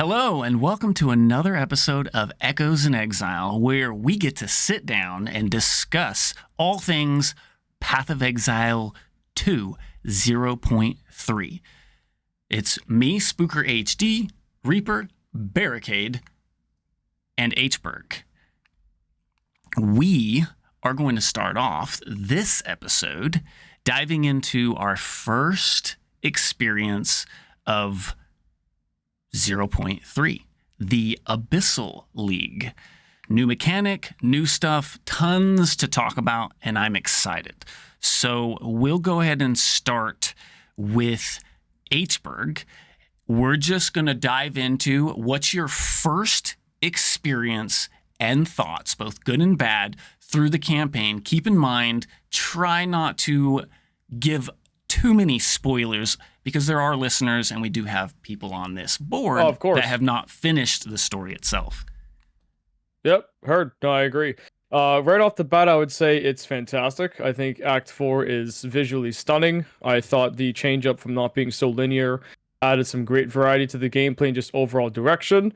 Hello, and welcome to another episode of Echoes in Exile, where we get to sit down and discuss all things Path of Exile 2 0.3. It's me, Spooker HD, Reaper, Barricade, and Hberg. We are going to start off this episode diving into our first experience of 0.3, the Abyssal League. New mechanic, new stuff, tons to talk about, and I'm excited. So we'll go ahead and start with Hberg. We're just going to dive into what's your first experience and thoughts, both good and bad, through the campaign. Keep in mind, try not to give too many spoilers because there are listeners and we do have people on this board that have not finished the story itself. Yep, heard. No, I agree. Right off the bat, I would say it's fantastic. I think Act 4 is visually stunning. I thought the change up from not being so linear added some great variety to the gameplay and just overall direction.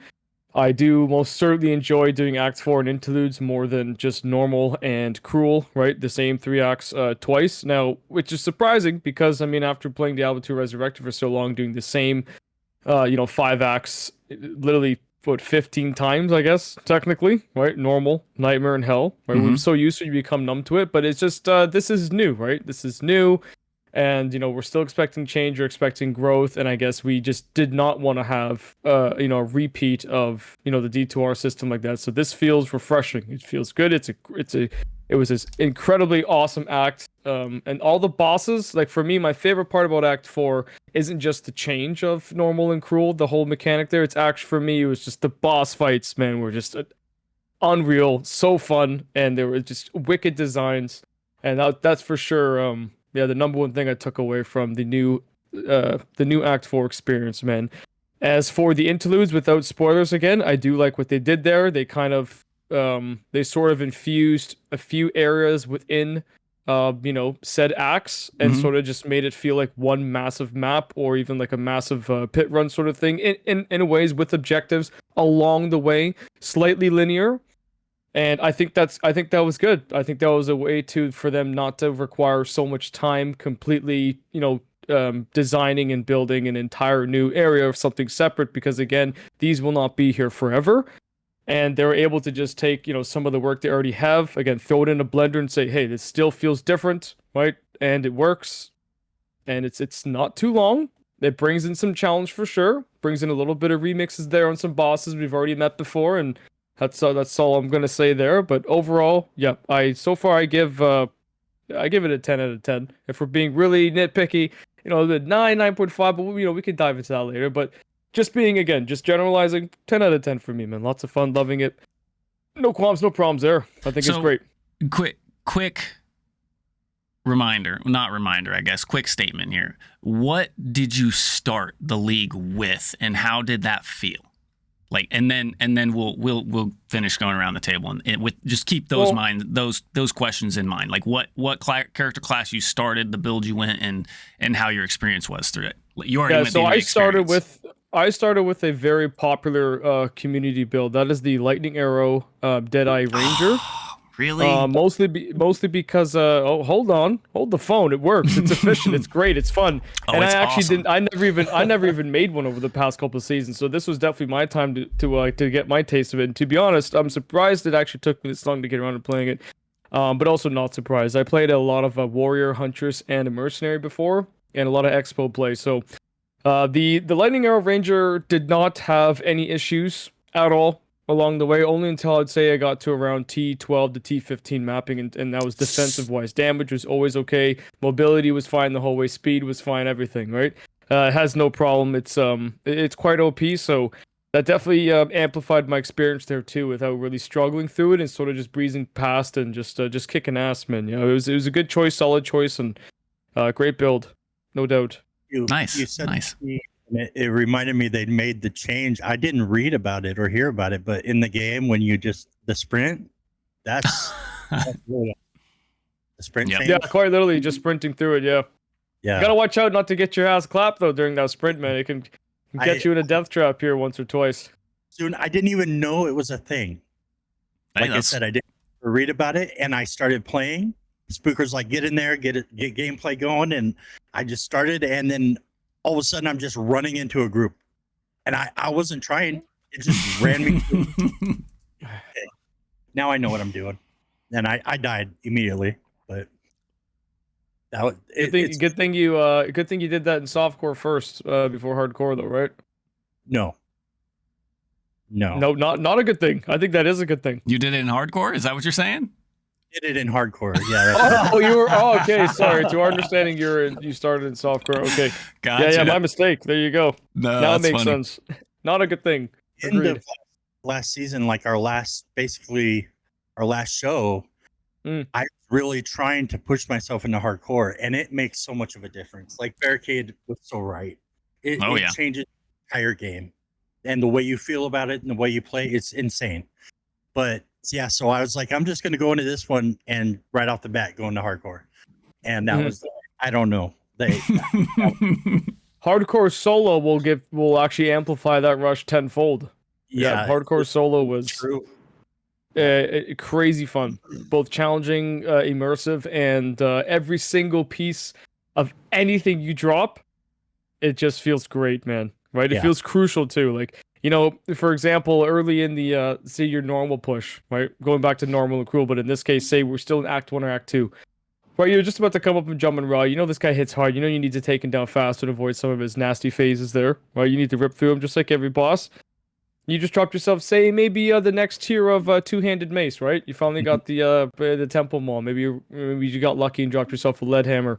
I do most certainly enjoy doing Act 4 and interludes more than just normal and cruel, right? The same three acts twice. Now, which is surprising because, I mean, after playing Diablo 2 Resurrected for so long, doing the same, 5 acts, literally, 15 times, I guess, technically, right? Normal, Nightmare, and Hell, right? We're so used to it, you become numb to it, but it's just, this is new, right? This is new. And, we're still expecting change or expecting growth. And I guess we just did not want to have, a repeat of, the D2R system like that. So this feels refreshing. It feels good. It was this incredibly awesome act. And all the bosses, like for me, my favorite part about Act 4 isn't just the change of normal and cruel, the whole mechanic there. It's actually, for me, it was just the boss fights, man, were just unreal, so fun. And they were just wicked designs. And that's for sure, the number one thing I took away from the new Act 4 experience, man. As for the interludes, without spoilers again, I do like what they did there. They kind of, they sort of infused a few areas within, said acts and sort of just made it feel like one massive map or even like a massive pit run sort of thing in ways with objectives along the way, slightly linear. And I think that was good. I think that was a way for them not to require so much time completely, designing and building an entire new area of something separate, because again, these will not be here forever. And they were able to just take, some of the work they already have, again, throw it in a blender and say, hey, this still feels different, right? And it works. And it's not too long. It brings in some challenge for sure. Brings in a little bit of remixes there on some bosses we've already met before, and that's all I'm gonna say there. But overall, yeah, I give it a 10 out of 10. If we're being really nitpicky, the 9.5, but we could dive into that later. But just generalizing, 10 out of 10 for me, man. Lots of fun, loving it. No qualms, no problems there. I think it's great. Quick reminder, not reminder, I guess. Quick statement here. What did you start the league with, and how did that feel? Like, and then we'll finish going around the table and with just keep those those questions in mind. Like what character class you started, the build you went, and how your experience was through it. You already went through I started with a very popular community build. That is the Lightning Arrow Deadeye Ranger. Really? Mostly because hold the phone. It works. It's efficient. It's great. It's fun. And I actually awesome. I never even made one over the past couple of seasons. So this was definitely my time to get my taste of it. And to be honest, I'm surprised it actually took me this long to get around to playing it. But also not surprised. I played a lot of warrior, huntress, and a mercenary before, and a lot of expo play. So the Lightning Arrow Ranger did not have any issues at all along the way, only until I'd say I got to around T12 to T15 mapping, and that was defensive wise. Damage was always okay, mobility was fine the whole way, speed was fine, everything, right? It has no problem. It's quite OP, so that definitely amplified my experience there too, without really struggling through it and sort of just breezing past and just kicking ass, man. It was a good choice, solid choice, and great build, no doubt. Nice. It reminded me they'd made the change. I didn't read about it or hear about it, but in the game, when you the sprint, that's really the sprint change. Yeah, quite literally just sprinting through it. Yeah. You gotta watch out not to get your ass clapped though during that sprint, man. It can Get you in a death trap here once or twice. Soon, I didn't even know it was a thing. Hey, Like I said, I didn't read about it, and I started playing. Spooker's like, get in there, get gameplay going, and I just started, and then all of a sudden, I'm just running into a group, and I wasn't trying. It just ran me through. Okay. Now I know what I'm doing, and I died immediately. But that was, Good thing you did that in softcore first before hardcore though, right? no. No, not a good thing. I think that is a good thing. You did it in hardcore? Is that what you're saying? Did it in hardcore. Yeah. That's You were okay. Sorry. To our understanding, you started in softcore. Okay. Gotcha. Yeah, my mistake. There you go. No, now it that's makes funny. sense. Not a good thing. end Agreed. of last season, like our last show, I was really trying to push myself into hardcore, and it makes so much of a difference. Like Barricade was so right. It changes the entire game, and the way you feel about it and the way you play, it's insane. But yeah, so I was like, I'm just gonna go into this one and right off the bat go into hardcore, and that was, I don't know, hardcore solo will actually amplify that rush tenfold. Yeah, hardcore solo was true. Crazy fun, both challenging, immersive, and every single piece of anything you drop, it just feels great, man. Right? It feels crucial too. Like, you know, for example, early in the say your normal push, right? Going back to normal and cruel, but in this case, say we're still in Act 1 or Act 2. Right, you're just about to come up and jump and raw. You know this guy hits hard. You know you need to take him down fast and avoid some of his nasty phases there. Right, you need to rip through him just like every boss. You just dropped yourself, say, maybe the next tier of two-handed mace, right? You finally got the temple maul. Maybe you got lucky and dropped yourself a lead hammer,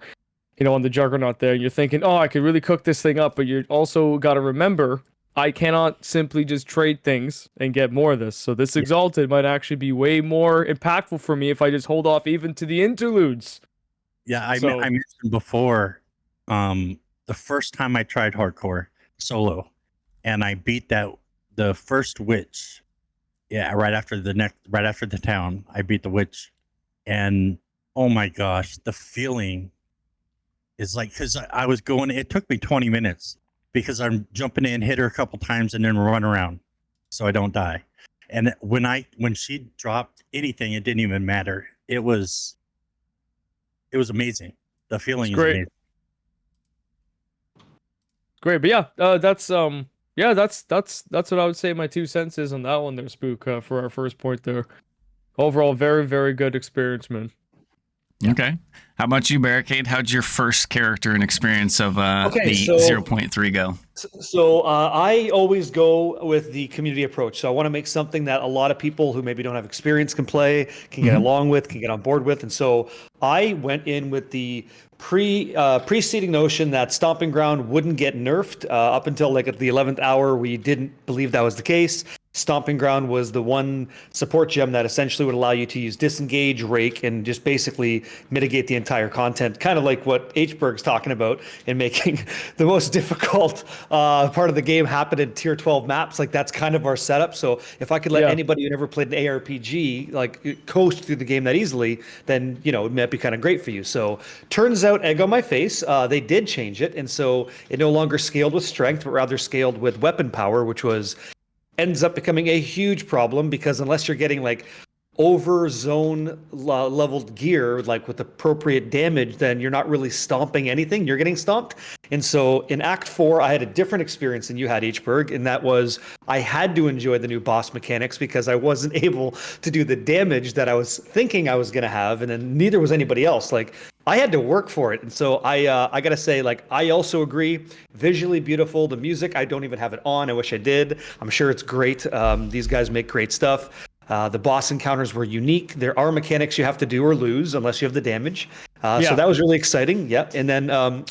you know, on the juggernaut there. And you're thinking, oh, I could really cook this thing up. But you also got to remember, I cannot simply just trade things and get more of this. So this Exalted might actually be way more impactful for me if I just hold off even to the interludes. Yeah, I mentioned before, the first time I tried hardcore solo, and I beat the first witch. Yeah, right after the town, I beat the witch, and oh my gosh, the feeling is like, because I was going. It took me 20 minutes because I'm jumping in, hit her a couple times, and then run around so I don't die. And when she dropped anything, it didn't even matter. It was amazing. The feeling is amazing. Great, but yeah, that's what I would say my 2 cents is on that one there, Spook, for our first point there. Overall, very, very good experience, man. Okay. How about you, Barricade? How'd your first character and experience of the 0.3 go? So I always go with the community approach. So I want to make something that a lot of people who maybe don't have experience can play, can get along with, can get on board with. And so I went in with the preceding notion that Stomping Ground wouldn't get nerfed up until like at the 11th hour. We didn't believe that was the case. Stomping Ground was the one support gem that essentially would allow you to use Disengage, Rake, and just basically mitigate the entire content, kind of like what Hberg's talking about in making the most difficult part of the game happen in tier 12 maps. Like that's kind of our setup. So if I could let anybody who never played an ARPG like coast through the game that easily, then you know it might be kind of great for you. So turns out, egg on my face, they did change it, and so it no longer scaled with strength, but rather scaled with weapon power, which ends up becoming a huge problem because unless you're getting like over zone leveled gear, like with appropriate damage, then you're not really stomping anything. You're getting stomped. And so in Act 4, I had a different experience than you had, Hberg, and that was I had to enjoy the new boss mechanics because I wasn't able to do the damage that I was thinking I was going to have, and then neither was anybody else. Like I had to work for it. And so I got to say, like, I also agree, visually beautiful. The music, I don't even have it on. I wish I did. I'm sure it's great. These guys make great stuff. The boss encounters were unique. There are mechanics you have to do or lose unless you have the damage. So that was really exciting. Yeah. And then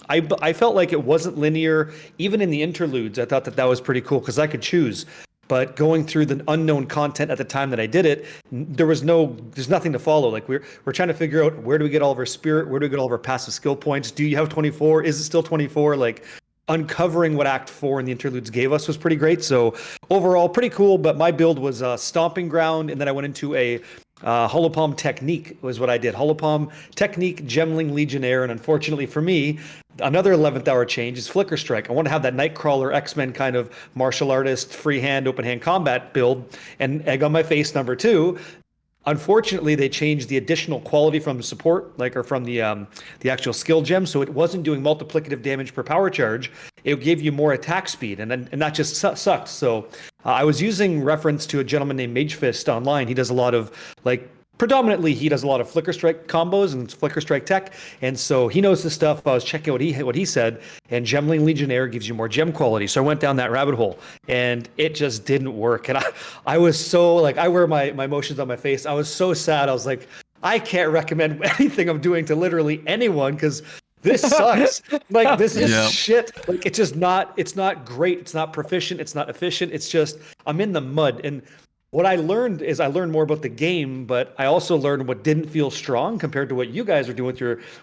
I felt like it wasn't linear. Even in the interludes, I thought that was pretty cool because I could choose. But going through the unknown content at the time that I did it, there's nothing to follow. Like we're trying to figure out, where do we get all of our spirit? Where do we get all of our passive skill points? Do you have 24? Is it still 24? Like uncovering what Act 4 and the interludes gave us was pretty great. So overall, pretty cool. But my build was Stomping Ground, and then I went into a Holopalm Technique was what I did. Holopalm Technique, Gemling Legionnaire, and unfortunately for me, another 11th hour change is Flicker Strike. I want to have that Nightcrawler X-Men kind of martial artist, freehand, open hand combat build, and egg on my face number 2. Unfortunately, they changed the additional quality from the support, or from the actual skill gem, so it wasn't doing multiplicative damage per power charge. It gave you more attack speed, and that just sucked. So I was using reference to a gentleman named Magefist online. He does a lot of predominantly he does a lot of Flicker Strike combos and Flicker Strike tech, and so he knows this stuff. I was checking what he said, and Gemling Legionnaire gives you more gem quality. So I went down that rabbit hole, and it just didn't work. And I was so I wear my emotions on my face. I was so sad. I was like, I can't recommend anything I'm doing to literally anyone because this sucks. This is shit. It's not great. It's not proficient. It's not efficient. It's just I'm in the mud. And what I learned is I learned more about the game, but I also learned what didn't feel strong compared to what you guys are doing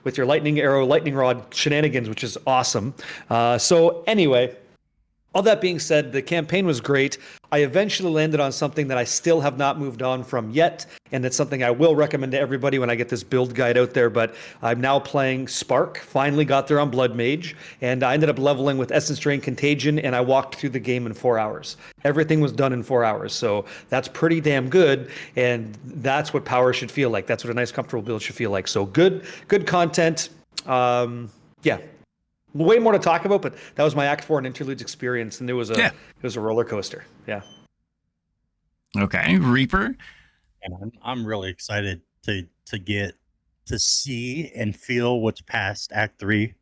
with your lightning arrow, lightning rod shenanigans, which is awesome. So anyway, all that being said, the campaign was great. I eventually landed on something that I still have not moved on from yet, and it's something I will recommend to everybody when I get this build guide out there, but I'm now playing Spark. Finally got there on Blood Mage, and I ended up leveling with Essence Drain Contagion, and I walked through the game in 4 hours. Everything was done in 4 hours, so that's pretty damn good, and that's what power should feel like. That's what a nice, comfortable build should feel like. So good content. Yeah. Way more to talk about, but that was my Act 4 and Interludes experience, and it was a roller coaster. Yeah. Okay, Reaper. And I'm really excited to get to see and feel what's past Act 3.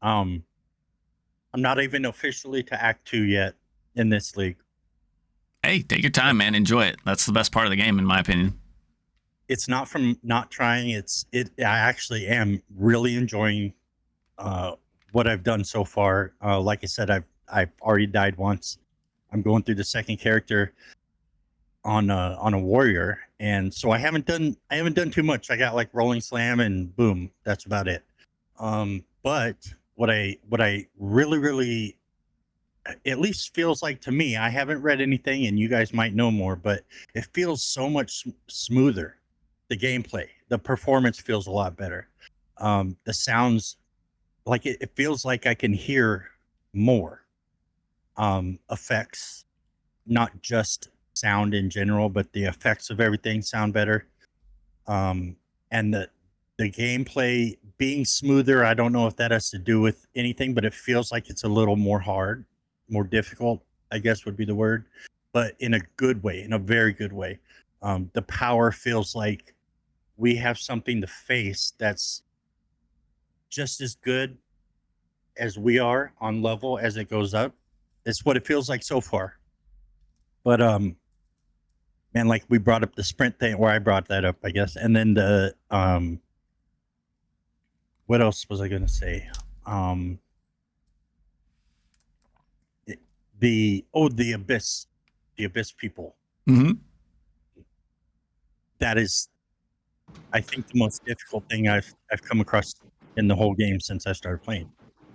I'm not even officially to Act 2 yet in this league. Hey, take your time, man. Enjoy it. That's the best part of the game, in my opinion. It's not from not trying. I actually am really enjoying what I've done so far. Like I said, I've already died once. I'm going through the second character on a warrior, and so I haven't done too much. I got rolling slam and boom, that's about it. But what I really at least feels like to me, I haven't read anything, and you guys might know more, but it feels so much smoother. The gameplay, the performance feels a lot better. The sounds. It feels like I can hear more effects, not just sound in general, but the effects of everything sound better. And the gameplay being smoother, I don't know if that has to do with anything, but it feels like it's a little more hard, more difficult, I guess would be the word, but in a good way, in a very good way. The power feels like we have something to face that's just as good as we are on level as it goes up. It's what it feels like so far. But man, we brought up the sprint thing, or I brought that up, I guess. And then the what else was I gonna say? The Abyss people. Mm-hmm. That is, I think, the most difficult thing I've come across in the whole game since I started playing.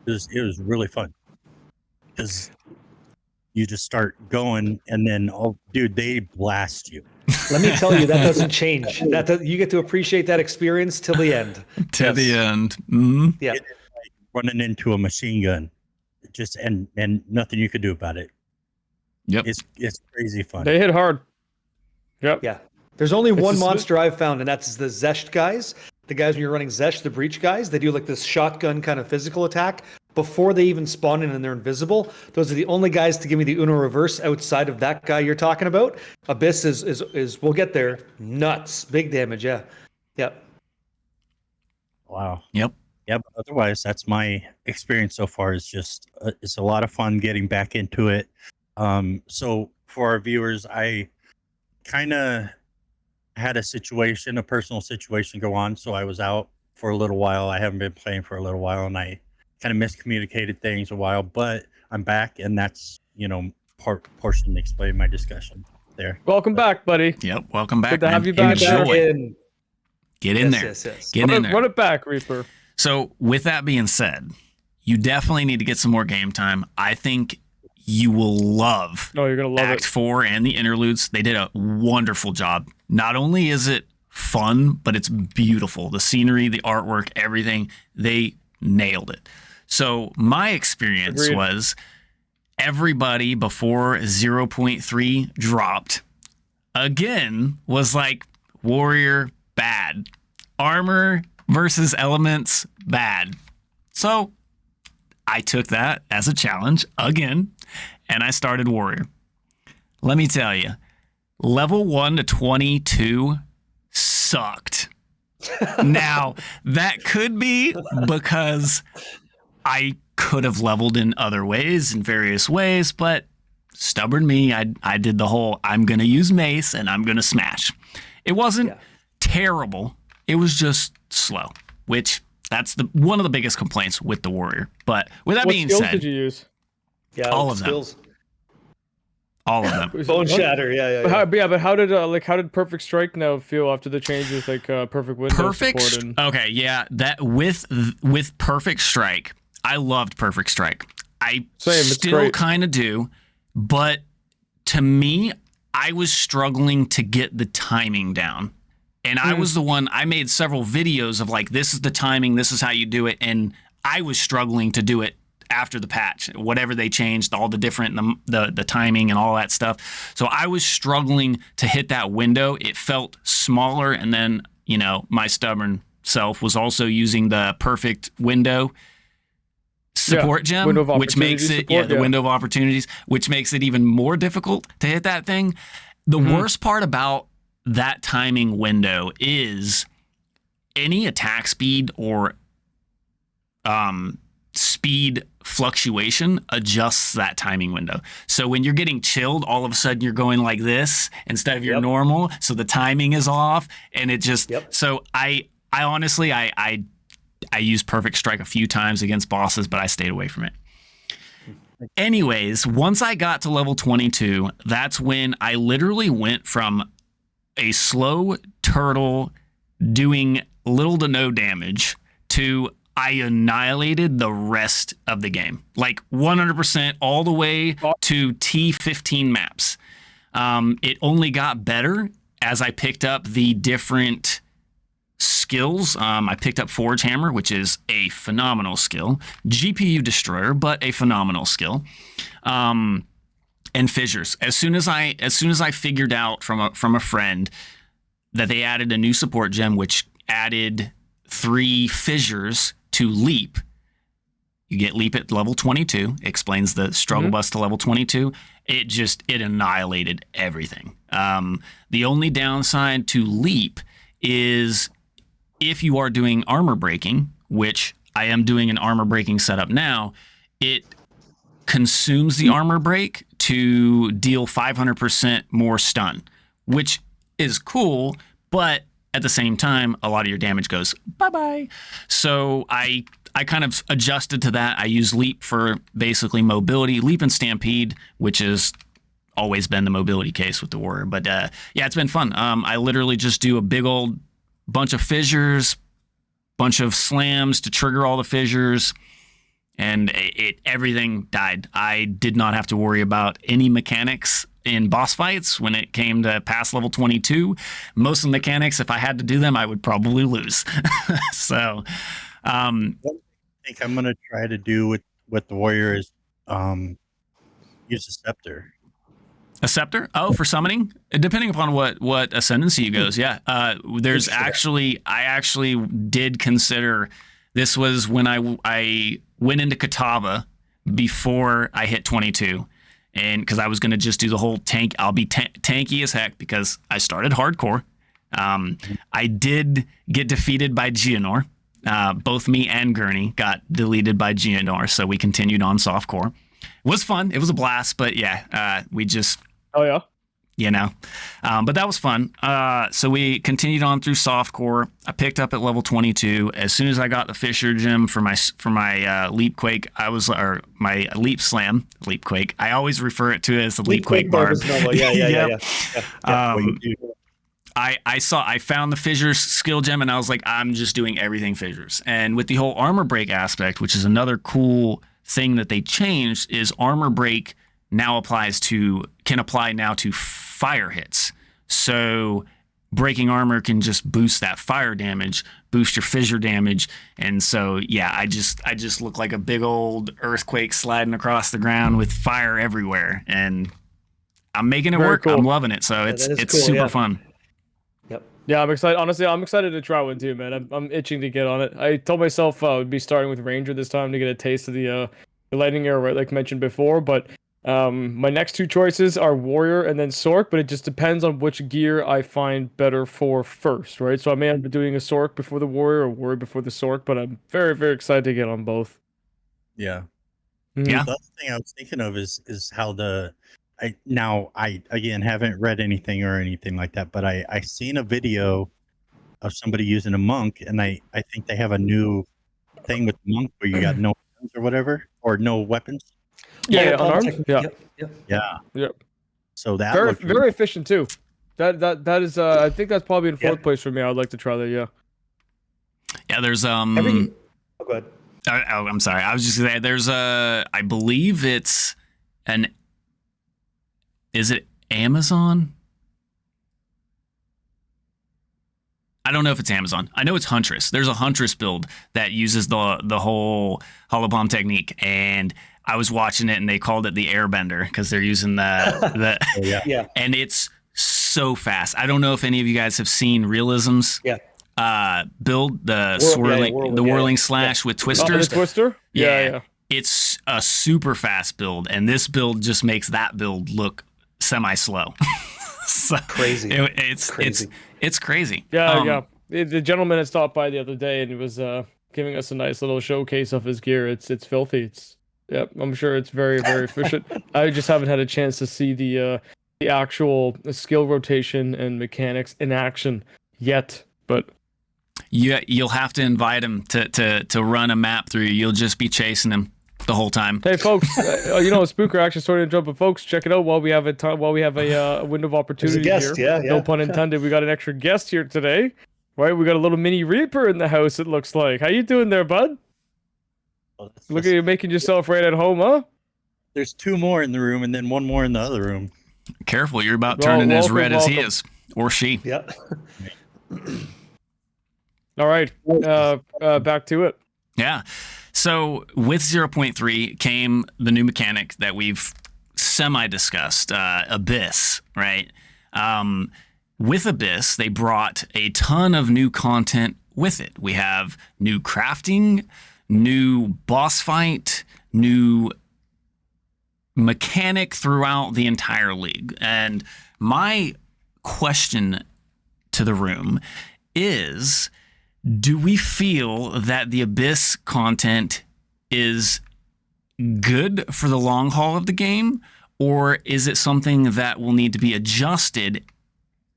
It was really fun because you just start going, and then they blast you. Let me tell you, that doesn't change. You get to appreciate that experience till the end. The end. Mm-hmm. Yeah. It's like running into a machine gun, and nothing you could do about it. Yep. It's crazy fun. They hit hard. Yep. Yeah. There's only one monster I've found, and that's the Zesht guys. The guys when you're running Zesht, the Breach guys, they do this shotgun kind of physical attack before they even spawn in, and they're invisible. Those are the only guys to give me the Uno reverse outside of that guy you're talking about. Abyss is we'll get there. Nuts. Big damage, yeah. Yep. Wow. Yep. Yeah, but otherwise, that's my experience so far. Is just it's a lot of fun getting back into it. So for our viewers, I kind of had a personal situation go on, so I was out for a little while. I haven't been playing for a little while, and I kind of miscommunicated things a while, but I'm back, and that's portion to explain my discussion there. Welcome back, buddy. Yep, welcome back. Good to have you back. Enjoy. Get in there. Yes. Get in there. Run it back, Reaper. So with that being said, you definitely need to get some more game time. I think you will love Oh, you're gonna love Act it. 4 and the interludes. They did a wonderful job. Not only is it fun, but it's beautiful. The scenery, the artwork, everything, they nailed it. So my experience Agreed. was everybody before 0.3 dropped again was like warrior bad, armor versus elements bad. So I took that as a challenge again, and I started warrior. Let me tell you, level 1 to 22 sucked. Now, that could be because I could have leveled in other ways, in various ways, but stubborn me, I did the whole, I'm going to use mace and I'm going to smash. It wasn't terrible. It was just slow, which that's one of the biggest complaints with the warrior. But with that being What skills said, did you use? Yeah, all of them. skills. All of them. Bone shatter. Yeah. But how did Perfect Strike now feel after the change with Perfect Window Perfect. support? And... Okay, yeah, that with Perfect Strike, I loved Perfect Strike. I still kind of do, but to me, I was struggling to get the timing down. And I was the one, I made several videos of like, this is the timing, this is how you do it. And I was struggling to do it after the patch, whatever they changed, all the different, the timing and all that stuff. So I was struggling to hit that window. It felt smaller. And then, you know, my stubborn self was also using the perfect window support gem, which makes it, the window of opportunities, which makes it even more difficult to hit that thing. The worst part about that timing window is any attack speed or speed fluctuation adjusts that timing window. So when you're getting chilled, all of a sudden you're going like this instead of your normal. So the timing is off, and it just. So I honestly I used Perfect Strike a few times against bosses, but I stayed away from it. Anyways, once I got to level 22, that's when I literally went from a slow turtle doing little to no damage to I annihilated the rest of the game. Like 100% all the way to T15 maps. It only got better as I picked up the different skills. I picked up Forge Hammer, which is a phenomenal skill. GPU Destroyer, but a phenomenal skill. And Fissures. As soon as I figured out from a friend that they added a new support gem, which added 3 Fissures to Leap. You get Leap at level 22. Explains the struggle bus to level 22. It annihilated everything. The only downside to Leap is if you are doing armor breaking, which I am doing an armor breaking setup now, it consumes the armor break to deal 500% more stun, which is cool, but at the same time, a lot of your damage goes bye-bye. So I kind of adjusted to that. I use Leap for basically mobility, Leap and Stampede, which has always been the mobility case with the warrior. But yeah, it's been fun. I literally just do a big old bunch of fissures, bunch of slams to trigger all the fissures, and everything died. I did not have to worry about any mechanics in boss fights when it came to past level 22. Most of the mechanics, if I had to do them, I would probably lose. So I think I'm gonna try to do with the warrior is use a scepter. A scepter? Oh, for summoning? Depending upon what ascendancy you goes, yeah. There's I actually did consider, this was when I went into Katava before I hit 22. And because I was going to just do the whole tank, I'll be tanky as heck because I started hardcore. I did get defeated by Geonor. Both me and Gurney got deleted by Geonor, so we continued on softcore. It was fun. It was a blast, but yeah, we just... Oh, yeah? You know, but that was fun. So we continued on through softcore. I picked up at level 22. As soon as I got the Fissure gem for my Leap Quake, or my Leap Slam, Leap Quake. I always refer it to as the Leap Quake Barb. Yeah. I found the Fissures skill gem, and I was like, I'm just doing everything Fissures. And with the whole armor break aspect, which is another cool thing that they changed, is armor break can apply now to fire hits. So breaking armor can just boost that fire damage, boost your fissure damage, and so yeah, I just look like a big old earthquake sliding across the ground with fire everywhere, and I'm making it Very work. cool. I'm loving it. So it's cool, super fun. Yep. Yeah, I'm excited. Honestly, I'm excited to try one too, man. I'm itching to get on it. I told myself I would be starting with Ranger this time to get a taste of the lightning arrow, right, like mentioned before. But my next two choices are Warrior and then Sork, but it just depends on which gear I find better for first, right? So I may end up doing a Sork before the Warrior or Warrior before the Sork, but I'm very, very excited to get on both. Yeah. Mhm. Yeah. The other thing I was thinking of is how I again haven't read anything or anything like that, but I seen a video of somebody using a monk, and I think they have a new thing with the monk where you got no guns or whatever, or no weapons. Yeah, palm unarmed. technique, Yeah, Yep. Yeah. Yep. So that Very, looked very efficient too. That is. I think that's probably in fourth Yeah. place for me. I'd like to try that. Yeah. Yeah, there's Oh, go ahead. I'm sorry. I was just gonna say there's I believe it's is it Amazon? I don't know if it's Amazon. I know it's Huntress. There's a Huntress build that uses the whole hollow bomb technique, and I was watching it, and they called it the Airbender because they're using the Yeah. and it's so fast. I don't know if any of you guys have seen Realism's build the whirling slash with Oh, twisters. the Twister. Yeah. It's a super fast build, and this build just makes that build look semi-slow. So Crazy. It's Crazy. It's crazy. Yeah. The gentleman had stopped by the other day and he was giving us a nice little showcase of his gear. It's filthy. I'm sure it's very, very efficient. I just haven't had a chance to see the actual skill rotation and mechanics in action yet. But you'll have to invite him to run a map through. You'll just be chasing him the whole time. Hey folks, Spooker actually sorry to interrupt, but folks, check it out while we have a window of opportunity guest, here. yeah. No pun intended. We got an extra guest here today, right? We got a little mini Reaper in the house. It looks like. How you doing there, bud? Look at you making yourself right at home, huh? There's two more in the room, and then one more in the other room. Careful, you're about turning as red as he welcome. is, or she. Yeah. All right, back to it. Yeah. So with 0.3 came the new mechanic that we've semi-discussed, Abyss, right? With Abyss, they brought a ton of new content with it. We have new crafting, new boss fight, new mechanic throughout the entire league. And my question to the room is, do we feel that the Abyss content is good for the long haul of the game, or is it something that will need to be adjusted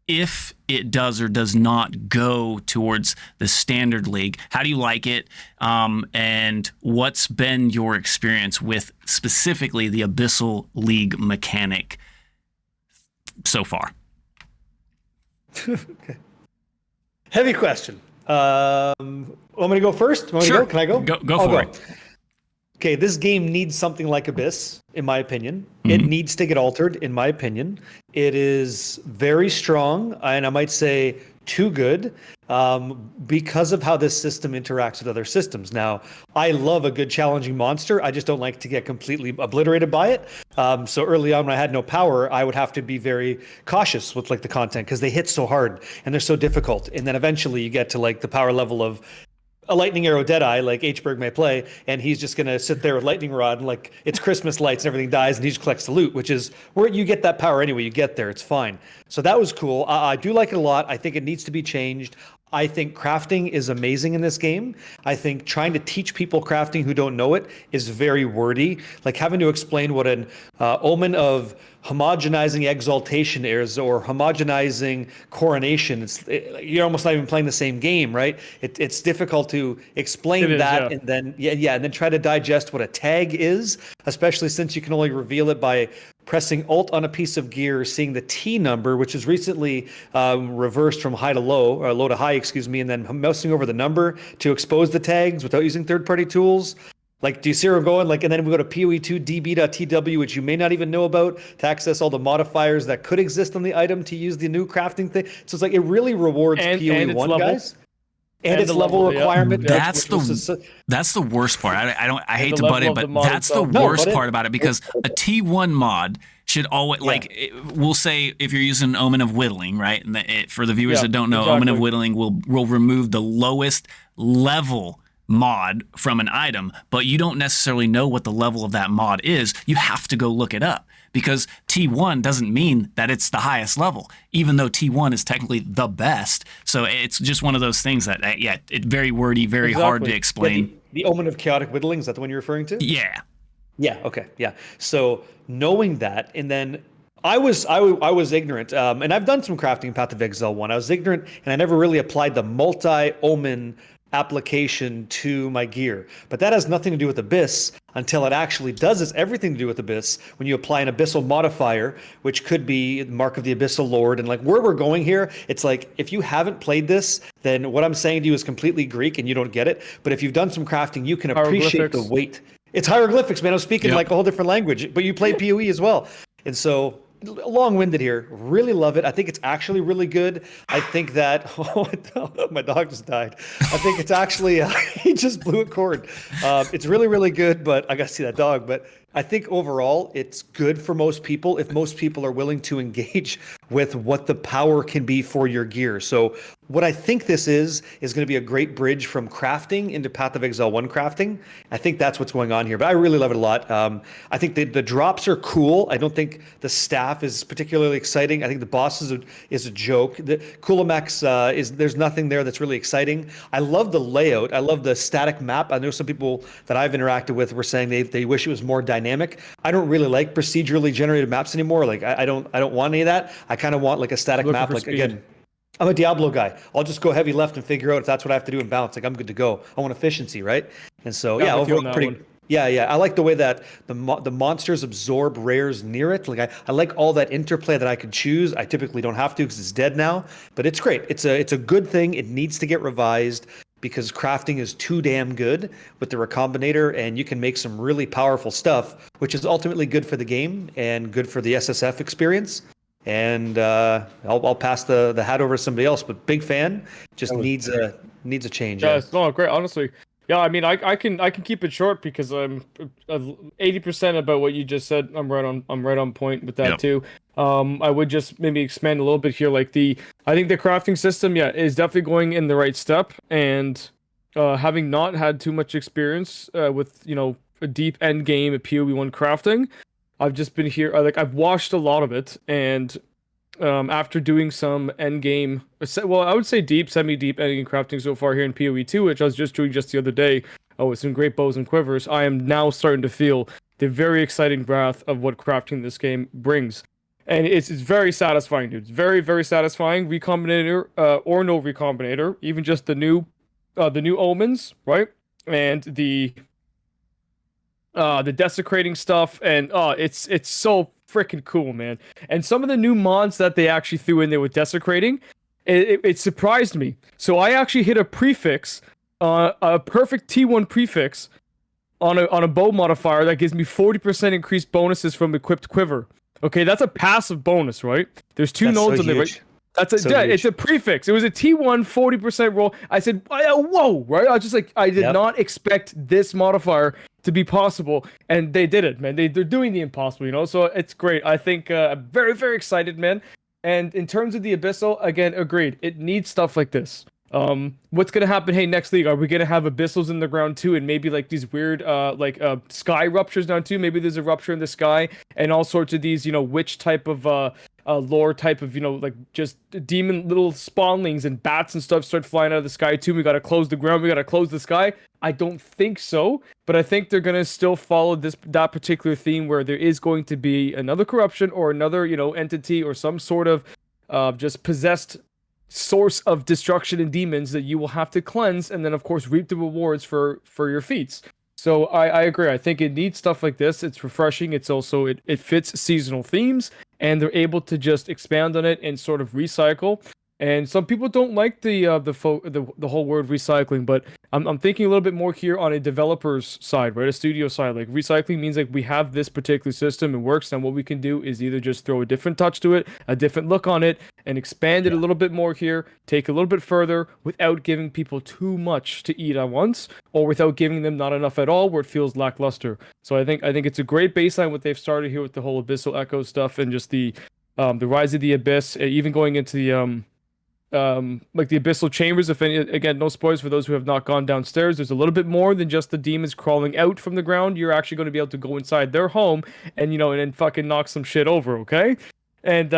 if it does or does not go towards the standard league? How do you like it? And what's been your experience with specifically the Abyssal League mechanic so far? Okay. Heavy question. Want me to go first? Sure. Can I go? Go I'll for it. Okay, this game needs something like Abyss, in my opinion. It needs to get altered, in my opinion. It is very strong, and I might say too good, because of how this system interacts with other systems. Now, I love a good challenging monster. I just don't like to get completely obliterated by it. So early on, when I had no power, I would have to be very cautious with like the content because they hit so hard and they're so difficult. And then eventually you get to like the power level of a lightning arrow Deadeye, like Hberg may play, and he's just going to sit there with lightning rod and like it's Christmas lights and everything dies and he just collects the loot, which is where you get that power anyway. You get there, it's fine. So that was cool. I do like it a lot. I think it needs to be changed. I think crafting is amazing in this game. I think trying to teach people crafting who don't know it is very wordy. Like having to explain what an omen of homogenizing exaltation is or homogenizing coronation. You're almost not even playing the same game, right? It's difficult to explain that and then and then try to digest what a tag is, especially since you can only reveal it by pressing Alt on a piece of gear, seeing the T number, which is recently reversed from high to low, or low to high, and then mousing over the number to expose the tags without using third-party tools. Like, do you see where I'm going? Like, and then we go to PoE2 db.tw, which you may not even know about, to access all the modifiers that could exist on the item to use the new crafting thing. So it's like, it really rewards PoE1 guys. And its level requirement. Yeah. That's the worst part. I hate to the butt level it, of but the that's the mod itself. worst part about it, because a T1 mod should always, we'll say if you're using Omen of Whittling, right? And for the viewers that don't know, Omen of Whittling will remove the lowest level mod from an item, but you don't necessarily know what the level of that mod is. You have to go look it up, because T1 doesn't mean that it's the highest level, even though T1 is technically the best. So it's just one of those things that, it's very wordy, very hard to explain. Yeah, the Omen of Chaotic Whittling, is that the one you're referring to? Yeah. Yeah. Okay. Yeah. So knowing that, and then I was ignorant, and I've done some crafting in Path of Exile 1. I was ignorant, and I never really applied the multi-omen application to my gear. But that has nothing to do with Abyss until it actually does. It's everything to do with Abyss when you apply an Abyssal modifier, which could be Mark of the Abyssal Lord. And like where we're going here, it's like, if you haven't played this, then what I'm saying to you is completely Greek and you don't get it. But if you've done some crafting, you can appreciate the weight. It's hieroglyphics, man. I'm speaking like a whole different language, but you play PoE as well. And so, long-winded here, really love it. I think it's actually really good. I think that my dog just died. I think it's actually he just blew a cord. It's really, really good, but I gotta see that dog. But I think overall it's good for most people if most people are willing to engage with what the power can be for your gear. So what I think this is going to be a great bridge from crafting into Path of Exile 1 crafting. I think that's what's going on here, but I really love it a lot. I think the drops are cool. I don't think the staff is particularly exciting. I think the boss is a joke. The Kulamax there's nothing there that's really exciting. I love the layout. I love the static map. I know some people that I've interacted with were saying they wish it was more dynamic. I don't really like procedurally generated maps anymore. Like I don't want any of that. I kind of want like a static map. Like speed. Again, I'm a Diablo guy. I'll just go heavy left and figure out if that's what I have to do and bounce. Like I'm good to go. I want efficiency, right? And so overall pretty. One. Yeah. I like the way that the monsters absorb rares near it. Like I like all that interplay that I could choose. I typically don't have to because it's dead now. But it's great. It's a good thing. It needs to get revised because crafting is too damn good with the Recombinator, and you can make some really powerful stuff, which is ultimately good for the game and good for the SSF experience. And I'll pass the hat over to somebody else, but big fan. Just needs a change. Yeah, it's not great, honestly. Yeah, I mean, I can keep it short because I'm 80% about what you just said. I'm right on point with that too. I would just maybe expand a little bit here. Like I think the crafting system, is definitely going in the right step. And having not had too much experience with a deep end game at PoE1 crafting, I've just been here. I've watched a lot of it, and after doing some end game, I would say deep, semi-deep end game crafting so far here in PoE2, which I was just doing just the other day. With some great bows and quivers. I am now starting to feel the very exciting wrath of what crafting this game brings, and it's very satisfying, dude. It's very, very satisfying. Recombinator or no recombinator, even just the new omens, right? And the desecrating stuff, and it's so freaking cool, man. And some of the new mods that they actually threw in there with desecrating, it surprised me. So I actually hit a prefix, a perfect T1 prefix on a bow modifier that gives me 40% increased bonuses from equipped quiver. Okay, that's a passive bonus, right? There's two nodes on there, right? It's a prefix. It was a T1 40% roll. I said, whoa, right? I was just like, I did not expect this modifier to be possible, and they did it, man. They're doing the impossible, so it's great. I think I'm very, very excited, man. And in terms of the Abyssal, again, agreed. It needs stuff like this. What's gonna happen? Hey, next league, are we gonna have Abyssals in the ground too, and maybe like these weird sky ruptures down too? Maybe there's a rupture in the sky, and all sorts of these witch type of lore type of like just demon little spawnlings and bats and stuff start flying out of the sky too. We gotta close the ground. We gotta close the sky. I don't think so, but I think they're gonna still follow that particular theme where there is going to be another corruption or another entity or some sort of just possessed source of destruction and demons that you will have to cleanse, and then of course reap the rewards for your feats. So I agree. I think it needs stuff like this. It's refreshing. It's also it fits seasonal themes, and they're able to just expand on it and sort of recycle. And some people don't like the whole word recycling, but I'm thinking a little bit more here on a developer's side, right? A studio side. Like recycling means like we have this particular system, it works, and what we can do is either just throw a different touch to it, a different look on it, and expand it a little bit more here, take a little bit further without giving people too much to eat at once, or without giving them not enough at all where it feels lackluster. So I think it's a great baseline what they've started here with the whole Abyssal Echo stuff and just the Rise of the Abyss, even going into the like the abyssal chambers. If any, again, no spoilers for those who have not gone downstairs, there's a little bit more than just the demons crawling out from the ground. You're actually going to be able to go inside their home and and then fucking knock some shit over, okay? And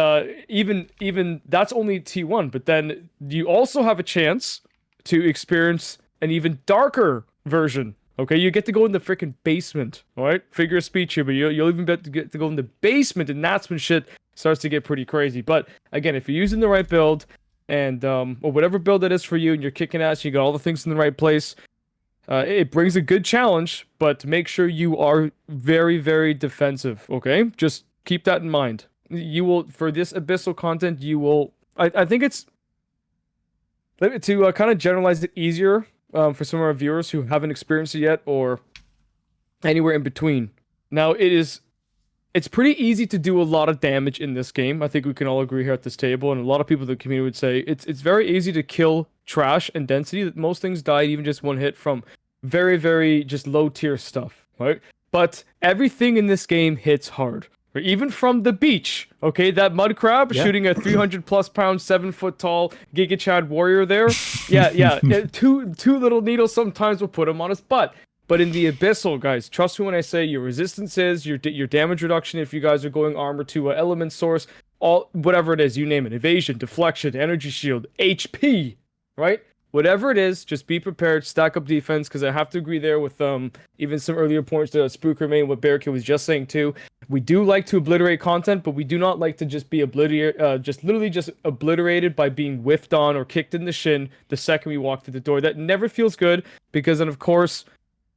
even that's only T1, but then you also have a chance to experience an even darker version. Okay, you get to go in the freaking basement. All right, figure of speech here, but you'll even get to go in the basement, and that's when shit starts to get pretty crazy. But again, if you're using the right build, and or whatever build it is for you, and you're kicking ass, you got all the things in the right place, it brings a good challenge, but make sure you are very, very defensive, okay? Just keep that in mind. You will, for this abyssal content, you will, I think it's, to kind of generalize it easier for some of our viewers who haven't experienced it yet, or anywhere in between. Now, it's pretty easy to do a lot of damage in this game. I think we can all agree here at this table, and a lot of people in the community would say it's very easy to kill trash and density. That most things died even just one hit from very, very just low tier stuff, right? But everything in this game hits hard, right? Even from the beach. Okay, that mud crab shooting a 300 plus pound, 7 foot tall Giga Chad warrior there. Yeah. Two little needles sometimes will put him on his butt. But in the Abyssal, guys, trust me when I say your resistance is, your damage reduction if you guys are going armor to an element source, all whatever it is, you name it, evasion, deflection, energy shield, HP, right? Whatever it is, just be prepared, stack up defense, because I have to agree there with even some earlier points that Spooker made, what Bearkid was just saying too. We do like to obliterate content, but we do not like to just be literally just obliterated by being whiffed on or kicked in the shin the second we walk through the door. That never feels good, because then of course,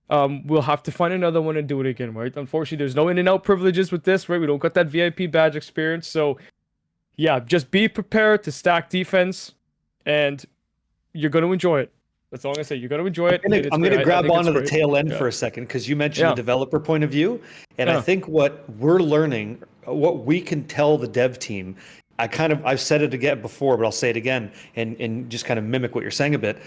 we'll have to find another one and do it again, right? Unfortunately, there's no in and out privileges with this, right? We don't got that VIP badge experience. So, yeah, just be prepared to stack defense, and you're going to enjoy it. That's all I'm going to say. You're going to enjoy it. I'm going to grab onto the tail end for a second, because you mentioned the developer point of view. And I think what we're learning, what we can tell the dev team, I've said it again before, but I'll say it again and just kind of mimic what you're saying a bit.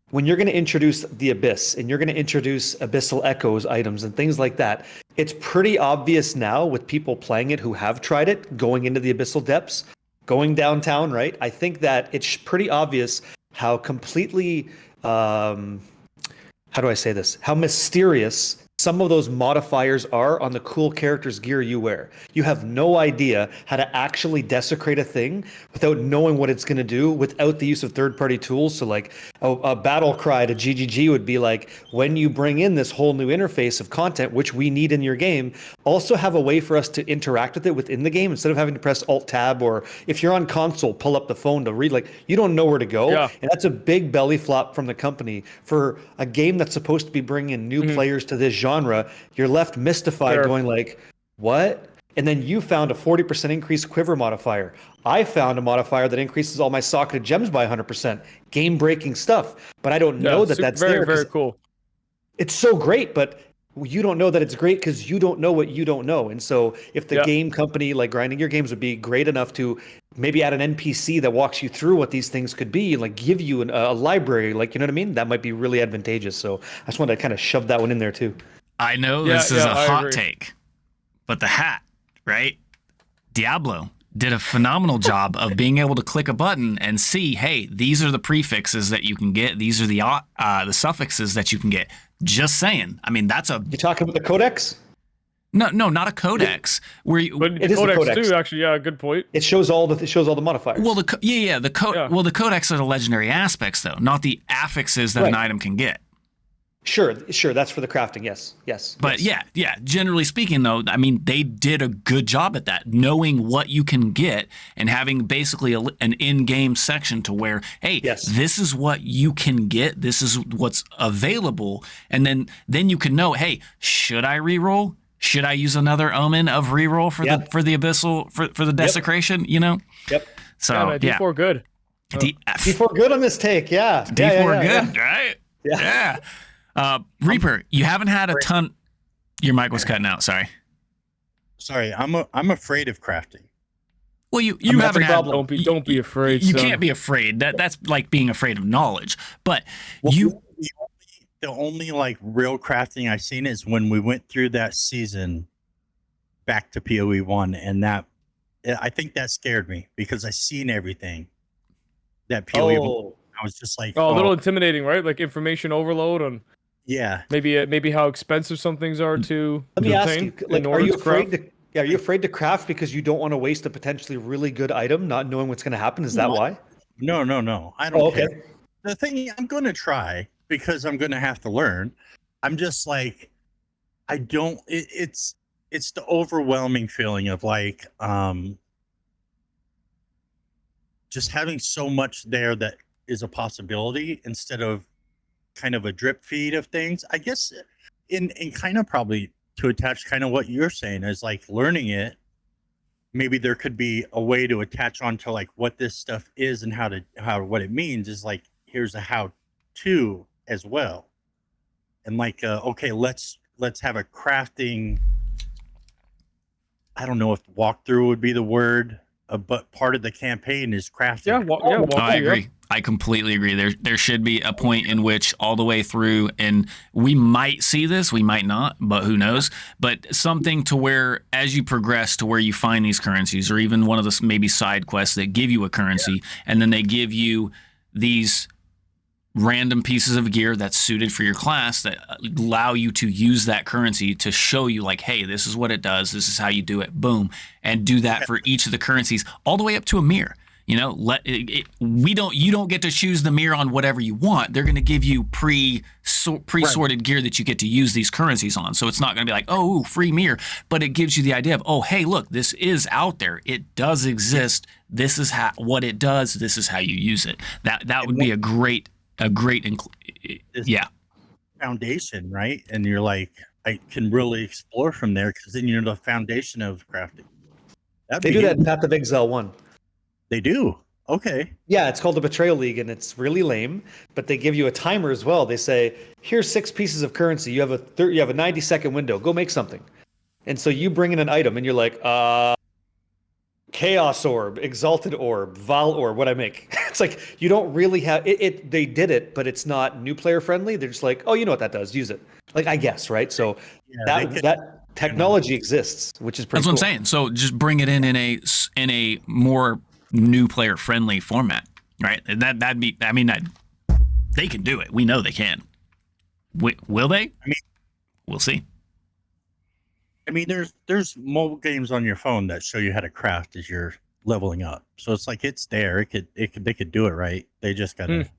When you're going to introduce the Abyss and you're going to introduce Abyssal Echoes items and things like that, it's pretty obvious now with people playing it who have tried it, going into the Abyssal Depths, going downtown, right? I think that it's pretty obvious how completely, how do I say this? How mysterious some of those modifiers are on the cool characters' gear you wear. You have no idea how to actually desecrate a thing without knowing what it's going to do, without the use of third-party tools. So like a battle cry to GGG would be like, when you bring in this whole new interface of content, which we need in your game, also have a way for us to interact with it within the game instead of having to press Alt-Tab, or if you're on console, pull up the phone to read. Like, you don't know where to go. Yeah. And that's a big belly flop from the company for a game that's supposed to be bringing new players to this genre. You're left mystified, going like, what? And then you found a 40% increased quiver modifier. I found a modifier that increases all my socketed gems by 100%. Game-breaking stuff. But I don't know that that's very, there. Very cool. It's so great, but you don't know that it's great because you don't know what you don't know. And so if the game company, like Grinding Your Games, would be great enough to maybe add an NPC that walks you through what these things could be, like give you a library, like, you know what I mean? That might be really advantageous. So I just wanted to kind of shove that one in there too. I know this is a hot take, but the hat, right? Diablo did a phenomenal job of being able to click a button and see, hey, these are the prefixes that you can get. These are the suffixes that you can get. Just saying. I mean, that's a... You talking about the codex? No, not a codex. But it is the codex too, actually. Yeah, good point. It shows all the modifiers. Well, Well, the codex are the legendary aspects, though, not the affixes that an item can get. Sure. That's for the crafting. Yes. But yeah. Generally speaking, though, I mean, they did a good job at that, knowing what you can get and having basically an in-game section to where, hey, this is what you can get. This is what's available. And then you can know, hey, should I reroll? Should I use another omen of reroll for the abyssal for the desecration? You know. Yep. So D4 good. D4 good on this take, yeah. D4 yeah, good, right? Yeah. Reaper, you haven't had a ton. Your mic was cutting out. Sorry. Sorry, I'm afraid of crafting. Well, you That's haven't a had. problem. Don't be afraid. You son. can't be afraid. That's like being afraid of knowledge. But Well, you. the only like real crafting I've seen is when we went through that season back to PoE1, and that I think that scared me because I seen everything that PoE1. I was just like, a little intimidating, right? Like information overload on yeah, maybe how expensive some things are to Let me ask you, obtain like, in are order you to craft. afraid to? Yeah, are you afraid to craft because you don't want to waste a potentially really good item, not knowing what's going to happen? Is that why? no, I don't okay. care. The thing I'm going to try because I'm going to have to learn. I'm just like, I don't. It's the overwhelming feeling of like, just having so much there that is a possibility instead of kind of a drip feed of things. I guess in kind of probably to attach kind of what you're saying is like learning it. Maybe there could be a way to attach onto like what this stuff is and what it means is like here's a how to as well. And like okay, let's have a crafting. I don't know if walkthrough would be the word, but part of the campaign is crafting. I agree. I completely agree. There should be a point in which all the way through, and we might see this, we might not, but who knows? But something to where, as you progress to where you find these currencies, or even one of the maybe side quests that give you a currency, and then they give you these random pieces of gear that's suited for your class that allow you to use that currency to show you like, hey, this is what it does, this is how you do it, boom, and do that for each of the currencies all the way up to a mirror. You know, you don't get to choose the mirror on whatever you want. They're going to give you pre-sorted gear that you get to use these currencies on. So it's not going to be like, oh, free mirror, but it gives you the idea of, oh, hey, look, this is out there. It does exist. This is what it does. This is how you use it. That would be a great foundation, right? And you're like, I can really explore from there because then you know the foundation of crafting. They do that in Path of Exile 1. They do. Okay. Yeah, it's called the Betrayal League, and it's really lame. But they give you a timer as well. They say, "Here's 6 pieces of currency. You have a 90-second window. Go make something." And so you bring in an item, and you're like, Chaos Orb, Exalted Orb, Val Orb. What I make? It's like you don't really have it. They did it, but it's not new player friendly. They're just like, oh, you know what that does? Use it. Like I guess, right? So that technology exists, which is pretty. That's what I'm saying. So just bring it in a more new player friendly format, right? That'd be. I mean, they can do it. We know they can. Will they? I mean, we'll see. I mean, there's mobile games on your phone that show you how to craft as you're leveling up. So it's like it's there. They could do it right. They just gotta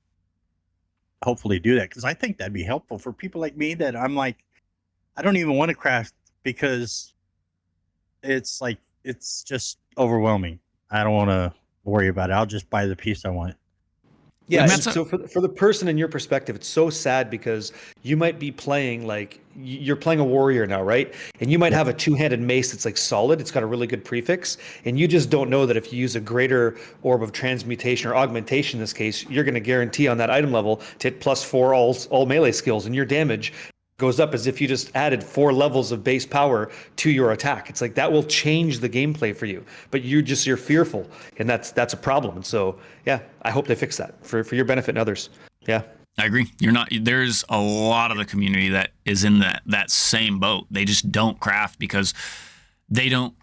hopefully do that because I think that'd be helpful for people like me that I'm like, I don't even want to craft because it's like it's just overwhelming. I don't want to worry about it. I'll just buy the piece I want. Yeah, so for the person in your perspective, it's so sad because you might be playing like you're playing a warrior now, right? And you might have a two-handed mace that's like solid. It's got a really good prefix, and you just don't know that if you use a greater orb of transmutation or augmentation in this case, you're going to guarantee on that item level to hit +4 all melee skills, and your damage goes up as if you just added 4 levels of base power to your attack. It's like that will change the gameplay for you, but you're fearful, and that's a problem. And so, yeah, I hope they fix that for your benefit and others. Yeah, I agree. There's a lot of the community that is in that same boat. They just don't craft because they don't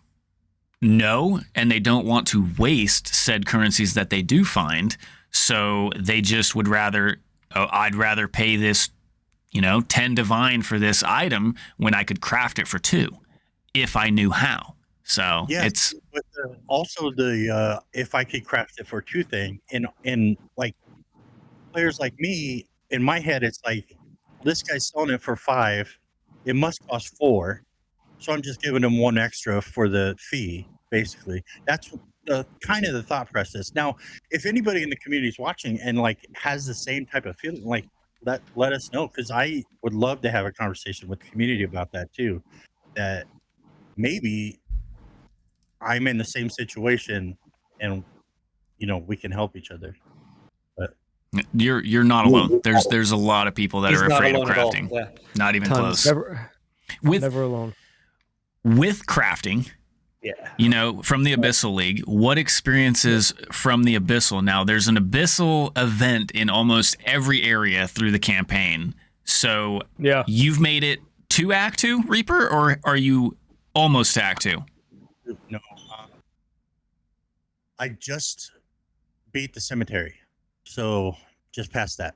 know and they don't want to waste said currencies that they do find. So they just would rather, I'd rather pay this 10 divine for this item when I could craft it for 2 if I knew how. So yeah, it's also the if I could craft it for 2 thing in like players like me, in my head it's like this guy's selling it for 5, it must cost 4, so I'm just giving him 1 extra for the fee. Basically, that's the kind of the thought process. Now, if anybody in the community is watching and like has the same type of feeling, like let us know because I would love to have a conversation with the community about that too. That maybe I'm in the same situation and we can help each other. But You're not alone. There's a lot of people that He's are not afraid of alone at all. crafting. Yeah. Not even Tons. close. With Never alone. with crafting, Yeah. from the Abyssal League, what experiences from the Abyssal? Now, there's an Abyssal event in almost every area through the campaign. So Yeah. you've made it to Act 2, Reaper, or are you almost to Act 2? no, I just beat the cemetery, so just past that.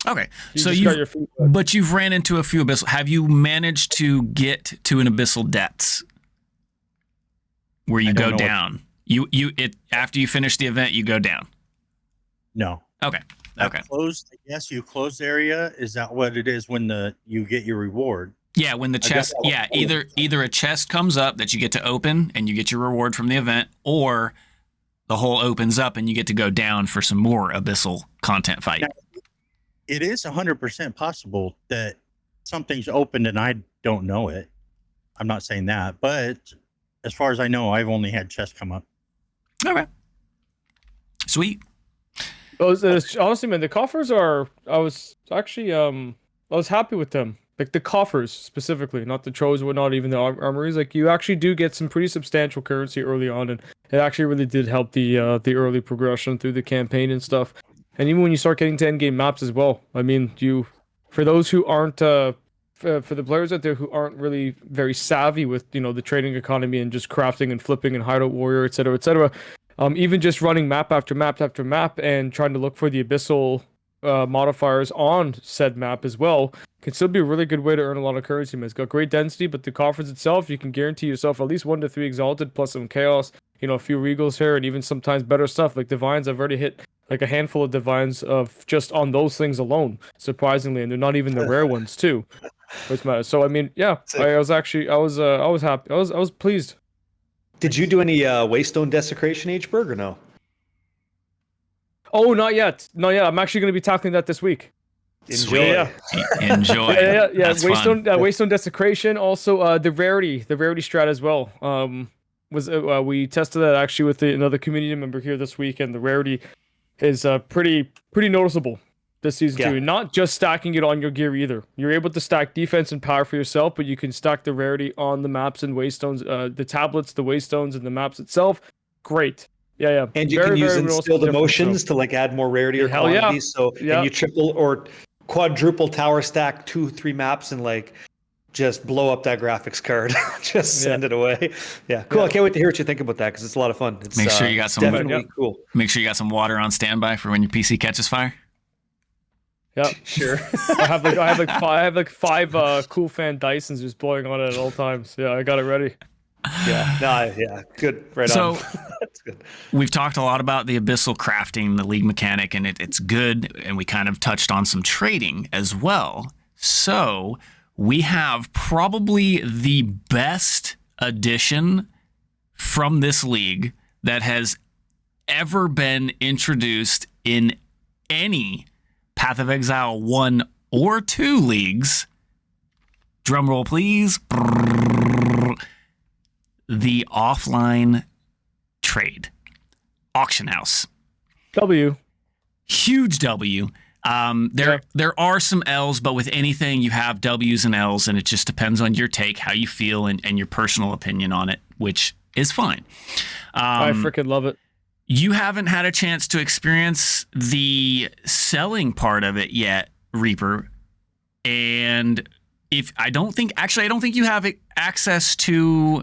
Okay. So just got your feet wet. but you've ran into a few Abyssal. Have you managed to get to an Abyssal Depths where you I go don't know down? After you finish the event, you go down. No. Okay. Okay. Closed. Yes, you closed the area. Is that what it is when you get your reward? Yeah, when the chest, either a chest comes up that you get to open and you get your reward from the event, or the hole opens up and you get to go down for some more Abyssal content fight. Now, it is 100% possible that something's opened and I don't know it. I'm not saying that, but as far as I know, I've only had chests come up. Okay. Sweet. Honestly, man, the coffers are. I was actually I was happy with them. Like the coffers specifically, not the troves, not even the armories. Like you actually do get some pretty substantial currency early on, and it actually really did help the early progression through the campaign and stuff. And even when you start getting to end game maps as well. I mean, for those who aren't for the players out there who aren't really very savvy with the trading economy and just crafting and flipping and hideout warrior, etc., etc. Even just running map after map after map and trying to look for the abyssal modifiers on said map as well can still be a really good way to earn a lot of currency. Man. It's got great density, but the coffers itself, you can guarantee yourself at least 1 to 3 exalted plus some chaos, a few regals here, and even sometimes better stuff like divines. I've already hit like a handful of divines of just on those things alone, surprisingly, and they're not even the rare ones too. Which matters. So I mean, yeah, I was happy. I was pleased. Did you do any Waystone Desecration, Hberg, or no? Oh, not yet. No, yeah, I'm actually going to be tackling that this week. Enjoy. Yeah. Enjoy. Yeah. That's Waystone, fun. Waystone Desecration. Also, the rarity strat as well. We tested that actually with another community member here this week, and the rarity is pretty noticeable this season too. Not just stacking it on your gear either. You're able to stack defense and power for yourself, but you can stack the rarity on the maps and waystones, the tablets, the waystones, and the maps itself. Great. Yeah. And you can use instilled emotions to like add more rarity or quantity. Yeah. So and you triple or quadruple tower stack 2-3 maps and like just blow up that graphics card. Just send it away. Yeah, cool. I can't wait to hear what you think about that because it's a lot of fun. It's Make sure you got some definitely cool. Make sure you got some water on standby for when your PC catches fire. Yeah, sure. I have like five cool fan Dysons just blowing on it at all times. Yeah, I got it ready. Yeah, good. Right so, on. That's good. We've talked a lot about the abyssal crafting, the league mechanic, and it's good. And we kind of touched on some trading as well. So we have probably the best addition from this league that has ever been introduced in any Path of Exile 1 or 2 leagues. Drum roll, please. The offline trade. Auction house. W. Huge W. There are some L's, but with anything you have W's and L's, and it just depends on your take, how you feel, and your personal opinion on it, which is fine. I freaking love it. You haven't had a chance to experience the selling part of it yet, Reaper. And I don't think you have access to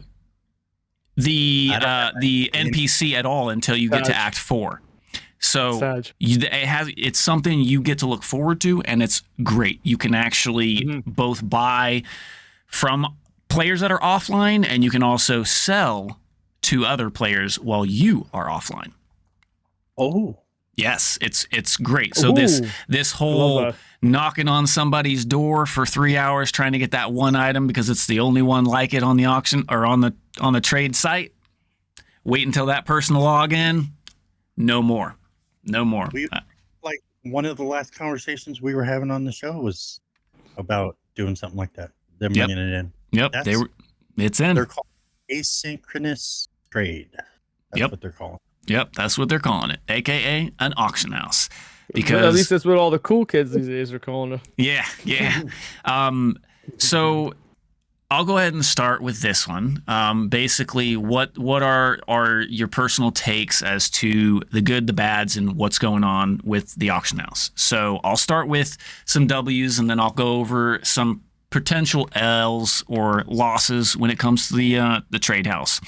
the NPC at all until you get to Act 4. So it's something you get to look forward to, and it's great. You can actually both buy from players that are offline, and you can also sell to other players while you are offline. Oh. Yes, it's great. So this whole knocking on somebody's door for 3 hours trying to get that one item because it's the only one like it on the auction or on the trade site. Wait until that person log in. No more. Like one of the last conversations we were having on the show was about doing something like that. Them bringing it in. Yep, it's in. They're called asynchronous trade. That's what they're calling. Yep, that's what they're calling it, aka an auction house. because at least that's what all the cool kids these days are calling it. Yeah. So I'll go ahead and start with this one. Basically, what are your personal takes as to the good, the bads, and what's going on with the auction house? So I'll start with some W's, and then I'll go over some potential L's or losses when it comes to the trade house.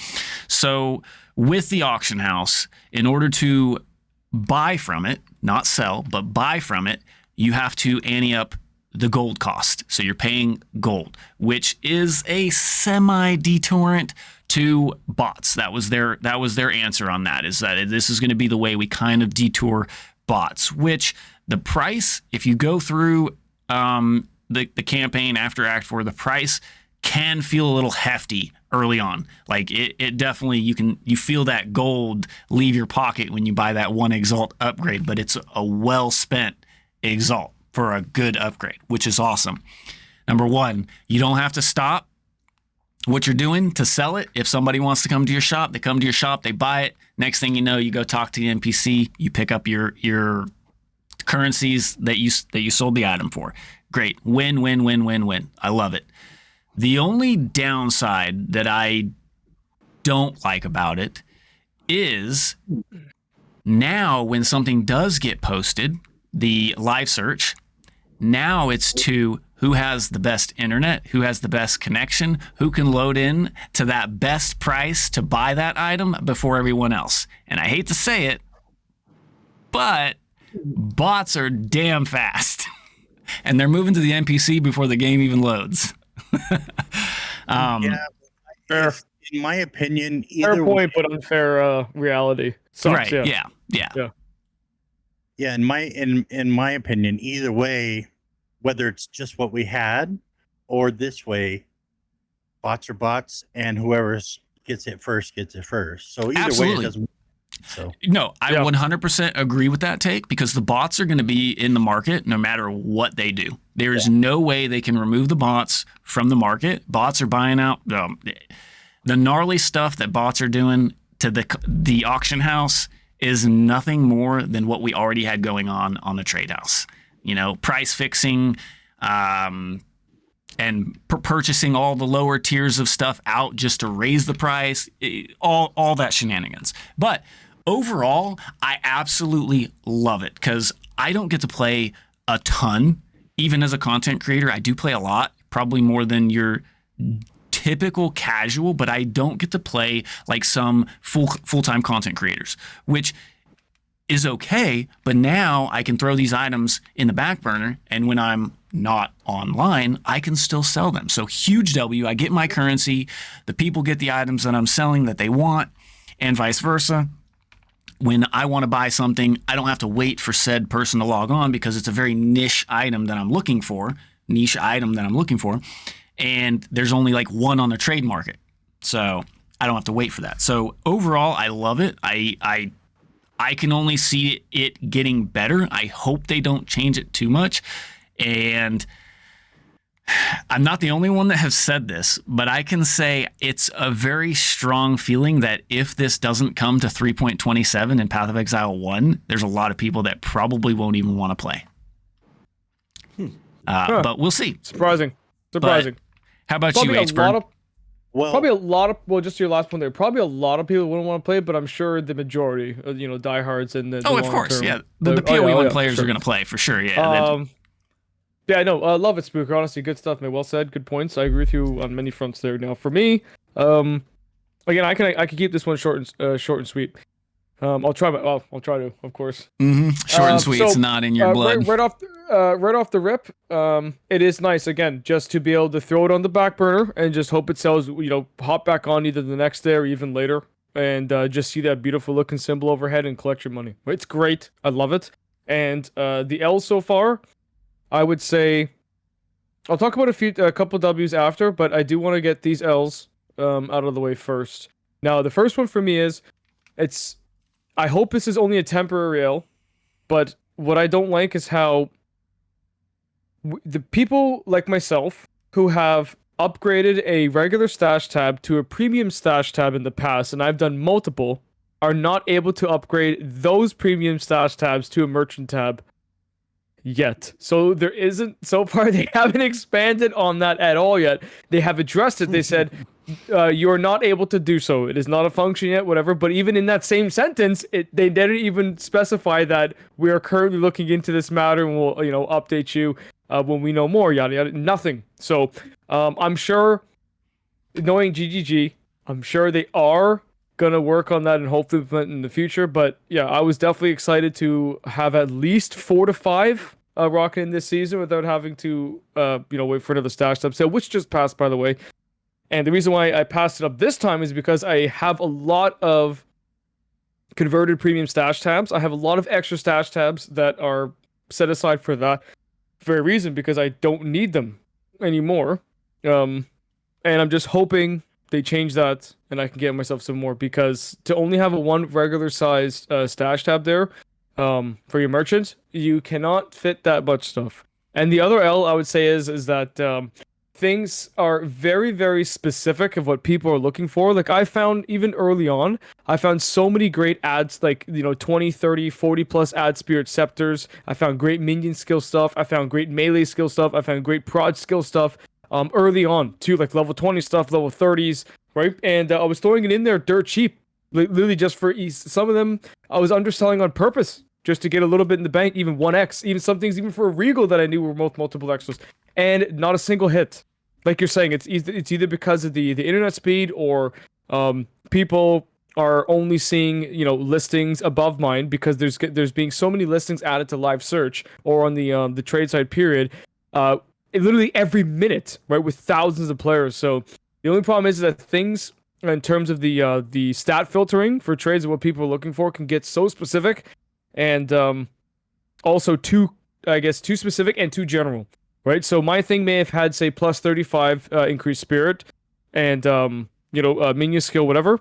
So with the auction house, in order to buy from it, not sell, but buy from it, you have to ante up the gold cost. So you're paying gold, which is a semi-deterrent to bots. That was their answer on that, is that this is going to be the way we kind of detour bots, which the price, if you go through the campaign after Act 4, the price can feel a little hefty early on. Like it definitely, you feel that gold leave your pocket when you buy that one Exalt upgrade, but it's a well-spent Exalt for a good upgrade, which is awesome. Number one, you don't have to stop what you're doing to sell it. If somebody wants to come to your shop, they come to your shop, they buy it. Next thing you know, you go talk to the NPC, you pick up your currencies that you sold the item for. Great. Win, win, win, win, win. I love it. The only downside that I don't like about it is now when something does get posted, the live search, now it's to who has the best internet, who has the best connection, who can load in to that best price to buy that item before everyone else. And I hate to say it, but bots are damn fast. And they're moving to the NPC before the game even loads. Fair. In my opinion, Fair point, but unfair reality. Sucks, right? Yeah. Yeah, in my opinion, either way, whether it's just what we had or this way, bots are bots, and whoever gets it first. So either way, it doesn't. So no, I 100% agree with that take, because the bots are going to be in the market no matter what they do. There is no way they can remove the bots from the market. Bots are buying out the gnarly stuff that bots are doing to the auction house is nothing more than what we already had going on the trade house. Price fixing, and purchasing all the lower tiers of stuff out just to raise the price, all that shenanigans. But overall, I absolutely love it, because I don't get to play a ton. Even as a content creator, I do play a lot, probably more than your typical casual, but I don't get to play like some full-time content creators, which is okay. But now I can throw these items in the back burner, and when I'm not online, I can still sell them. So huge W. I get my currency. The people get the items that I'm selling that they want, and vice versa. When I want to buy something, I don't have to wait for said person to log on, because it's a very niche item that I'm looking for, and there's only like one on the trade market. So I don't have to wait for that. So overall, I love it. I can only see it getting better. I hope they don't change it too much. And I'm not the only one that has said this, but I can say it's a very strong feeling that if this doesn't come to 3.27 in Path of Exile 1, there's a lot of people that probably won't even want to play. But we'll see. Surprising. But how about probably you, H-Bird? Probably a lot of, well, just your last point there, probably a lot of people wouldn't want to play it, but I'm sure the majority, diehards and the of course, yeah. The PoE1 players are going to play, for sure, yeah. Yeah, I know. Love it, Spooker. Honestly, good stuff, man. Well said. Good points. I agree with you on many fronts there. Now, for me, again, I can keep this one short and sweet. I'll try to, of course. Short and sweet. It's not in your blood. Right off the rip, it is nice, again, just to be able to throw it on the back burner and just hope it sells, hop back on either the next day or even later, and just see that beautiful looking symbol overhead and collect your money. It's great. I love it. And the L so far, I would say, I'll talk about a couple W's after, but I do want to get these L's out of the way first. Now, the first one for me is, I hope this is only a temporary L, but what I don't like is how the people like myself who have upgraded a regular stash tab to a premium stash tab in the past, and I've done multiple, are not able to upgrade those premium stash tabs to a merchant tab yet. So there isn't, so far they haven't expanded on that at all yet. They have addressed it. They said you're not able to do so. It is not a function yet, whatever. But even in that same sentence, they didn't even specify that we are currently looking into this matter and we'll, update you when we know more, yada yada. Nothing. So I'm sure, knowing GGG, I'm sure they are gonna work on that and hopefully implement in the future. But yeah, I was definitely excited to have at least 4 to 5 rocket in this season without having to wait for another stash tab sale, which just passed, by the way. And the reason why I passed it up this time is because I have a lot of converted premium stash tabs. I have a lot of extra stash tabs that are set aside for that very reason, because I don't need them anymore. And I'm just hoping they change that and I can get myself some more, because to only have a one regular sized stash tab there for your merchant, you cannot fit that much stuff. And the other L I would say is that things are very, very specific of what people are looking for. Like, I found even early on, I found so many great ads, like, 20, 30, 40 plus ad spirit scepters. I found great minion skill stuff. I found great melee skill stuff. I found great prod skill stuff early on too, like level 20 stuff, level 30s, right? And I was throwing it in there dirt cheap, literally just for ease. Some of them I was underselling on purpose just to get a little bit in the bank, even 1x, even some things even for a Regal that I knew were multiple extras, and not a single hit. Like you're saying, it's either because of the internet speed, or people are only seeing listings above mine, because there's being so many listings added to live search or on the trade side period, literally every minute, right, with thousands of players. So the only problem is that things in terms of the stat filtering for trades and what people are looking for can get so specific, and also too specific and too general. Right, so my thing may have had, say, plus 35 increased spirit, and minion skill, whatever,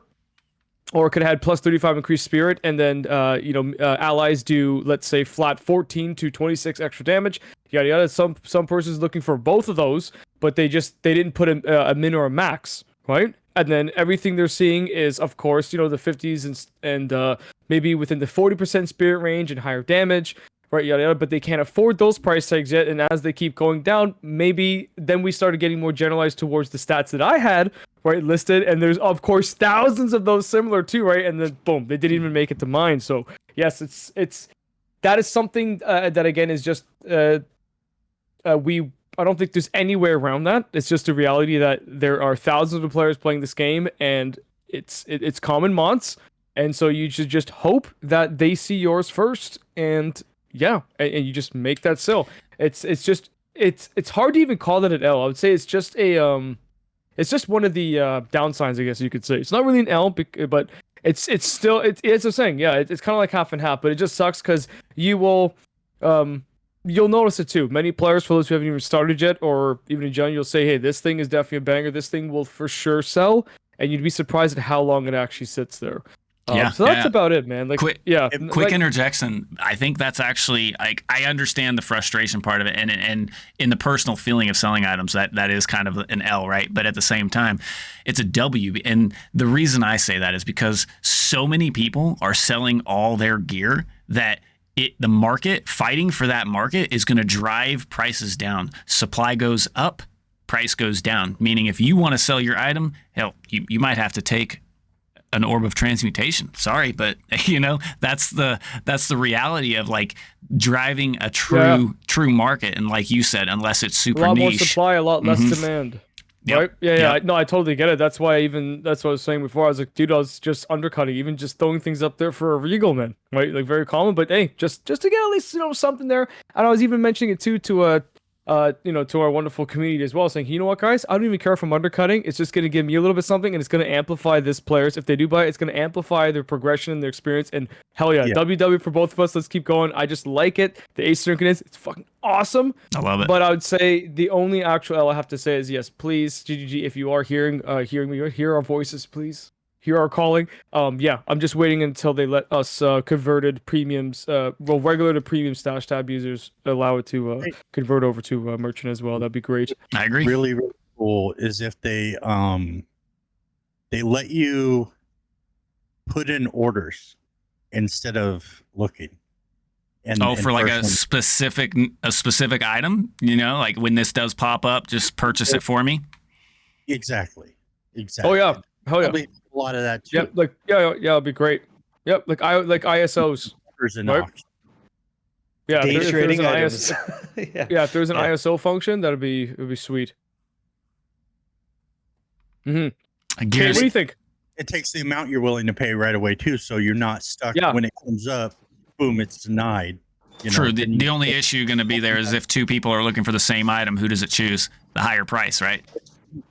or it could have had plus 35 increased spirit, and then allies do, let's say, flat 14 to 26 extra damage, yada yada. Some person's looking for both of those, but they didn't put a min or a max, right? And then everything they're seeing is, of course, the 50s and maybe within the 40% spirit range and higher damage. Right, yada yada, but they can't afford those price tags yet, and as they keep going down, maybe then we started getting more generalized towards the stats that I had, right, listed, and there's of course thousands of those similar too, right, and then boom, they didn't even make it to mine. So yes, it's that is something that again is just I don't think there's any way around that. It's just a reality that there are thousands of players playing this game, and it's common mods, and so you should just hope that they see yours first, and yeah, and you just make that sell. It's hard to even call that an L. I would say it's just it's just one of the downsides, I guess you could say. It's not really an L, but it's still it's a saying. Yeah, it's kind of like half and half, but it just sucks because you'll notice it too. Many players, for those who haven't even started yet, or even in general, you'll say, hey, this thing is definitely a banger. This thing will for sure sell, and you'd be surprised at how long it actually sits there. So that's about it, man. Like, quick interjection. I think that's actually, like, I understand the frustration part of it, and in the personal feeling of selling items, that is kind of an L, right? But at the same time, it's a W. And the reason I say that is because so many people are selling all their gear that the market, fighting for that market, is going to drive prices down. Supply goes up, price goes down. Meaning, if you want to sell your item, hell, you might have to take an orb of transmutation. Sorry, but that's the reality of, like, driving a true market. And like you said, unless it's super niche, a lot more supply, a lot less demand. Yep. Right? Yeah. No, I totally get it. That's why that's what I was saying before. I was like, dude, I was just undercutting, even just throwing things up there for a Regal, man. Right? Like, very common, but hey, just to get at least something there. And I was even mentioning it too to to our wonderful community as well, saying, you know what, guys, I don't even care if I'm undercutting. It's just going to give me a little bit something, and it's going to amplify this players. If they do buy it, it's going to amplify their progression and their experience. And hell yeah, WW for both of us. Let's keep going. I just like it. The asynchronous, it's fucking awesome. I love it. But I would say the only actual L I have to say is, yes, please, GGG, if you are hearing me, hear our voices, please. Hear our calling. I'm just waiting until they let us converted premiums, regular to premium stash tab users allow it to convert over to merchant as well. That'd be great. I agree. Really, really cool is if they let you put in orders instead of looking. And for like first a specific item, like when this does pop up, just purchase it for me. Exactly. Oh yeah, hell yeah. Probably a lot of that too. Yep, like yeah, it'd be great. Yep, like ISOs. There's an Right? auction. Yeah, Day if there's trading an items. if there's an ISO function, it'd be sweet. I Kate, guess what do you think? It takes the amount you're willing to pay right away too, so you're not stuck when it comes up. Boom, it's denied. True. The only issue going to be there is if two people are looking for the same item, who does it choose? The higher price, right?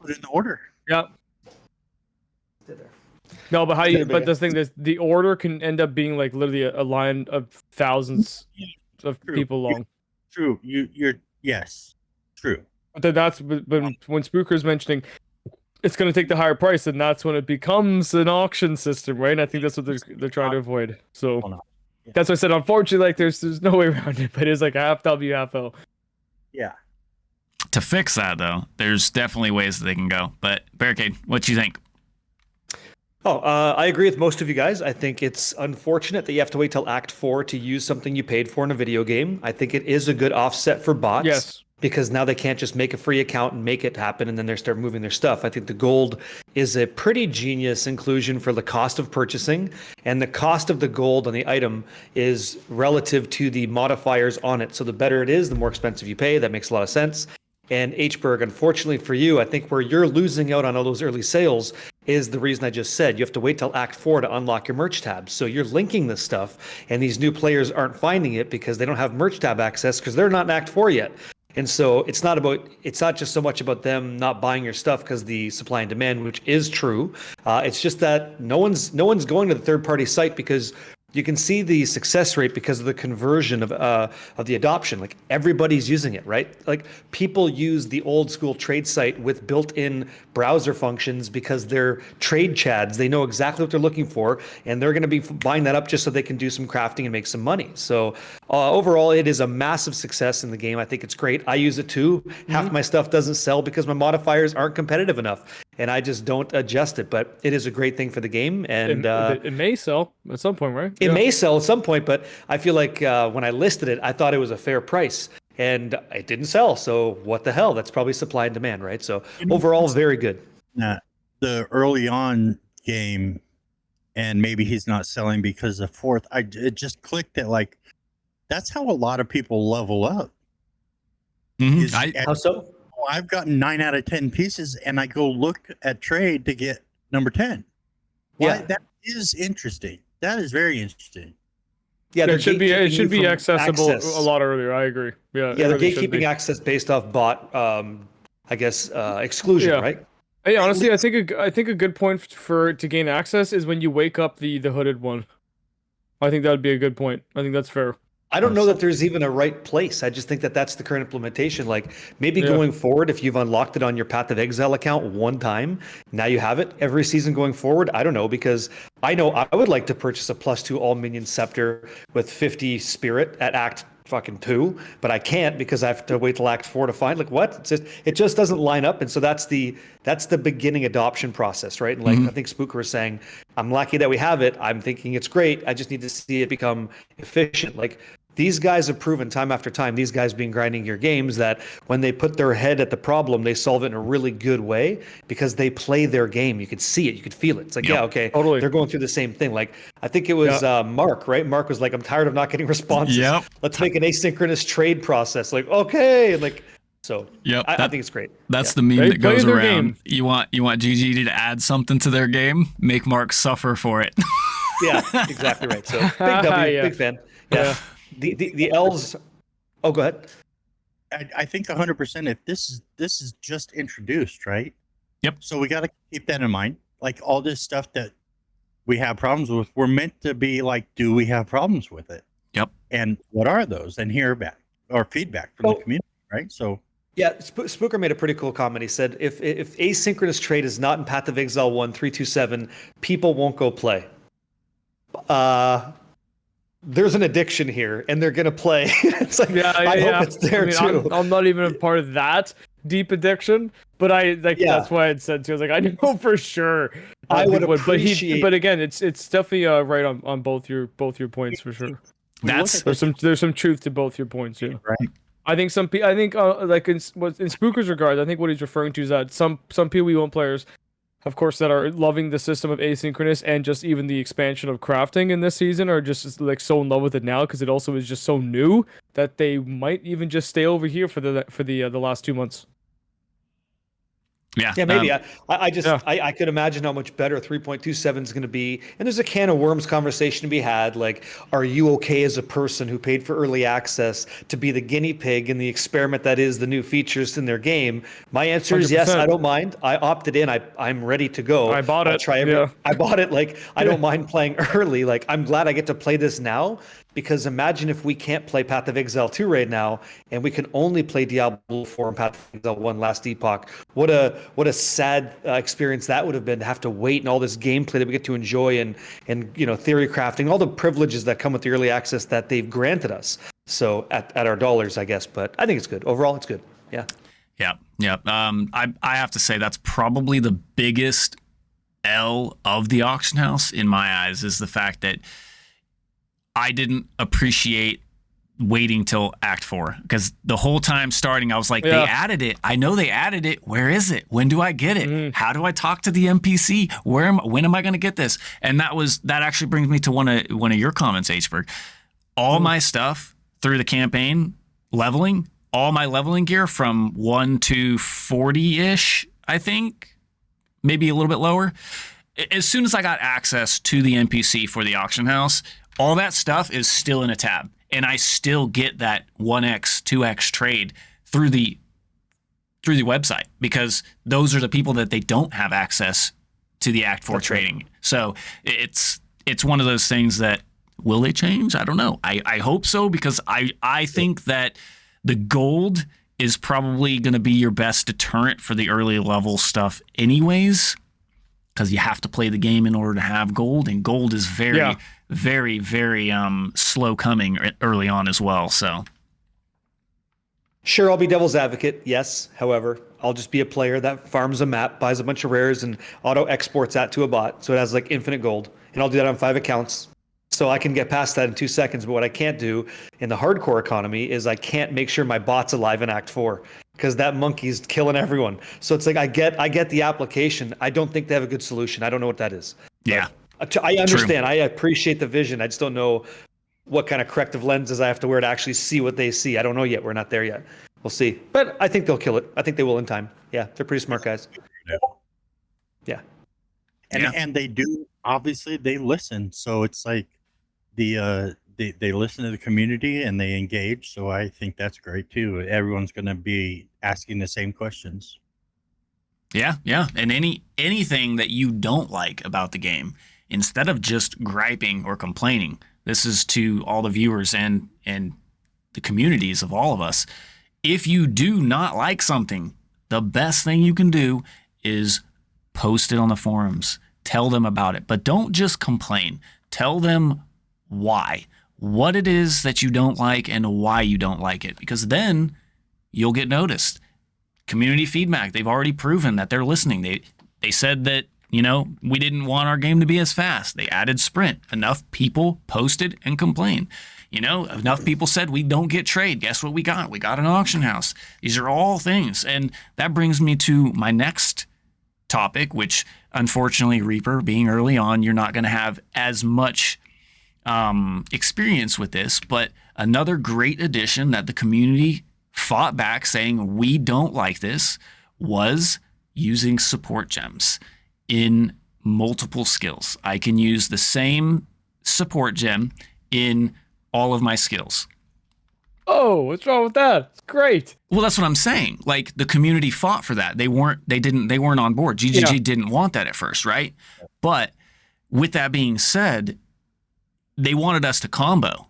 Put it in the order. Yep. No, but but the thing is, the order can end up being like literally a line of thousands of people long. True. Yes. True. But that's when Spooker's mentioning it's going to take the higher price, and that's when it becomes an auction system, right? And I think that's what they're trying to avoid. So that's why I said, unfortunately, like there's no way around it. But it's like half W, half O. Yeah. To fix that, though, there's definitely ways that they can go. But Barricade, what do you think? I agree with most of you guys. I think it's unfortunate that you have to wait till Act 4 to use something you paid for in a video game. I think it is a good offset for bots. Yes. Because now they can't just make a free account and make it happen and then they start moving their stuff. I think the gold is a pretty genius inclusion for the cost of purchasing, and the cost of the gold on the item is relative to the modifiers on it. So the better it is, the more expensive you pay. That makes a lot of sense. And Hberg, unfortunately for you, I think where you're losing out on all those early sales is the reason I just said. You have to wait till Act 4 to unlock your merch tabs. So you're linking this stuff, and these new players aren't finding it because they don't have merch tab access because they're not in Act 4 yet. And so it's not just so much about them not buying your stuff because the supply and demand, which is true. It's just that no one's going to the third party site because you can see the success rate because of the conversion of the adoption. Like everybody's using it, right? Like people use the old school trade site with built-in browser functions because they're trade chads. They know exactly what they're looking for, and they're going to be buying that up just so they can do some crafting and make some money. So overall, it is a massive success in the game. I think it's great. I use it too. Half my stuff doesn't sell because my modifiers aren't competitive enough, and I just don't adjust it. But it is a great thing for the game, and it may sell at some point, right? It may sell at some point, but I feel like when I listed it, I thought it was a fair price, and it didn't sell. So what the hell? That's probably supply and demand, right? So overall, very good. The early on game, and maybe he's not selling because of fourth. It just clicked that like that's how a lot of people level up. How so? I've gotten 9 out of 10 pieces, and I go look at trade to get number 10. Yeah, that is interesting. That is very interesting. Yeah, it should be accessible a lot earlier. I agree. Yeah, they're gatekeeping access based off bot, exclusion, right? Hey, honestly, I think a good point to gain access is when you wake up the hooded one. I think that would be a good point. I think that's fair. I don't know that there's even a right place. I just think that that's the current implementation. Like maybe going forward, if you've unlocked it on your Path of Exile account one time, now you have it every season going forward. I don't know, because I know I would like to purchase a +2 all minion scepter with 50 spirit at Act 2, but I can't because I have to wait till Act 4 to find. Like what? It just doesn't line up, and so that's the beginning adoption process, right? And like I think Spooker was saying, I'm lucky that we have it. I'm thinking it's great. I just need to see it become efficient. Like these guys have proven time after time, these guys being grinding your games, that when they put their head at the problem, they solve it in a really good way because they play their game. You could see it. You could feel it. It's like, totally. They're going through the same thing. Like, I think it was Mark, right? Mark was like, I'm tired of not getting responses. Yep. Let's make an asynchronous trade process. Like, okay. Like, so I think it's great. That's the meme that goes around. You want GG to add something to their game, make Mark suffer for it. Yeah, exactly right. So big W, big fan. Yeah. The elves. Oh, go ahead. I think 100%. If this is just introduced, right? Yep. So we got to keep that in mind. Like all this stuff that we have problems with, we're meant to be like, do we have problems with it? Yep. And what are those? And hear back or feedback from the community, right? So. Yeah, Spooker made a pretty cool comment. He said, if asynchronous trade is not in Path of Exile 1.327, people won't go play. There's an addiction here, and they're gonna play. It's like, I hope it's there too. I'm not even a part of that deep addiction, but that's why I said too. I was like, I know for sure. I would appreciate. But again, it's definitely right on both your points for sure. There's some truth to both your points here. Right. I think like in Spooker's regard, I think what he's referring to is that some PoE1 players, of course, that are loving the system of asynchronous and just even the expansion of crafting in this season are just like so in love with it now because it also is just so new that they might even just stay over here for the last 2 months. Yeah, maybe. I could imagine how much better 3.27 is going to be. And there's a can of worms conversation to be had. Like, are you okay as a person who paid for early access to be the guinea pig in the experiment that is the new features in their game? My answer is yes. 100%. I don't mind. I opted in. I'm ready to go. I bought it. I bought it. Like, I don't mind playing early. Like, I'm glad I get to play this now. Because imagine if we can't play Path of Exile 2 right now, and we can only play Diablo 4 and Path of Exile 1 Last Epoch. What a sad experience that would have been to have to wait and all this gameplay that we get to enjoy and theory crafting, all the privileges that come with the early access that they've granted us. So at our dollars, I guess. But I think it's good. Overall, it's good. Yeah. Yeah. I have to say that's probably the biggest L of the auction house in my eyes is the fact that I didn't appreciate waiting till Act 4 because the whole time starting, I was like, they added it. I know they added it. Where is it? When do I get it? How do I talk to the NPC? When am I going to get this? And that actually brings me to one of your comments, Hberg. All my stuff through the campaign leveling, all my leveling gear from 1 to 40-ish, I think, maybe a little bit lower. As soon as I got access to the NPC for the auction house, all that stuff is still in a tab, and I still get that 1x, 2x trade through the website because those are the people that they don't have access to the Act 4 trading. Right. So it's one of those things that will they change? I don't know. I hope so because I think that the gold is probably going to be your best deterrent for the early level stuff anyways. Because you have to play the game in order to have gold, and gold is very, very, very slow coming early on as well. So, sure, I'll be devil's advocate. Yes, however, I'll just be a player that farms a map, buys a bunch of rares, and auto exports that to a bot, so it has like infinite gold, and I'll do that on 5 accounts. So I can get past that in 2 seconds. But what I can't do in the hardcore economy is I can't make sure my bot's alive in Act 4. Because that monkey's killing everyone. So it's like I get the application. I don't think they have a good solution. I don't know what that is. Yeah. I understand. True. I appreciate the vision. I just don't know what kind of corrective lenses I have to wear to actually see what they see. I don't know yet. We're not there yet. We'll see. But I think they'll kill it. I think they will in time. Yeah, they're pretty smart guys. Yeah. And they do, obviously, they listen. So it's like they listen to the community and they engage. So I think that's great too. Everyone's going to be asking the same questions. Yeah. And anything that you don't like about the game, instead of just griping or complaining, this is to all the viewers and the communities of all of us. If you do not like something, the best thing you can do is post it on the forums. Tell them about it, but don't just complain. Tell them why. What it is that you don't like and why you don't like it, because then you'll get noticed. Community feedback, they've already proven that they're listening. They said that, we didn't want our game to be as fast. They added sprint. Enough people posted and complained. Enough people said we don't get trade. Guess what we got? We got an auction house. These are all things. And that brings me to my next topic, which unfortunately, Reaper, being early on, you're not going to have as much experience with this, but another great addition that the community fought back saying we don't like this was using support gems in multiple skills. I can use the same support gem in all of my skills. Oh, what's wrong with that? It's great. Well, that's what I'm saying. Like the community fought for that. They weren't on board. GGG didn't want that at first, right? But with that being said, they wanted us to combo,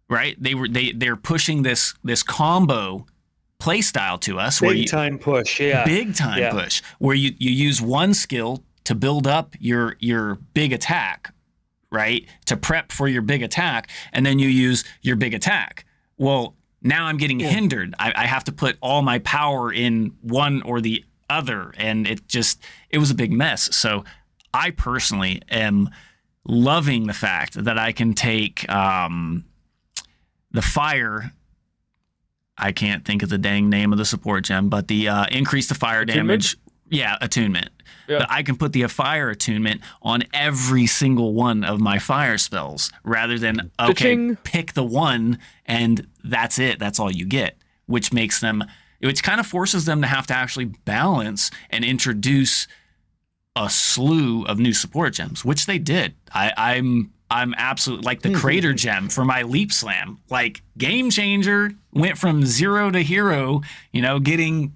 right? They're pushing this combo play style to us. Big time push, push, where you use one skill to build up your big attack, right? To prep for your big attack, and then you use your big attack. Well, now I'm getting hindered. I have to put all my power in one or the other, and it was a big mess. So I personally am loving the fact that I can take the fire. I can't think of the dang name of the support gem, but the increase the fire damage. Yeah, attunement. Yeah. But I can put the fire attunement on every single one of my fire spells rather than, okay, Cha-ching. pick the one and that's it. That's all you get, which makes them, which kind of forces them to have to actually balance and introduce a slew of new support gems, which they did. I'm absolutely like the crater gem for my leap slam, like game changer, went from 0 to hero, you know, getting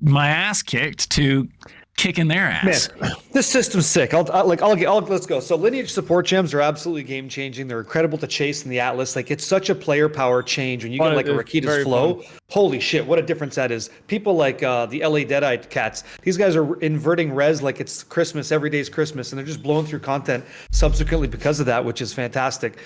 my ass kicked to kicking their ass. Man, this system's sick. Let's go. So lineage support gems are absolutely game changing. They're incredible to chase in the Atlas. Like it's such a player power change when you get like a Rakita's flow. Holy shit, what a difference that is. People like the LA Deadeye cats, these guys are inverting res like it's Christmas, every day's Christmas, and they're just blowing through content subsequently because of that, which is fantastic.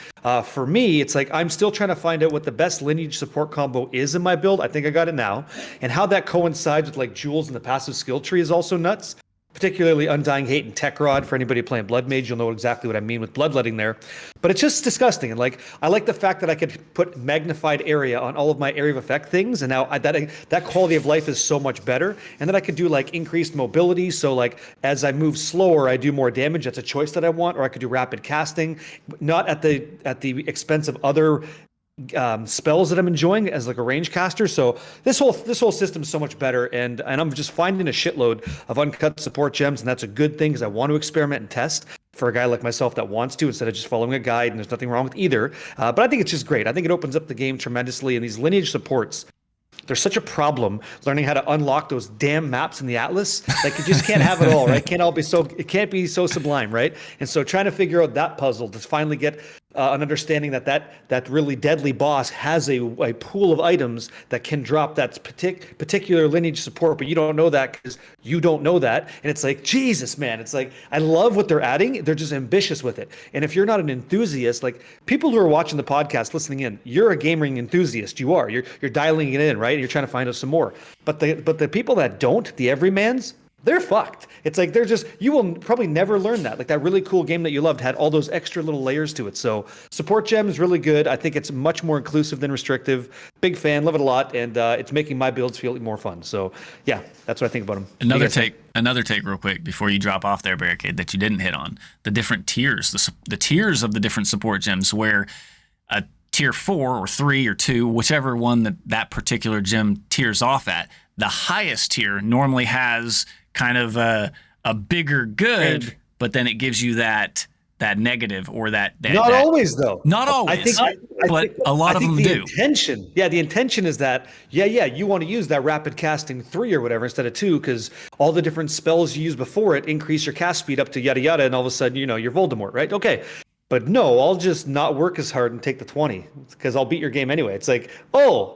For me, it's like I'm still trying to find out what the best lineage support combo is in my build. I think I got it now. And how that coincides with like jewels and the passive skill tree is also nuts. Particularly Undying Hate and Tech Rod. For anybody playing Blood Mage, you'll know exactly what I mean with bloodletting there. But it's just disgusting. And like, I like the fact that I could put magnified area on all of my area of effect things, and now that quality of life is so much better. And then I could do like increased mobility. So like as I move slower, I do more damage. That's a choice that I want. Or I could do rapid casting, not at the expense of other spells that I'm enjoying as like a range caster. So this whole system is so much better, and I'm just finding a shitload of uncut support gems, and that's a good thing because I want to experiment and test for a guy like myself that wants to instead of just following a guide, and there's nothing wrong with either. But I think it's just great. I think it opens up the game tremendously, and these lineage supports, there's such a problem learning how to unlock those damn maps in the Atlas. Like you just can't have it all, right? It can't be so sublime, right? And so trying to figure out that puzzle to finally get an understanding that really deadly boss has a pool of items that can drop that particular lineage support, but you don't know that because you don't know that. And it's like, Jesus, man, it's like, I love what they're adding. They're just ambitious with it. And if you're not an enthusiast, like people who are watching the podcast, listening in, you're a gaming enthusiast. You are. You're dialing it in, right? You're trying to find out some more. But the people that don't, the everymans, they're fucked. It's like you will probably never learn that. Like that really cool game that you loved had all those extra little layers to it. So support gem is really good. I think it's much more inclusive than restrictive. Big fan, love it a lot, and it's making my builds feel more fun. So yeah, that's what I think about them. Another take real quick before you drop off there, Barricade, that you didn't hit on. The different tiers, the tiers of the different support gems, where a tier 4 or 3 or 2, whichever one that particular gem tiers off at, the highest tier normally has kind of a bigger good, but then it gives you that negative or that not always though. Not always, but a lot of them do. The intention is that you want to use that rapid casting 3 or whatever instead of 2 because all the different spells you used before it increase your cast speed up to yada yada, and all of a sudden you're Voldemort, right? Okay. But no, I'll just not work as hard and take the 20 because I'll beat your game anyway. It's like, oh,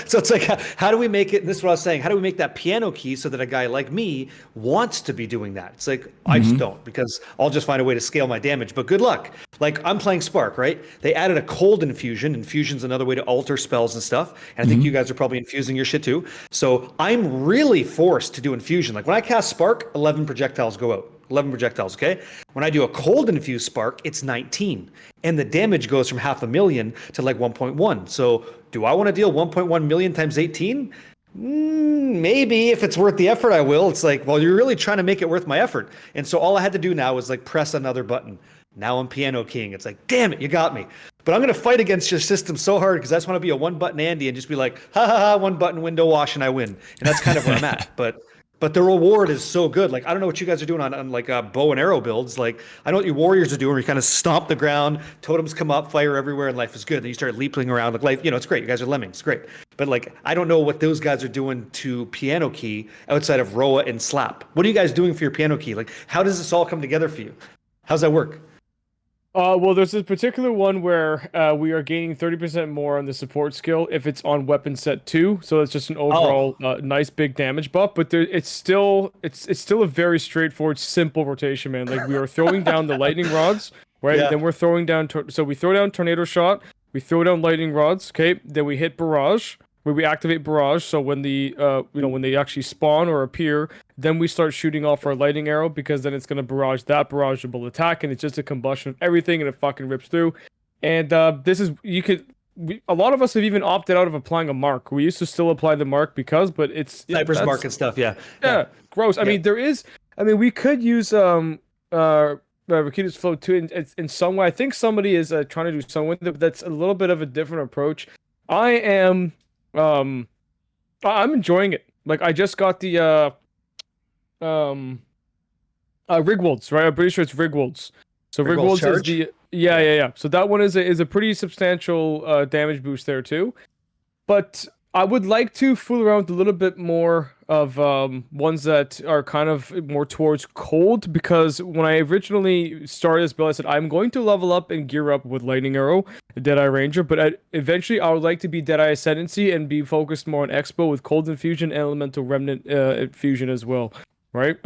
so it's like, how do we make it? This is what I was saying. How do we make that piano key so that a guy like me wants to be doing that? It's like, I just don't, because I'll just find a way to scale my damage. But good luck. Like I'm playing Spark, right? They added a cold infusion. Infusion's another way to alter spells and stuff. And I think you guys are probably infusing your shit too. So I'm really forced to do infusion. Like when I cast Spark, 11 projectiles go out. 11 projectiles, okay? When I do a cold infused spark, it's 19. And the damage goes from 500,000 to like 1.1. So do I want to deal 1.1 million times 18? Maybe if it's worth the effort, I will. It's like, well, you're really trying to make it worth my effort. And so all I had to do now was like press another button. Now I'm piano keying. It's like, damn it, you got me. But I'm going to fight against your system so hard because I just want to be a one button Andy and just be like, ha ha ha, one button window wash and I win. And that's kind of where I'm at. But the reward is so good. Like, I don't know what you guys are doing on like bow and arrow builds. Like, I know what your warriors are doing where you kind of stomp the ground, totems come up, fire everywhere, and life is good. Then you start leaping around. Like, life, it's great. You guys are lemmings. It's great. But, like, I don't know what those guys are doing to piano key outside of Roa and Slap. What are you guys doing for your piano key? Like, how does this all come together for you? How's that work? Well, there's a particular one where we are gaining 30% more on the support skill if it's on weapon set 2. So it's just an overall nice big damage buff. But it's still a very straightforward, simple rotation, man. Like we are throwing down the lightning rods, right? Yeah. Then we're throwing down. So we throw down tornado shot. We throw down lightning rods. Okay. Then we hit barrage. Where we activate barrage, so when the when they actually spawn or appear, then we start shooting off our lightning arrow because then it's gonna barrage that barrageable attack, and it's just a combustion of everything, and it fucking rips through. And this is a lot of us have even opted out of applying a mark. We used to still apply the mark but it's Sniper's mark and stuff. Yeah. Gross. I mean, we could use Rakita's float too in some way. I think somebody is trying to do something with it, but that's a little bit of a different approach. I'm enjoying it. Like, I just got the Rigwolds, right? I'm pretty sure it's Rigwolds. So Rigwolds is the yeah. So that one is a pretty substantial damage boost there too. But I would like to fool around with a little bit more of ones that are kind of more towards cold, because when I originally started this build, I said I'm going to level up and gear up with Lightning Arrow, Deadeye Ranger, but eventually I would like to be Deadeye Ascendancy and be focused more on Expo with Cold Infusion and Elemental Remnant Infusion as well, right?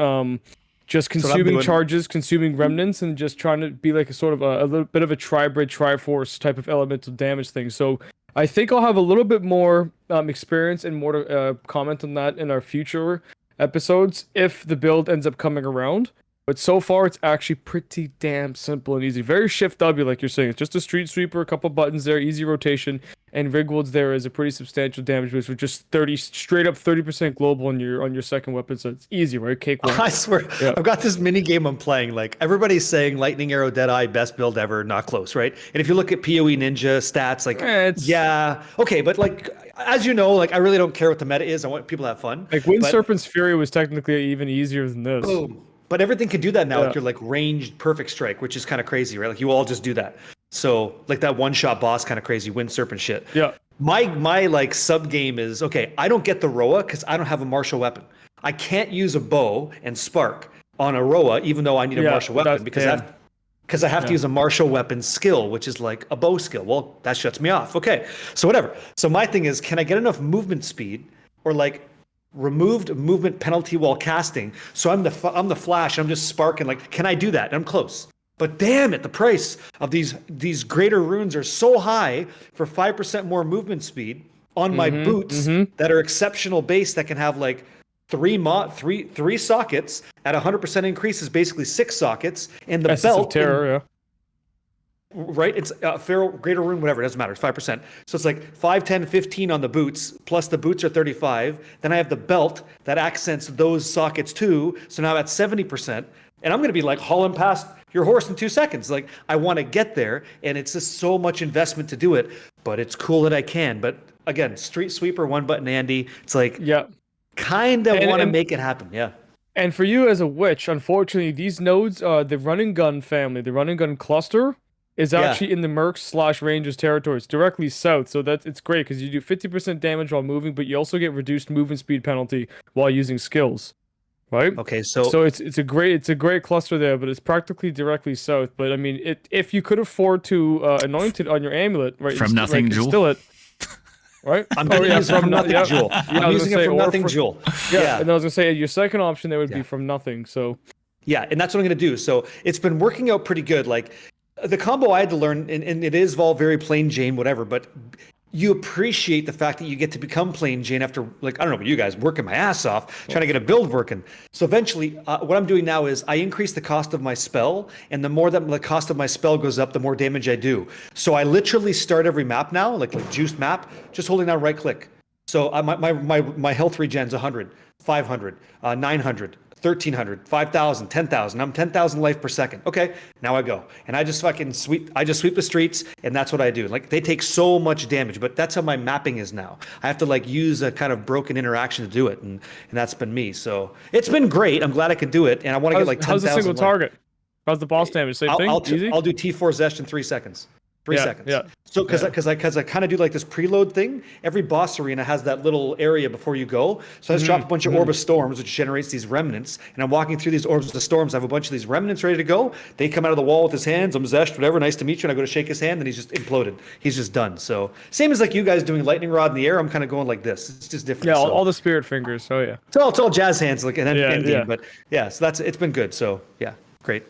Just consuming charges, consuming remnants, and just trying to be like a sort of a little bit of a tri-bridge, tri-force type of elemental damage thing. So I think I'll have a little bit more experience and more to comment on that in our future episodes if the build ends up coming around. But so far, it's actually pretty damn simple and easy. Very Shift W, like you're saying. It's just a Street Sweeper, a couple buttons there, easy rotation, and Rigwold's there is a pretty substantial damage boost with just 30% global on your second weapon. So it's easy, right? Cakewalk. I swear, I've got this mini game I'm playing. Like, everybody's saying Lightning Arrow, Deadeye, best build ever, not close, right? And if you look at PoE Ninja stats, like, yeah, okay, but like, as you know, like, I really don't care what the meta is. I want people to have fun. Like, Wind Serpent's Fury was technically even easier than this. Boom. But everything can do that now with your like ranged perfect strike, which is kind of crazy, right? Like, you all just do that. So like that one-shot boss, kind of crazy, Wind Serpent shit. Yeah. My like sub game is, okay, I don't get the Roa because I don't have a martial weapon. I can't use a bow and spark on a Roa, even though I need a martial weapon because I have to use a martial weapon skill, which is like a bow skill. Well, that shuts me off. Okay, so whatever. So my thing is, can I get enough movement speed or like removed movement penalty while casting? So I'm the Flash. I'm just sparking. Like, can I do that? And I'm close. But damn it, the price of these greater runes are so high for 5% more movement speed on my boots that are exceptional base that can have like three sockets at 100% increase is basically 6 sockets, and the Essence belt of Terror, right? It's Feral, Greater Rune, whatever, it doesn't matter. It's 5%. So it's like 5, 10, 15 on the boots, plus the boots are 35. Then I have the belt that accents those sockets too. So now that's 70%. And I'm going to be like hauling past your horse in 2 seconds. Like, I want to get there, and it's just so much investment to do it, but it's cool that I can. But again, Street Sweeper, one button Andy. It's like, kind of want to make it happen. Yeah. And for you as a witch, unfortunately, these nodes, the run and gun family, the run and gun cluster, is actually in the Mercs / Rangers territories, directly south. So it's great because you do 50% damage while moving, but you also get reduced movement speed penalty while using skills, right? Okay, so it's a great cluster there, but it's practically directly south. But I mean, if you could afford to anoint it on your amulet, right? From nothing, Jewel. Instill it. Right? I'm going to use it from nothing, Jewel. I'm using it from nothing, Jewel. Yeah, and I was going to say, your second option there would be from nothing. So yeah, and that's what I'm going to do. So it's been working out pretty good. Like, the combo I had to learn, and it is all very plain Jane, whatever, but you appreciate the fact that you get to become plain Jane after, like, I don't know about you guys, working my ass off, trying to get a build working. So eventually, what I'm doing now is I increase the cost of my spell, and the more that the cost of my spell goes up, the more damage I do. So I literally start every map now, like juiced map, just holding down right click. So my health regen's 100, 500, 900. 1,300, 5,000, 10,000. I'm 10,000 life per second. Okay, now I go. And I just fucking sweep the streets, and that's what I do. Like, they take so much damage, but that's how my mapping is now. I have to like use a kind of broken interaction to do it, and that's been me. So it's been great. I'm glad I could do it, and I want to get like 10,000. How's the single target? How's the boss damage? Same thing? Easy? I'll do T4 Zesh in 3 seconds. 3 seconds. Yeah. So because I kind of do like this preload thing. Every boss arena has that little area before you go. So I just drop a bunch of Orb of Storms, which generates these remnants. And I'm walking through these Orbs of Storms. I have a bunch of these remnants ready to go. They come out of the wall with his hands. I'm Zeshed, whatever. Nice to meet you. And I go to shake his hand, and he's just imploded. He's just done. So same as like you guys doing Lightning Rod in the air. I'm kind of going like this. It's just different. Yeah, so. all the spirit fingers. Oh yeah. It's all jazz hands, like an end game. But yeah, so it's been good. So yeah, great.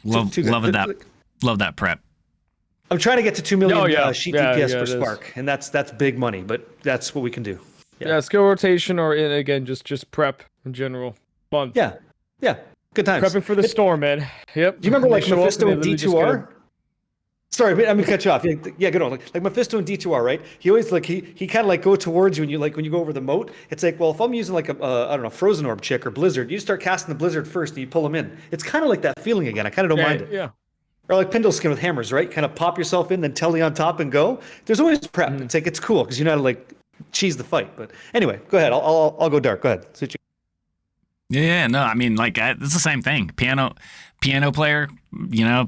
Loving that. Love that prep. I'm trying to get to 2 million sheet DPS per spark, and that's big money, but that's what we can do. Yeah, skill rotation or again just prep in general. Fun. Yeah, good times. Prepping for the storm, man. Yep. Do you remember like Mephisto and D2R? Sorry, I mean cut you off. Yeah, good on. Like Mephisto and D2R, right? He always he kind of like go towards you, and you like when you go over the moat. It's like, well, if I'm using like I don't know, Frozen Orb chick or Blizzard, you start casting the Blizzard first, and you pull them in. It's kind of like that feeling again. I kind of don't mind it. Yeah. Or like Pendle Skin with hammers, right? Kind of pop yourself in, then Telly on top and go. There's always prep. It's like it's cool because you know how to like cheese the fight. But anyway, go ahead. I'll go dark. Go ahead. Yeah, no, I mean, like, it's the same thing. Piano player,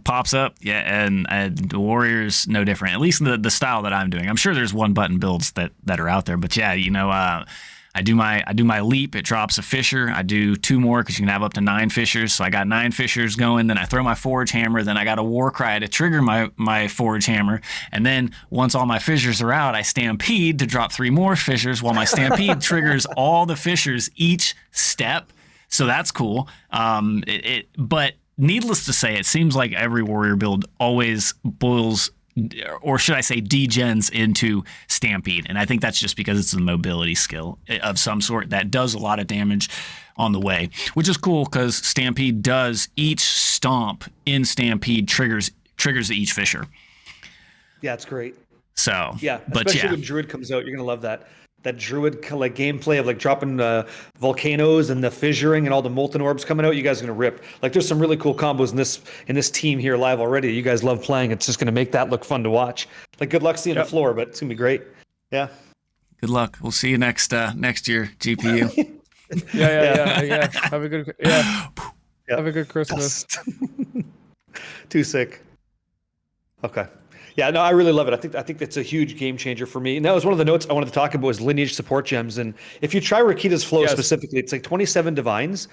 pops up. Yeah, and the Warriors, no different. At least the style that I'm doing. I'm sure there's one button builds that are out there, but yeah, I do my leap. It drops a fissure. I do 2 more because you can have up to 9 fissures. So I got 9 fissures going. Then I throw my forge hammer. Then I got a war cry to trigger my forge hammer. And then once all my fissures are out, I stampede to drop 3 more fissures. While my stampede triggers all the fissures each step. So that's cool. But needless to say, it seems like every warrior build always boils, or should I say degens into Stampede. And I think that's just because it's a mobility skill of some sort that does a lot of damage on the way, which is cool because Stampede does each stomp in Stampede triggers each fissure. Yeah, it's great. So yeah, especially when Druid comes out, you're gonna love that Druid like gameplay of like dropping volcanoes and the fissuring and all the molten orbs coming out. You guys are gonna rip. Like there's some really cool combos in this team here live already. You guys love playing. It's just gonna make that look fun to watch. Like good luck seeing the floor, but it's gonna be great. Yeah. Good luck. We'll see you next year, GPU. Yeah. Have a good Have a good Christmas. Too sick. Okay. Yeah, no, I really love it. I think that's a huge game changer for me. And that was one of the notes I wanted to talk about was lineage support gems. And if you try Rakita's flow specifically, it's like 27 divines.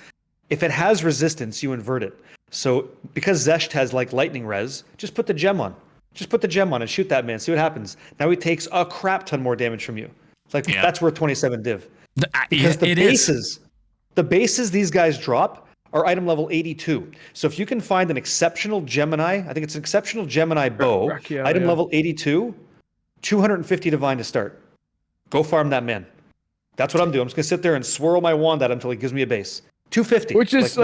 If it has resistance, you invert it. So because Zesht has like lightning res, just put the gem on. Just put the gem on and shoot that man. See what happens. Now he takes a crap ton more damage from you. Like that's worth 27 div. Because the bases these guys drop are item level 82. So if you can find an exceptional Gemini, I think it's an exceptional Gemini bow, level 82, 250 divine to start. Go farm that man. That's what I'm doing. I'm just gonna sit there and swirl my wand at him until he gives me a base. 250. Which is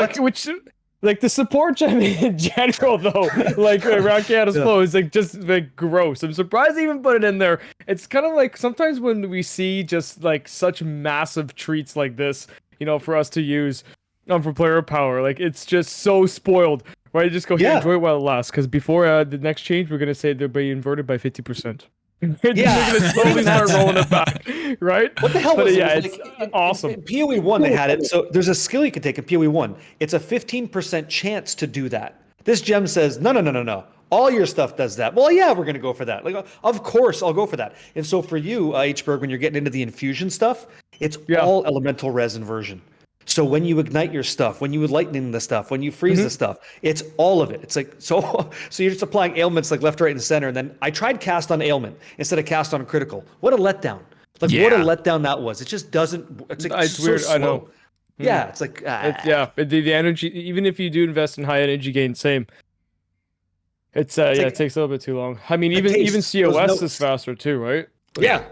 like the support gem in general though, like around Chaos Flow is like just like gross. I'm surprised they even put it in there. It's kind of like sometimes when we see just like such massive treats like this, for us to use. For player power, like it's just so spoiled. Right, just go here, enjoy it while it lasts. Because before the next change, we're gonna say they'll be inverted by 50%. We're gonna slowly start rolling it back, right? What the hell was it? It's awesome. In PoE 1, they had it. So there's a skill you can take in PoE 1. It's a 15% chance to do that. This gem says no. All your stuff does that. Well, yeah, we're gonna go for that. Like, of course, I'll go for that. And so for you, H-Berg, when you're getting into the infusion stuff, it's all elemental res inversion. So when you ignite your stuff, when you lightning the stuff, when you freeze the stuff, it's all of it. It's like so you're just applying ailments like left, right, and center. And then I tried cast on ailment instead of cast on critical. What a letdown! What a letdown that was. It just doesn't. It's like it's so weird. Slow. I know. Yeah, it's like the energy. Even if you do invest in high energy gain, same. It's it takes a little bit too long. I mean, even COS is faster too, right? Yeah.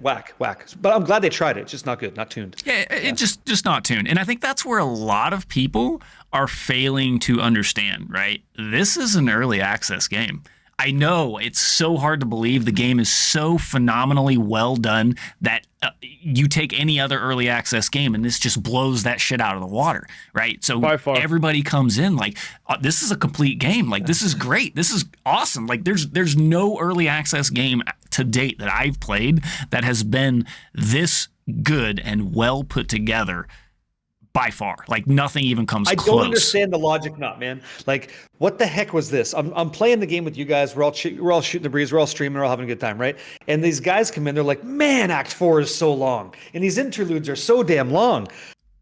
Whack. But I'm glad they tried it. It's just not good, not tuned. Yeah, it's just not tuned. And I think that's where a lot of people are failing to understand, right? This is an early access game. I know it's so hard to believe the game is so phenomenally well done that you take any other early access game and this just blows that shit out of the water, right? So everybody comes in like, this is a complete game. Like, this is great. This is awesome. Like, there's no early access game to date that I've played that has been this good and well put together. By far, like nothing even comes close. I don't understand the logic, man. Like, what the heck was this? I'm playing the game with you guys. We're all shooting the breeze. We're all streaming. We're all having a good time, right? And these guys come in. They're like, man, Act 4 is so long, and these interludes are so damn long.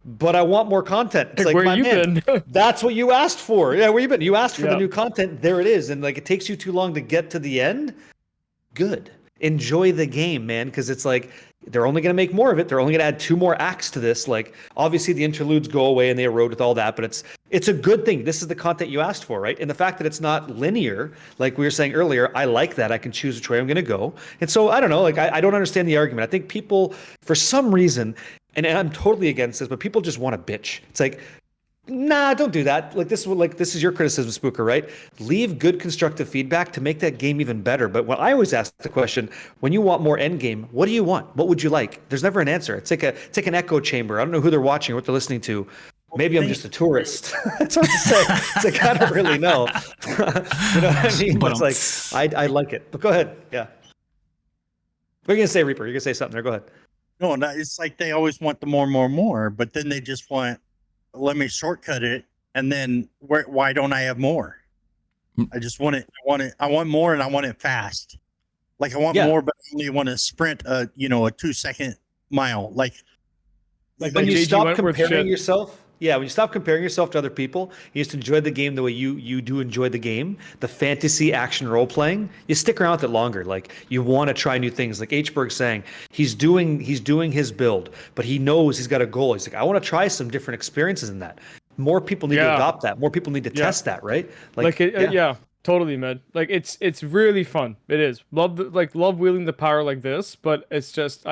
But I want more content. It's like, where you been? That's what you asked for. Yeah, where you been? You asked for the new content. There it is. And like, it takes you too long to get to the end. Good. Enjoy the game, man, because it's like they're only going to make more of it. They're only going to add 2 more acts to this. Like, obviously the interludes go away and they erode with all that, but it's a good thing. This is the content you asked for, right? And the fact that it's not linear, like we were saying earlier, I like that. I can choose which way I'm going to go. And so I don't know, like I don't understand the argument. I think people, for some reason, and I'm totally against this, but people just want to bitch. It's like, Nah, don't do that. This is your criticism, Spooker, right? Leave good constructive feedback to make that game even better. But when I always ask the question, when you want more end game, what do you want? What would you like? There's never an answer. It's like an echo chamber. I don't know who they're watching or what they're listening to. Maybe I'm just a tourist. That's hard to say. It's like I don't really know. You know what I mean? But it's like I like it. But go ahead. Yeah. What are you gonna say, Reaper? You're gonna say something there. Go ahead. No, it's like they always want the more, but then they just want, let me shortcut it, and then why don't I have more? I just want it. I want more, and I want it fast. Like I want more, but I only want to sprint a 2-second mile. Like when you stop comparing yourself. Yeah, when you stop comparing yourself to other people, you just enjoy the game the way you do enjoy the game, the fantasy action role playing. You stick around with it longer. Like you want to try new things. Like Hberg's saying, he's doing his build, but he knows he's got a goal. He's like, I want to try some different experiences in that. More people need to adopt that. More people need to test that, right? Totally, man. Like it's really fun. It is. Love wielding the power like this, but it's just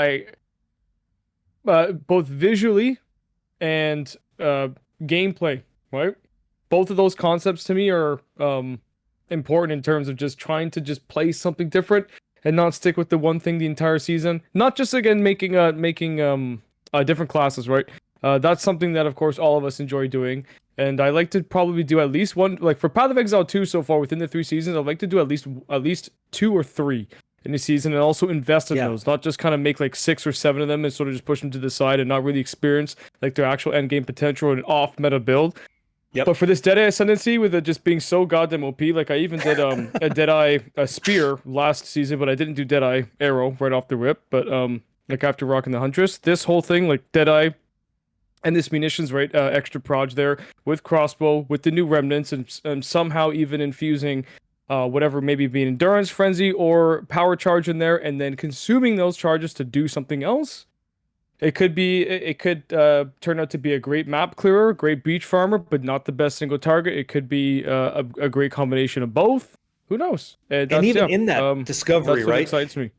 both visually and gameplay, right? Both of those concepts to me are important in terms of just trying to just play something different and not stick with the one thing the entire season. Not just again making different classes, right? That's something that of course all of us enjoy doing, and I like to probably do at least one. Like for Path of Exile 2 so far within the 3 seasons, I'd like to do at least 2 or 3 in the season, and also invest in those, not just kind of make like 6 or 7 of them and sort of just push them to the side and not really experience like their actual end game potential or an off meta build. Yep. But for this Deadeye Ascendancy, with it just being so goddamn OP, like I even did a Deadeye Spear last season, but I didn't do Deadeye Arrow right off the rip. But like after rocking the Huntress, this whole thing like Deadeye and this munitions, right, extra proj there with crossbow, with the new remnants, and somehow even infusing whatever, maybe be an endurance frenzy or power charge in there, and then consuming those charges to do something else. It could turn out to be a great map clearer, great beach farmer, but not the best single target. It could be a great combination of both. Who knows? And even in that discovery, that's right? What excites me.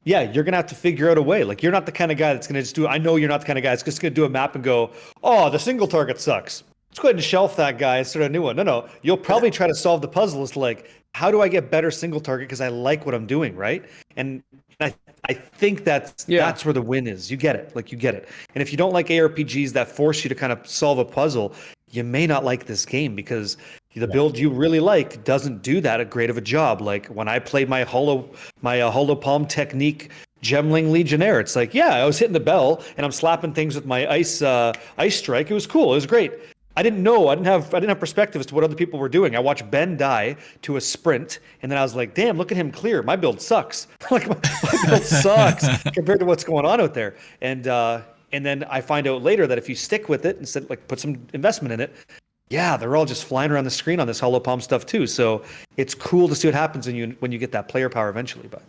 Yeah, you're gonna have to figure out a way. Like you're not the kind of guy that's gonna just do. I know you're not the kind of guy that's just gonna do a map and go, "Oh, the single target sucks. Let's go ahead and shelf that guy and start a new one." No. You'll probably try to solve the puzzle. It's like, how do I get better single target because I like what I'm doing, right? And I think that's where the win is. You get it. Like you get it. And if you don't like ARPGs that force you to kind of solve a puzzle, you may not like this game because the build you really like doesn't do that a great of a job. Like when I played my hollow palm technique Gemling Legionnaire, it's like, I was hitting the bell and I'm slapping things with my ice strike. It was cool. It was great. I didn't know. I didn't have perspective as to what other people were doing. I watched Ben die to a sprint, and then I was like, "Damn, look at him clear. My build sucks. Like my build sucks compared to what's going on out there." And then I find out later that if you stick with it instead, like put some investment in it, they're all just flying around the screen on this hollow palm stuff too. So it's cool to see what happens when you get that player power eventually. But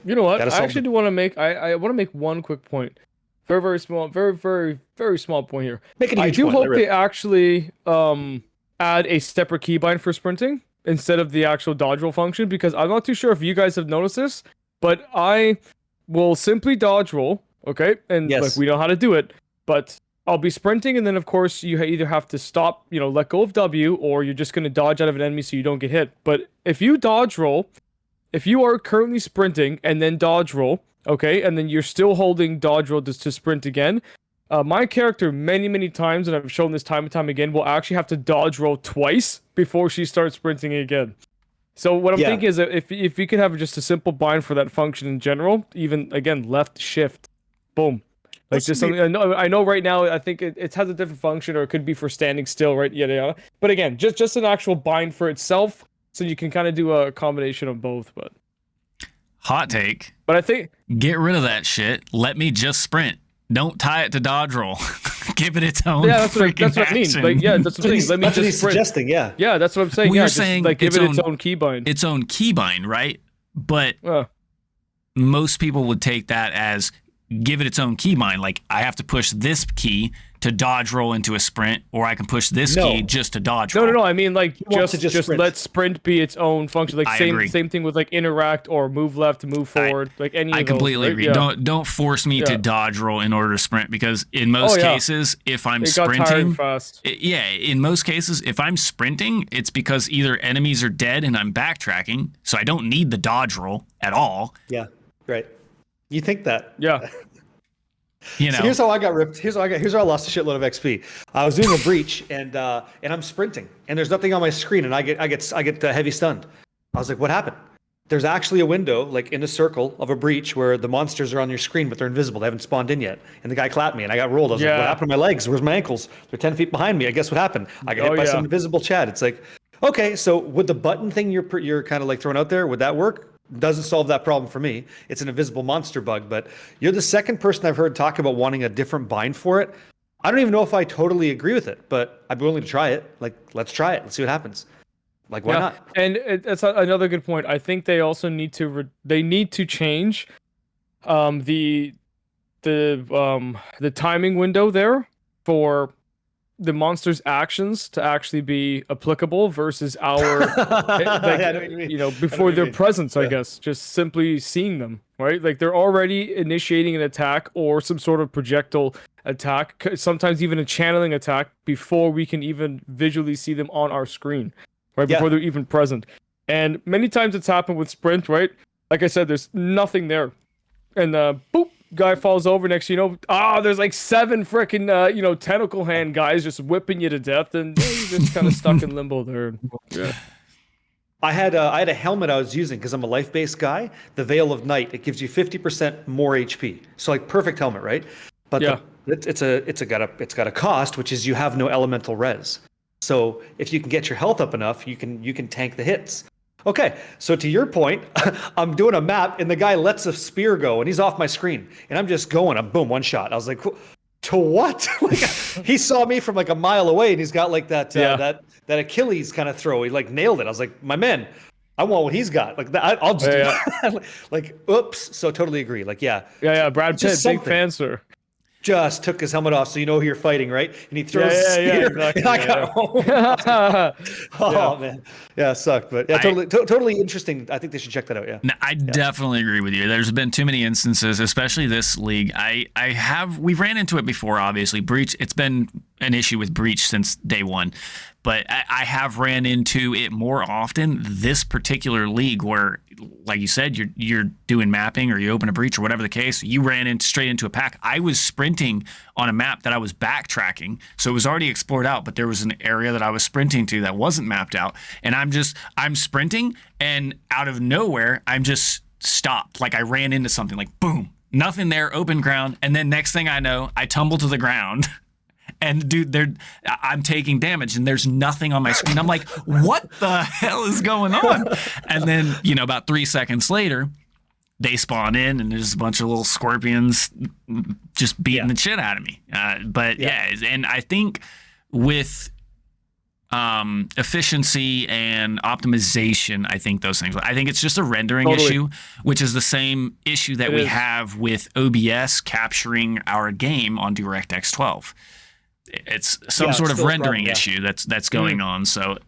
you know what? I actually do want to make. I want to make one quick point. Very, very small, very, very, very small point here. I do hope they actually add a separate keybind for sprinting instead of the actual dodge roll function, because I'm not too sure if you guys have noticed this, but I will simply dodge roll, okay? And like we know how to do it, but I'll be sprinting, and then of course you either have to stop, let go of W, or you're just going to dodge out of an enemy so you don't get hit. But if you dodge roll, if you are currently sprinting and then dodge roll, okay, and then you're still holding dodge roll to sprint again, my character many times, and I've shown this time and time again, will actually have to dodge roll twice before she starts sprinting again. So what I'm thinking is that if you could have just a simple bind for that function in general, even again left shift, boom, like just something. I know right now I think it has a different function, or it could be for standing still, right? Yeah. But again, just an actual bind for itself, so you can kind of do a combination of both, but. Hot take. But I think get rid of that shit. Let me just sprint. Don't tie it to dodge roll. Give it its own. That's what I mean. Like, that's what I mean. Let me just sprint. Suggesting, yeah, that's what I'm saying. Well, you're saying like give it its own keybind. Its own keybind, right? But most people would take that as give it its own keybind. Like I have to push this key to dodge roll into a sprint, or I can push this No. key just to dodge roll. No. I mean, like, want to just sprint. let sprint be its own function. Like, I same agree. thing with like interact or move left, move forward. Like any. I of those, completely right? agree. Yeah. Don't force me to Yeah. dodge roll in order to sprint, because in most yeah. cases, if I'm It got tiring sprinting, fast. in most cases, if I'm sprinting, it's because either enemies are dead and I'm backtracking, so I don't need the dodge roll at all. Yeah, right. You think that? Yeah. You know, So here's how I got ripped. Here's how I lost a shitload of XP. I was doing a breach and I'm sprinting and there's nothing on my screen and I get heavy stunned. I was like, what happened? There's actually a window like in a circle of a breach where the monsters are on your screen but they're invisible. They haven't spawned in yet. And the guy clapped me and I got rolled. I was like, what happened to my legs? Where's my ankles? They're 10 feet behind me. I guess what happened? I got hit by some invisible Chad. It's like, okay, so would the button thing you're kind of like throwing out there, would that work? Doesn't solve that problem for me. It's an invisible monster bug, but you're the second person I've heard talk about wanting a different bind for it. I don't even know if I totally agree with it, but I'd be willing to try it. Like, let's try it. Let's see what happens. Like, why not? And that's another good point. I think they also need to change the timing window there for the monster's actions to actually be applicable versus our before their presence. I guess just simply seeing them, right? Like they're already initiating an attack or some sort of projectile attack, sometimes even a channeling attack before we can even visually see them on our screen, right? Before they're even present. And many times it's happened with sprint, right? Like I said, there's nothing there, and boop, guy falls over. Next, there's like 7 freaking tentacle hand guys just whipping you to death, and you're just kind of stuck in limbo there. Yeah. I had a helmet I was using because I'm a life-based guy. The Veil of Night, it gives you 50% more HP. So like perfect helmet, right? But it's got a cost, which is you have no elemental res. So if you can get your health up enough, you can tank the hits. Okay, so to your point, I'm doing a map and the guy lets a spear go and he's off my screen and I'm just going, boom, one shot. I was like, to what? Like, he saw me from like a mile away and he's got like that Achilles kind of throw. He like nailed it. I was like, my man, I want what he's got. Like that, I'll just do that. Like, oops. So totally agree. Like, yeah. Brad Pitt, big fan, sir. Just took his helmet off so you know who you're fighting, right? And he throws the spear. Exactly. And I got oh man. Yeah, it sucked. But yeah, totally interesting. I think they should check that out. Yeah. No, I definitely agree with you. There's been too many instances, especially this league. We've ran into it before, obviously. Breach, it's been an issue with Breach since day one. But I have ran into it more often this particular league where, like you said, you're doing mapping or you open a breach or whatever the case. You ran straight into a pack. I was sprinting on a map that I was backtracking, so it was already explored out, but there was an area that I was sprinting to that wasn't mapped out, and I'm sprinting, and out of nowhere, I'm just stopped. Like I ran into something, like boom, nothing there, open ground, and then next thing I know, I tumble to the ground. And dude, I'm taking damage and there's nothing on my screen. I'm like, what the hell is going on? And then, about 3 seconds later, they spawn in and there's a bunch of little scorpions just beating the shit out of me. And I think with efficiency and optimization, I think it's just a rendering issue, which is the same issue that we have with OBS capturing our game on DirectX 12. It's some sort of rendering issue that's going on. So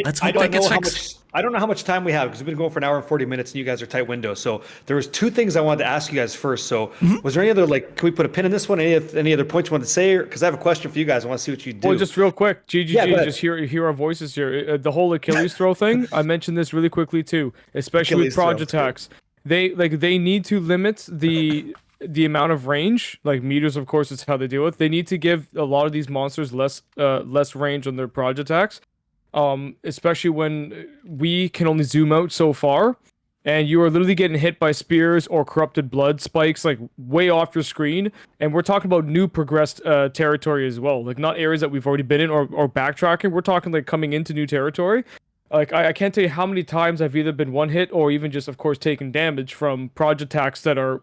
let's hope that gets fixed. I don't know how much time we have because we've been going for an hour and 40 minutes and you guys are tight windows. So there was 2 things I wanted to ask you guys first. So was there any other, can we put a pin in this one? Any other points you wanted to say? Because I have a question for you guys. I want to see what you do. Well, just real quick, GGG, just hear our voices here. The whole Achilles throw thing, I mentioned this really quickly too, especially with Proj attacks. They need to limit the amount of range, like meters, of course, is how they deal with. They need to give a lot of these monsters less range on their Proj attacks, especially when we can only zoom out so far, and you are literally getting hit by spears or corrupted blood spikes, like way off your screen. And we're talking about new progressed territory as well, like not areas that we've already been in or backtracking. We're talking like coming into new territory. Like, I can't tell you how many times I've either been one hit or even just, of course, taken damage from Proj attacks that are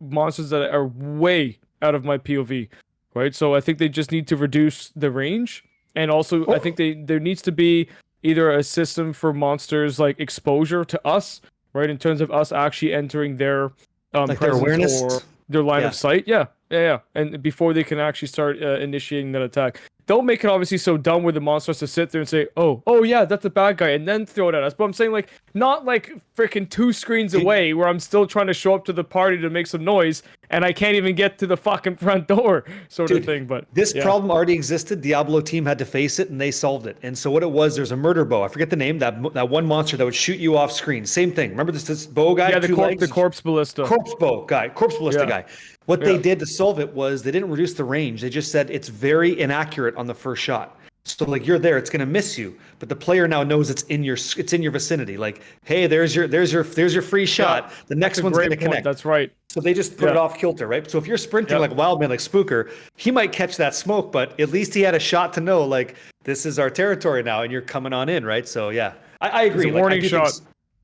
monsters that are way out of my POV, right? So I think they just need to reduce the range. And also, I think there needs to be either a system for monsters like exposure to us, right? In terms of us actually entering their like their awareness. their line Yeah. of sight. Yeah. And before they can actually start initiating that attack. Don't make it obviously so dumb where the monster has to sit there and say, oh yeah, that's a bad guy, and then throw it at us. But I'm saying, like, not like freaking 2 screens away where I'm still trying to show up to the party to make some noise and I can't even get to the fucking front door, sort of thing. But this yeah. problem already existed. Diablo team had to face it, and they solved it. And so what it was, there's a murder bow. I forget the name. That one monster that would shoot you off screen. Same thing. Remember this bow guy? Yeah, Two legs? the corpse ballista. Corpse ballista guy. What they did to solve it was they didn't reduce the range. They just said it's very inaccurate on the first shot. So like you're there, it's gonna miss you, but the player now knows it's in your vicinity. Like, hey, there's your free shot. The next one's gonna connect. That's right. So they just put it off kilter, right? So if you're sprinting like Wildman, like Spooker, he might catch that smoke, but at least he had a shot to know, like, this is our territory now, and you're coming on in, right? So yeah, I agree. It's a warning shot.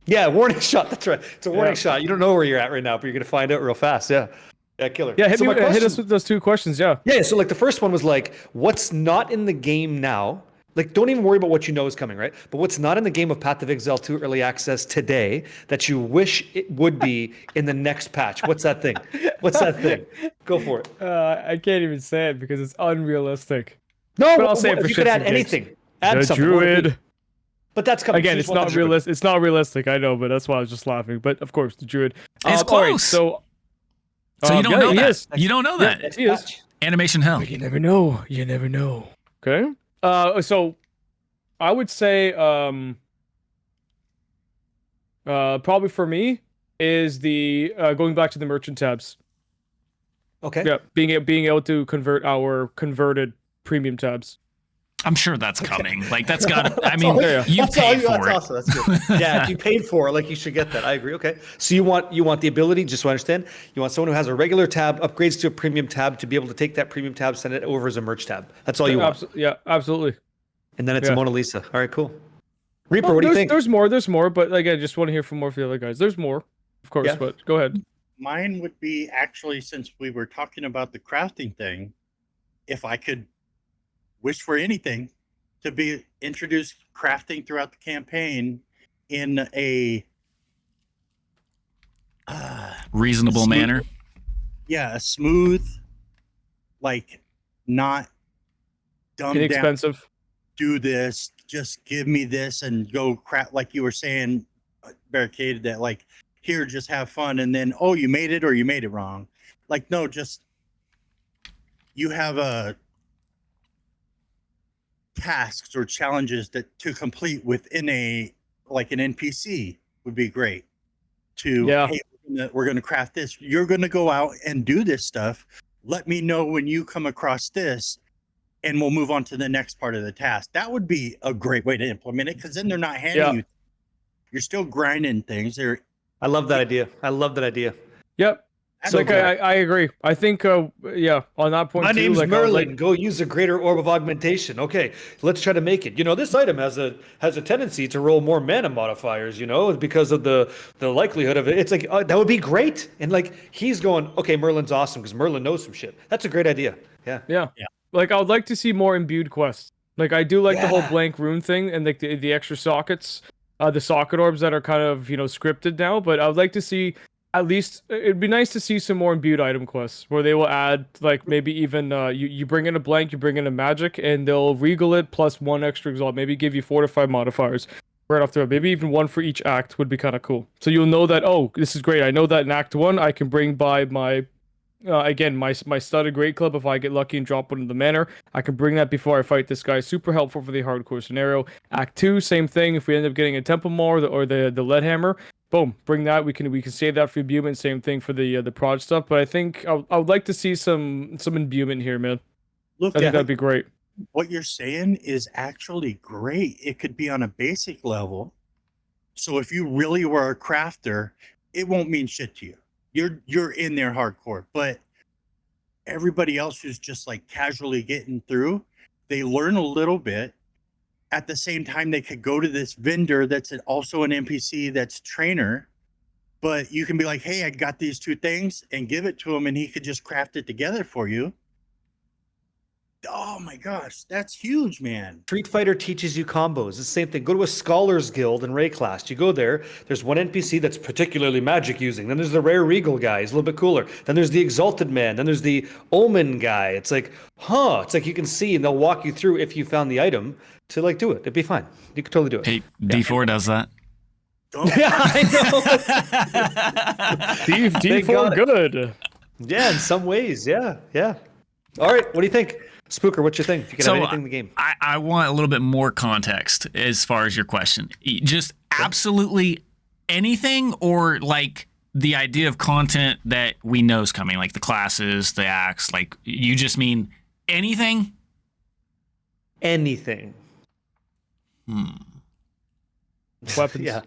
Yeah, warning shot. That's right. It's a warning shot. You don't know where you're at right now, but you're gonna find out real fast. Yeah. Yeah, killer. Yeah, hit us with those 2 questions. Yeah. Yeah. So like the first one was like, what's not in the game now? Like, don't even worry about what you know is coming, right? But what's not in the game of Path of Exile 2 Early Access today that you wish it would be in the next patch? What's that thing? What's that thing? Go for it. I can't even say it because it's unrealistic. No, but I'll say it for you could shits add and gigs. anything. Add The something. druid. But that's coming. Again, it's not realistic. It's not realistic. I know, but that's why I was just laughing. But of course, the druid. It's close. All right, so you don't know that. Is. You don't know that. He is. Animation hell. You never know. You never know. Okay. So I would say probably for me is the going back to the merchant tabs. Okay. Yeah, being able to convert our converted premium tabs. I'm sure that's coming. Like that's got. I mean, you paid for it. Awesome. That's good. Yeah, if you paid for it, like you should get that. I agree. Okay. So you want the ability, just so I understand, you want someone who has a regular tab, upgrades to a premium tab to be able to take that premium tab, send it over as a merch tab. That's all you want. Yeah, absolutely. And then it's a Mona Lisa. All right, cool. Reaper, what do you think? There's more, but again, I just want to hear from more from the other guys. There's more, of course, but go ahead. Mine would be actually, since we were talking about the crafting thing, if I could wish for anything, to be introduced crafting throughout the campaign in a reasonable manner. Yeah, a smooth, like not dumbed Inexpensive. down. Do this, just give me this, and go crap. Like you were saying, barricaded that. Like here, just have fun, and then you made it or you made it wrong. Like no, just you have a tasks or challenges that to complete within an NPC would be great. Hey, we're gonna craft this. You're gonna go out and do this stuff. Let me know when you come across this, and we'll move on to the next part of the task. That would be a great way to implement it, because then they're not handing you. You're still grinding things. I love that idea. Yep. So I agree. I think on that point. My name's like, Merlin. Go use the greater orb of augmentation. Okay, let's try to make it. This item has a tendency to roll more mana modifiers. Because of the likelihood of it. It's like that would be great. And like he's going, okay, Merlin's awesome because Merlin knows some shit. That's a great idea. Yeah. Like I would like to see more imbued quests. Like I do like the whole blank rune thing and like the extra sockets, the socket orbs that are kind of scripted now. But I would like to see. At least it'd be nice to see some more imbued item quests where they will add like maybe even you bring in a blank, you bring in a magic, and they'll regal it plus 1 extra exalt. Maybe give you 4 to 5 modifiers right off the bat. Maybe even 1 for each act would be kind of cool. So you'll know that this is great. I know that in Act 1 I can bring by my my studded great club if I get lucky and drop one in the manor. I can bring that before I fight this guy. Super helpful for the hardcore scenario. Act 2, same thing. If we end up getting a temple maul or the lead hammer. Boom, bring that. We can save that for imbuement. Same thing for the prod stuff. But I think I would like to see some imbuement here, man. Look, I think that'd be great. What you're saying is actually great. It could be on a basic level. So if you really were a crafter, it won't mean shit to you. You're in there hardcore. But everybody else who's just like casually getting through, they learn a little bit. At the same time, they could go to this vendor that's also an NPC that's trainer, but you can be like, hey, I got these 2 things, and give it to him, and he could just craft it together for you. Oh my gosh, that's huge, man. Street Fighter teaches you combos. It's the same thing. Go to a Scholars Guild in Ray class. You go there. There's one NPC that's particularly magic using. Then there's the Rare Regal guy. He's a little bit cooler. Then there's the Exalted Man. Then there's the Omen guy. It's like, It's like you can see, and they'll walk you through if you found the item to like do it. It'd be fine. You could totally do it. Hey, D4 does that. Yeah, I know. D4 good. Yeah, in some ways. Yeah. All right. What do you think? Spooker, what's your thing? If you could have anything in the game. I want a little bit more context as far as your question. Just absolutely anything, or like the idea of content that we know is coming, like the classes, the acts, like you just mean anything? Anything. Weapons. Yeah.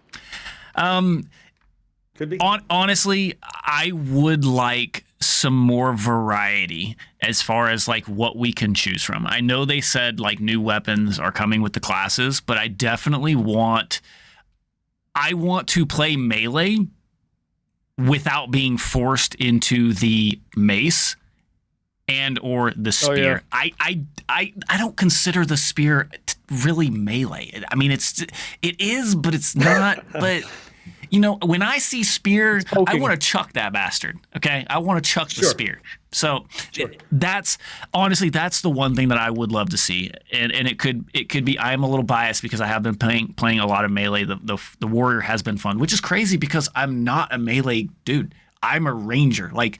Could be. Honestly, I would like some more variety as far as like what we can choose from. I know they said like new weapons are coming with the classes, but I definitely want to play melee without being forced into the mace and or the spear. Oh, yeah. I don't consider the spear really melee. I mean, it is, but it's not. But you know, when I see spear, I want to chuck that bastard. Okay, I want to chuck the spear. So that's honestly the one thing that I would love to see, and it could be. I am a little biased because I have been playing a lot of melee. The warrior has been fun, which is crazy because I'm not a melee dude. I'm a ranger. Like,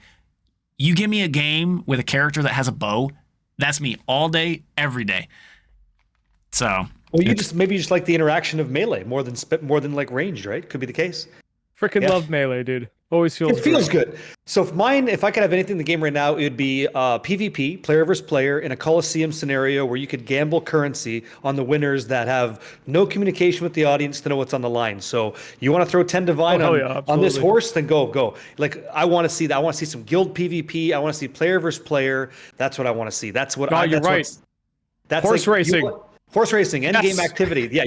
you give me a game with a character that has a bow, that's me all day, every day. So. Well, you just like the interaction of melee more than like ranged, right? Could be the case. Freaking love melee, dude. Always feels. It feels good. So if I could have anything in the game right now, it would be PvP, player versus player, in a Coliseum scenario where you could gamble currency on the winners that have no communication with the audience to know what's on the line. So you want to throw 10 divine on this horse, then go. Like, I want to see that. I want to see some guild PvP. I want to see player versus player. That's what I want to see. That's what you're right. That's horse like, racing. Horse racing, end game activity. Yeah,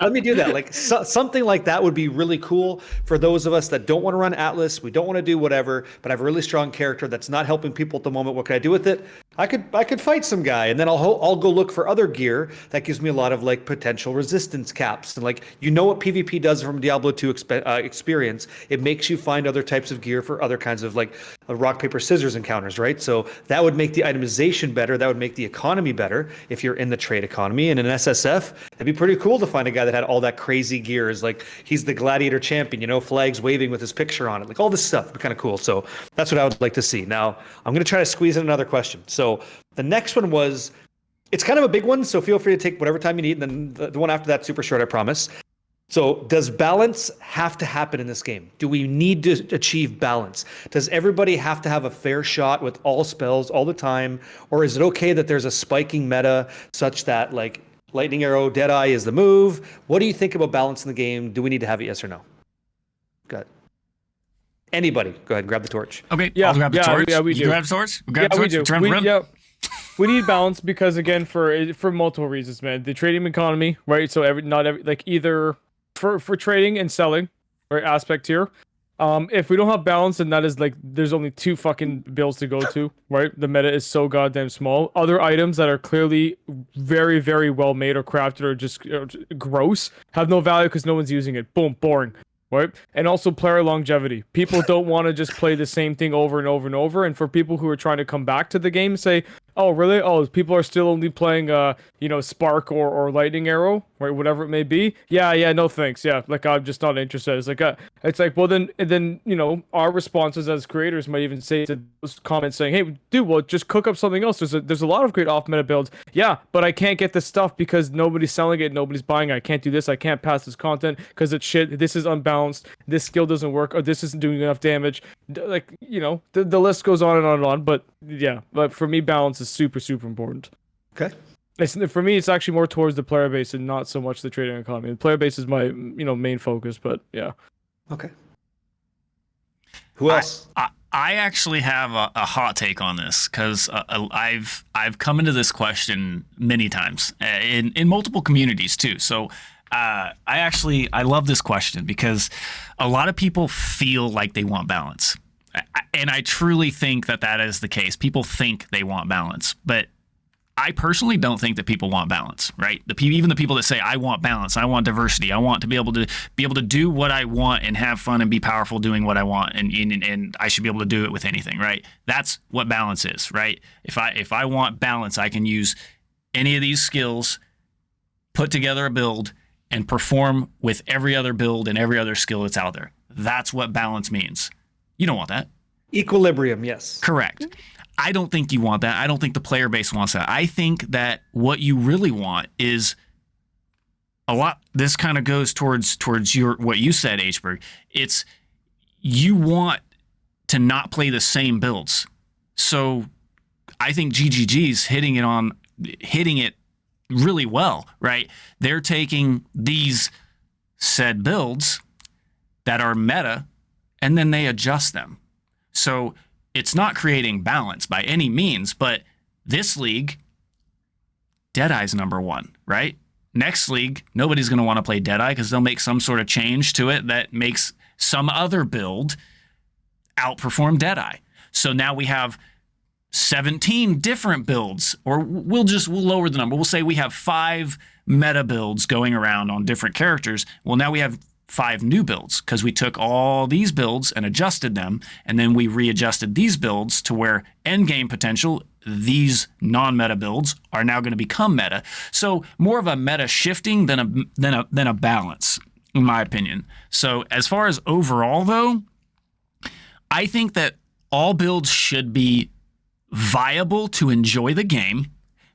let me do that. Like something like that would be really cool for those of us that don't want to run Atlas. We don't want to do whatever, but I have a really strong character that's not helping people at the moment. What can I do with it? I could fight some guy, and then I'll go look for other gear that gives me a lot of like potential resistance caps, and like, you know what PvP does from Diablo 2 experience. It makes you find other types of gear for other kinds of like rock paper scissors encounters, right? So that would make the itemization better. That would make the economy better if you're in the trade economy. And in an SSF, that'd be pretty cool to find a guy that had all that crazy gear. Is like, he's the gladiator champion, you know, flags waving with his picture on it. Like, all this stuff would be kind of cool. So that's what I would like to see. Now, I'm going to try to squeeze in another question. So the next one was, it's kind of a big one, so feel free to take whatever time you need. And then the one after that, super short, I promise. So does balance have to happen in this game? Do we need to achieve balance? Does everybody have to have a fair shot with all spells all the time? Or is it okay that there's a spiking meta such that like Lightning Arrow, Deadeye is the move? What do you think about balance in the game? Do we need to have it, yes or no? Go ahead. Anybody, go ahead and grab the torch. Okay, I'll grab the torch. Yeah, we do. You grab the torch? We grab the torch? We do. We need balance because, again, for multiple reasons, man. The trading economy, right? So either for trading and selling, right, aspect here. If we don't have balance, then that is like, there's only 2 fucking bills to go to, right? The meta is so goddamn small. Other items that are clearly very, very well made or crafted or just gross have no value because no one's using it. Boom, boring. Right? And also player longevity. People don't want to just play the same thing over and over and over. And for people who are trying to come back to the game, say, oh, really? Oh, people are still only playing, Spark or Lightning Arrow, right? Whatever it may be. Yeah, no thanks. Yeah, like, I'm just not interested. It's like, well, then, our responses as creators might even say to those comments saying, hey, dude, well, just cook up something else. There's a lot of great off-meta builds. Yeah, but I can't get this stuff because nobody's selling it, nobody's buying it. I can't do this. I can't pass this content because it's shit. This is unbalanced. This skill doesn't work, or this isn't doing enough damage. Like, the list goes on and on and on. But yeah, but for me, balance is super, super important. Okay. For me, it's actually more towards the player base and not so much the trading economy. The player base is my main focus, but yeah. Okay. Who else? I actually have a hot take on this because I've come into this question many times in multiple communities too. So I love this question because a lot of people feel like they want balance. And I truly think that is the case. People think they want balance, but I personally don't think that people want balance, right? Even the people that say I want balance, I want diversity, I want to be able to do what I want and have fun and be powerful doing what I want, and I should be able to do it with anything, right? That's what balance is, right? If I want balance, I can use any of these skills, put together a build, and perform with every other build and every other skill that's out there. That's what balance means. You don't want that. Equilibrium, yes. Correct. I don't think you want that. I don't think the player base wants that. I think that what you really want is a lot. This kind of goes towards what you said, Hberg. It's you want to not play the same builds. So I think GGG's hitting it really well, right? They're taking these said builds that are meta and then they adjust them. So it's not creating balance by any means, but this league, Deadeye's number one, right? Next league, nobody's going to want to play Deadeye because they'll make some sort of change to it that makes some other build outperform Deadeye. So now we have 17 different builds, or we'll lower the number. We'll say we have 5 meta builds going around on different characters. Well, now we have 5 new builds because we took all these builds and adjusted them, and then we readjusted these builds to where endgame potential, these non-meta builds are now going to become meta. So more of a meta shifting than a balance, in my opinion. So as far as overall though, I think that all builds should be viable to enjoy the game,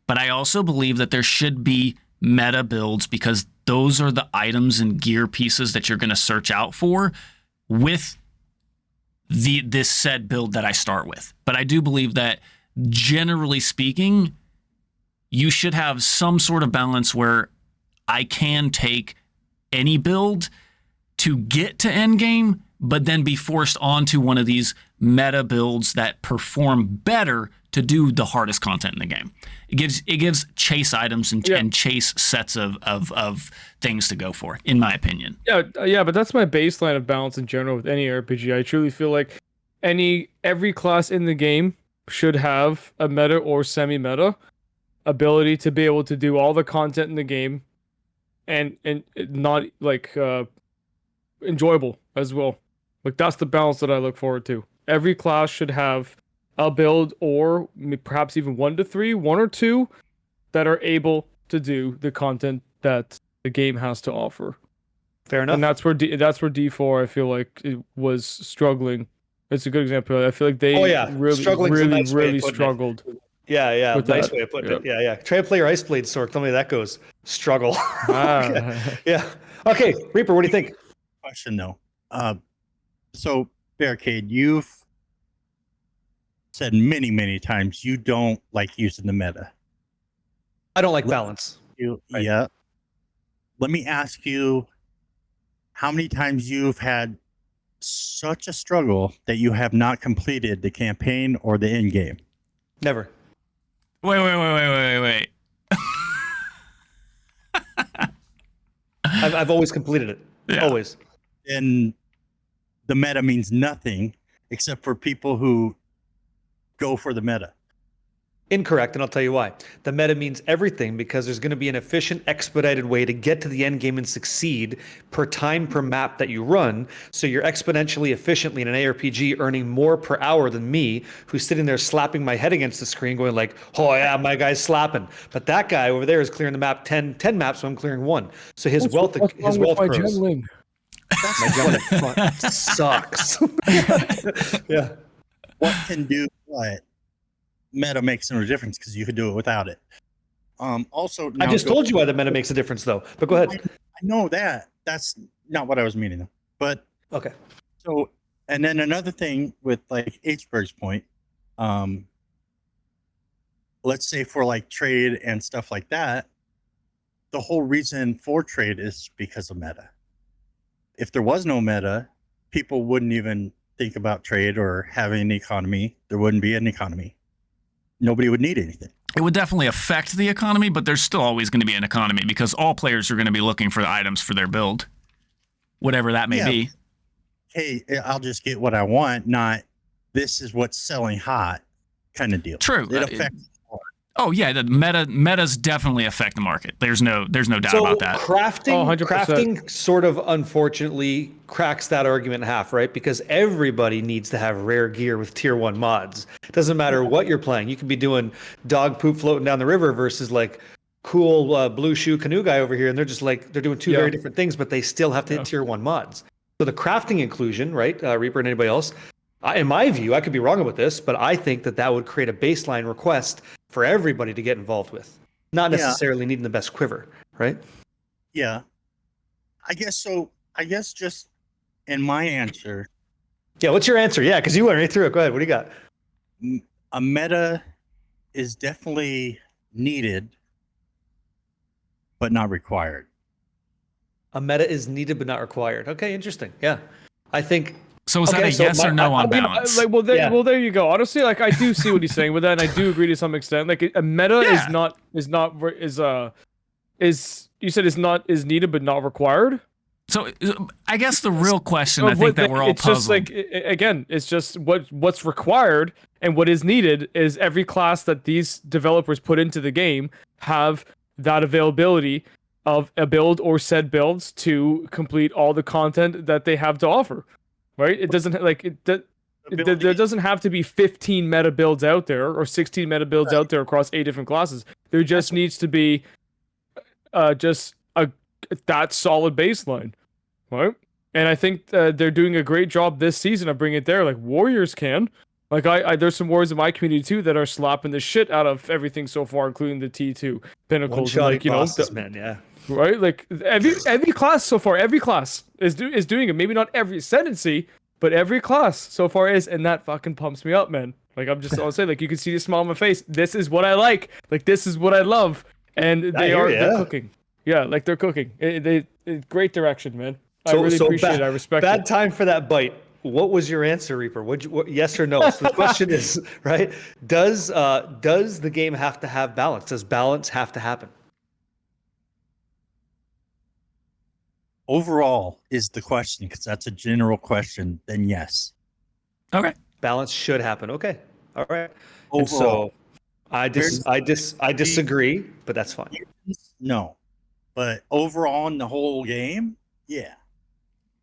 but I also believe that there should be meta builds because those are the items and gear pieces that you're going to search out for with this said build that I start with. But I do believe that generally speaking, you should have some sort of balance where I can take any build to get to endgame, but then be forced onto one of these meta builds that perform better to do the hardest content in the game. It gives chase items and chase sets of things to go for, in my opinion. Yeah, but that's my baseline of balance in general with any RPG. I truly feel like every class in the game should have a meta or semi-meta ability to be able to do all the content in the game and not like enjoyable as well. Like that's the balance that I look forward to. Every class should have a build or perhaps even 1 to 3, 1 or 2 that are able to do the content that the game has to offer. Fair enough. And that's where D4 I feel like it was struggling. It's a good example. I feel like they really struggled. Yeah, nice way of putting it. Yeah. Try to play your Iceblade sword. Tell me that goes. Struggle. Okay. Yeah. Okay, Reaper, what do you think? Question though. So Barricade, you've said many times you don't like using the meta. I don't like balance. Right. Yeah. Let me ask you how many times you've had such a struggle that you have not completed the campaign or the end game. Never. Wait. I've always completed it. Yeah. Always. And the meta means nothing except for people who go for the meta. Incorrect, and I'll tell you why. The meta means everything because there's going to be an efficient, expedited way to get to the end game and succeed per map that you run. So you're exponentially efficiently in an ARPG earning more per hour than me, who's sitting there slapping my head against the screen going like, oh yeah, my guy's slapping. But that guy over there is clearing the map 10 maps, so I'm clearing 1. So his wealth grows. My front sucks. Yeah. What can do what? Meta makes no difference because you could do it without it. Also, I just told you why the meta makes a difference, though. But go ahead. I know that. That's not what I was meaning, though. But okay. So, and then another thing with like Hberg's point, let's say for like trade and stuff like that, the whole reason for trade is because of meta. If there was no meta, people wouldn't even think about trade or having an economy. There wouldn't be an economy. Nobody would need anything. It would definitely affect the economy, but there's still always going to be an economy because all players are going to be looking for the items for their build, whatever that may be. Hey, I'll just get what I want, not this is what's selling hot kind of deal. True. It affects Oh yeah, the metas definitely affect the market. There's no doubt So about that. crafting, 100%. crafting sort of unfortunately cracks that argument in half, right? Because everybody needs to have rare gear with tier 1 mods. It doesn't matter what you're playing. You can be doing dog poop floating down the river versus like cool blue shoe canoe guy over here, and they're just like they're doing two very different things, but they still have to hit tier 1 mods. So the crafting inclusion, right, Reaper and anybody else, in my view, I could be wrong about this, but I think that would create a baseline request for everybody to get involved with, not necessarily needing the best quiver, right? Yeah, I guess so. I guess just in my answer. Yeah, what's your answer? Yeah, because you went right through it. Go ahead. What do you got? A meta is definitely needed, but not required. A meta is needed but not required. Okay, interesting. Yeah, I think. So is that a yes or no on balance? Like, well, there you go. Honestly, like I do see what he's saying with that, and I do agree to some extent. Like a meta is needed but not required. So I guess the real question I think that we're all puzzled. Just like again, it's just what's required and what is needed is every class that these developers put into the game have that availability of a build or said builds to complete all the content that they have to offer. Right? It doesn't there doesn't have to be 15 meta builds out there or 16 meta builds out there across 8 different classes. There just needs to be that solid baseline, right? And I think they're doing a great job this season of bringing it there. Like Warriors can, like I there's some Warriors in my community too that are slapping the shit out of everything so far, including the T2 pinnacles. And like, man, right? Like every class so far, every class is doing it. Maybe not every ascendancy, but every class so far is, and that fucking pumps me up, man. Like I'll say, like you can see the smile on my face. This is what I like. Like this is what I love, and they're cooking. Yeah, like they're cooking. Great direction, man. I really appreciate it. I respect it. Bad time for that bite. What was your answer, Reaper? Yes or no? So the question is, right? Does the game have to have balance? Does balance have to happen? Overall is the question, because that's a general question. Then yes. Okay. Balance should happen. Okay. All right. Overall, and so I disagree, but that's fine. No. But overall in the whole game, yeah.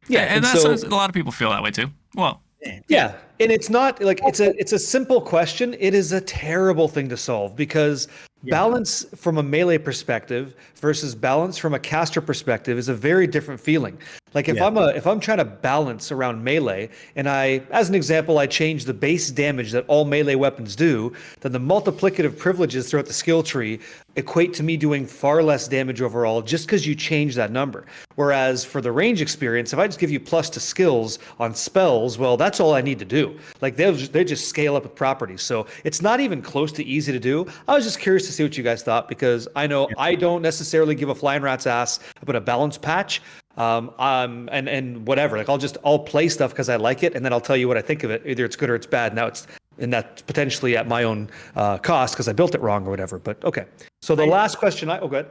Yeah, and that's a lot of people feel that way too. Well, yeah, and it's not like it's a simple question. It is a terrible thing to solve because balance from a melee perspective versus balance from a caster perspective is a very different feeling. Like if I'm trying to balance around melee and as an example, I change the base damage that all melee weapons do, then the multiplicative privileges throughout the skill tree equate to me doing far less damage overall just because you change that number. Whereas for the range experience, if I just give you plus to skills on spells, well, that's all I need to do. Like they just scale up with properties. So it's not even close to easy to do. I was just curious to see what you guys thought because I know I don't necessarily give a flying rat's ass about a balance patch. And whatever, like I'll play stuff because I like it, and then I'll tell you what I think of it. Either it's good or it's bad. Now and that's potentially at my own cost because I built it wrong or whatever. But okay. So the last question go ahead.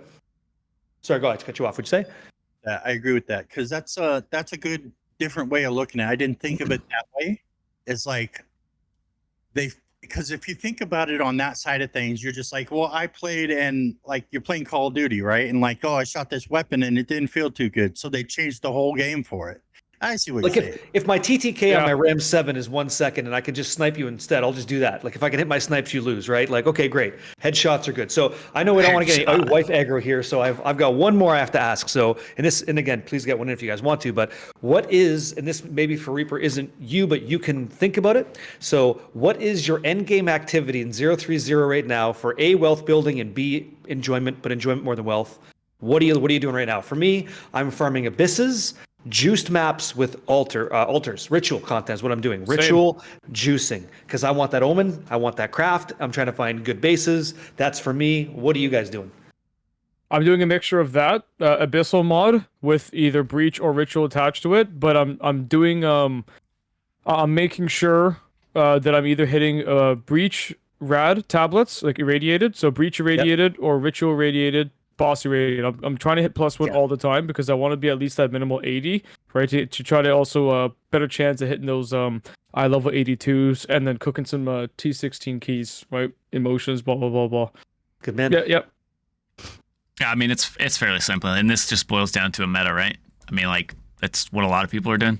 Sorry, go ahead. To cut you off. What'd you say? I agree with that because that's a good different way of looking at it. I didn't think of it that way. It's like because if you think about it on that side of things, you're just like, well, I played and like you're playing Call of Duty, right? And like, oh, I shot this weapon and it didn't feel too good. So they changed the whole game for it. I see what you're saying. If my TTK on my Ram 7 is 1 second and I can just snipe you instead, I'll just do that. Like if I can hit my snipes, you lose, right? Like, okay, great. Headshots are good. So I know we don't want to get any wife aggro here. So I've got one more I have to ask. So, and again, please get one in if you guys want to, but what is, and this maybe for Reaper isn't you, but you can think about it. So what is your end game activity in 030 right now for A, wealth building, and B, enjoyment, but enjoyment more than wealth? What are you doing right now? For me, I'm farming abysses, juiced maps with altars, ritual content is what I'm doing. Ritual juicing, because I want that omen, I want that craft. I'm trying to find good bases. That's for me. What are you guys doing? I'm doing a mixture of that abyssal mod with either breach or ritual attached to it, but I'm doing I'm making sure that I'm either hitting breach rad tablets like irradiated, so breach irradiated or ritual irradiated. Boss irradiated. I'm trying to hit +1 all the time because I want to be at least at minimal 80, right? To try to also better chance of hitting those I level 82s and then cooking some T16 keys, right? Emotions, blah blah blah blah. Good man. Yeah, yep. Yeah, I mean, it's fairly simple, and this just boils down to a meta, right? I mean, like, that's what a lot of people are doing.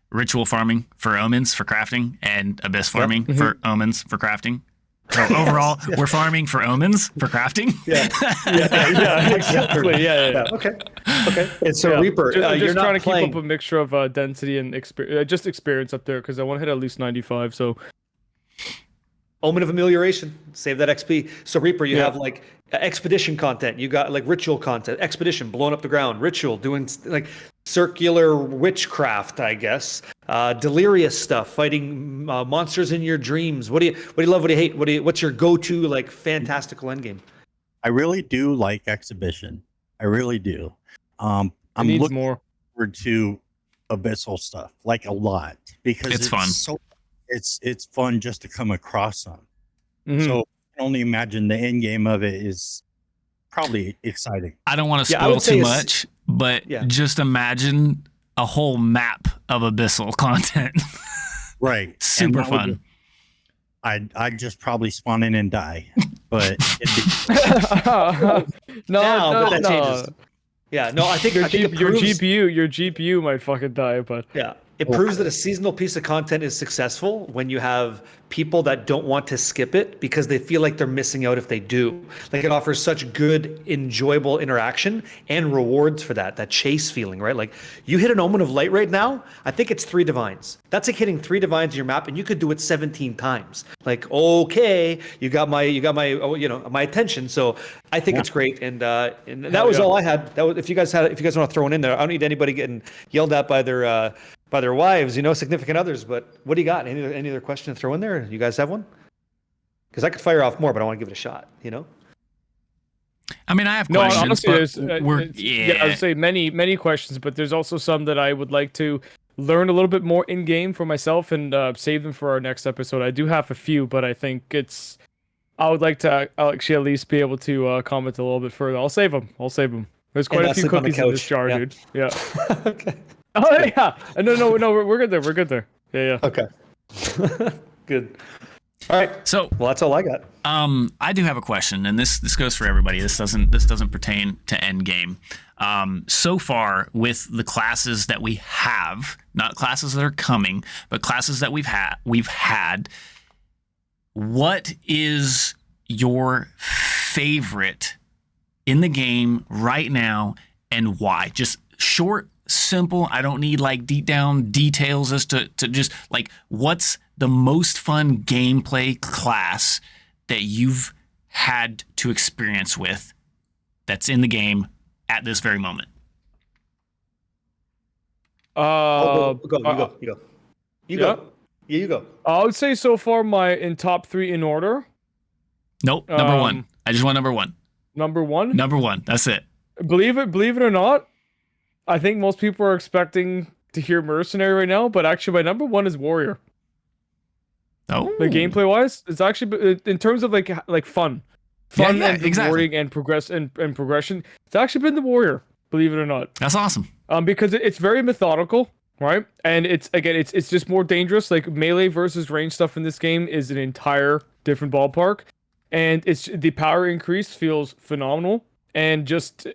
Ritual farming for omens for crafting, and abyss farming for omens for crafting. So overall, we're farming for omens for crafting. Yeah, exactly. Yeah. Okay. And so Reaper, I'm you're just not trying to playing. keep up a mixture of density and just experience up there because I want to hit at least 95. So Omen of Amelioration. Save that XP. So Reaper, you have like expedition content. You got like ritual content. Expedition, blowing up the ground. Ritual, doing like circular witchcraft, I guess. Delirious stuff, fighting monsters in your dreams. What do you love? What do you hate? What's your go-to like fantastical endgame? I really do like exhibition. I really do. I'm needs looking more. forward to abyssal stuff like a lot because It's fun. It's fun just to come across them. Mhm. So I can only imagine the end game of it is probably exciting. I don't want to Yeah, I spoil would say too it's- much, but Yeah. just imagine a whole map of abyssal content. Right. Super And that would fun. I'd just probably spawn in and die. But Now, but that changes. Yeah, no, I think Your, I think it your proves, GPU might fucking die, but Yeah, it proves that a seasonal piece of content is successful when you have people that don't want to skip it because they feel like they're missing out if they do. Like it offers such good, enjoyable interaction and rewards for that chase feeling, right? Like you hit an Omen of Light right now, I think it's 3 divines. That's like hitting 3 divines in your map, and you could do it 17 times. Like, okay, you got my my attention. So I think it's great, and that was all I had. That was, if you guys want to throw one in there, I don't need anybody getting yelled at by their wives, significant others. But what do you got? Any other question to throw in there? You guys have one? Because I could fire off more, but I want to give it a shot. I mean, I have no, questions, honestly, but there's I'd say many questions, but there's also some that I would like to learn a little bit more in game for myself and save them for our next episode. I do have a few, but I think I would like to actually at least be able to comment a little bit further. I'll save them. There's quite a few sleep on the cookies in this couch. jar, Yeah. dude. Yeah. Okay. Oh yeah. No, we're good there. We're good there. Yeah. Okay. Good. All right. So Well, that's all I got. I do have a question, and this goes for everybody. This doesn't pertain to endgame. So far, with the classes that we have, not classes that are coming, but classes that we've had. What is your favorite in the game right now, and why? Just short, simple. I don't need like deep down details as to just like what's the most fun gameplay class that you've had to experience with that's in the game at this very moment. Go. You go. You go. Yeah, you go. I would say so far in top 3 in order. Nope, number one. I just want number one. Number 1. Number one. That's it. Believe it or not, I think most people are expecting to hear Mercenary right now, but actually my number 1 is Warrior. Oh, The gameplay wise, it's actually in terms of like fun Yeah, and exactly. rewarding and progression. It's actually been the Warrior, believe it or not. That's awesome. Because it's very methodical, right? And it's just more dangerous. Like melee versus range stuff in this game is an entire different ballpark, and it's the power increase feels phenomenal. And just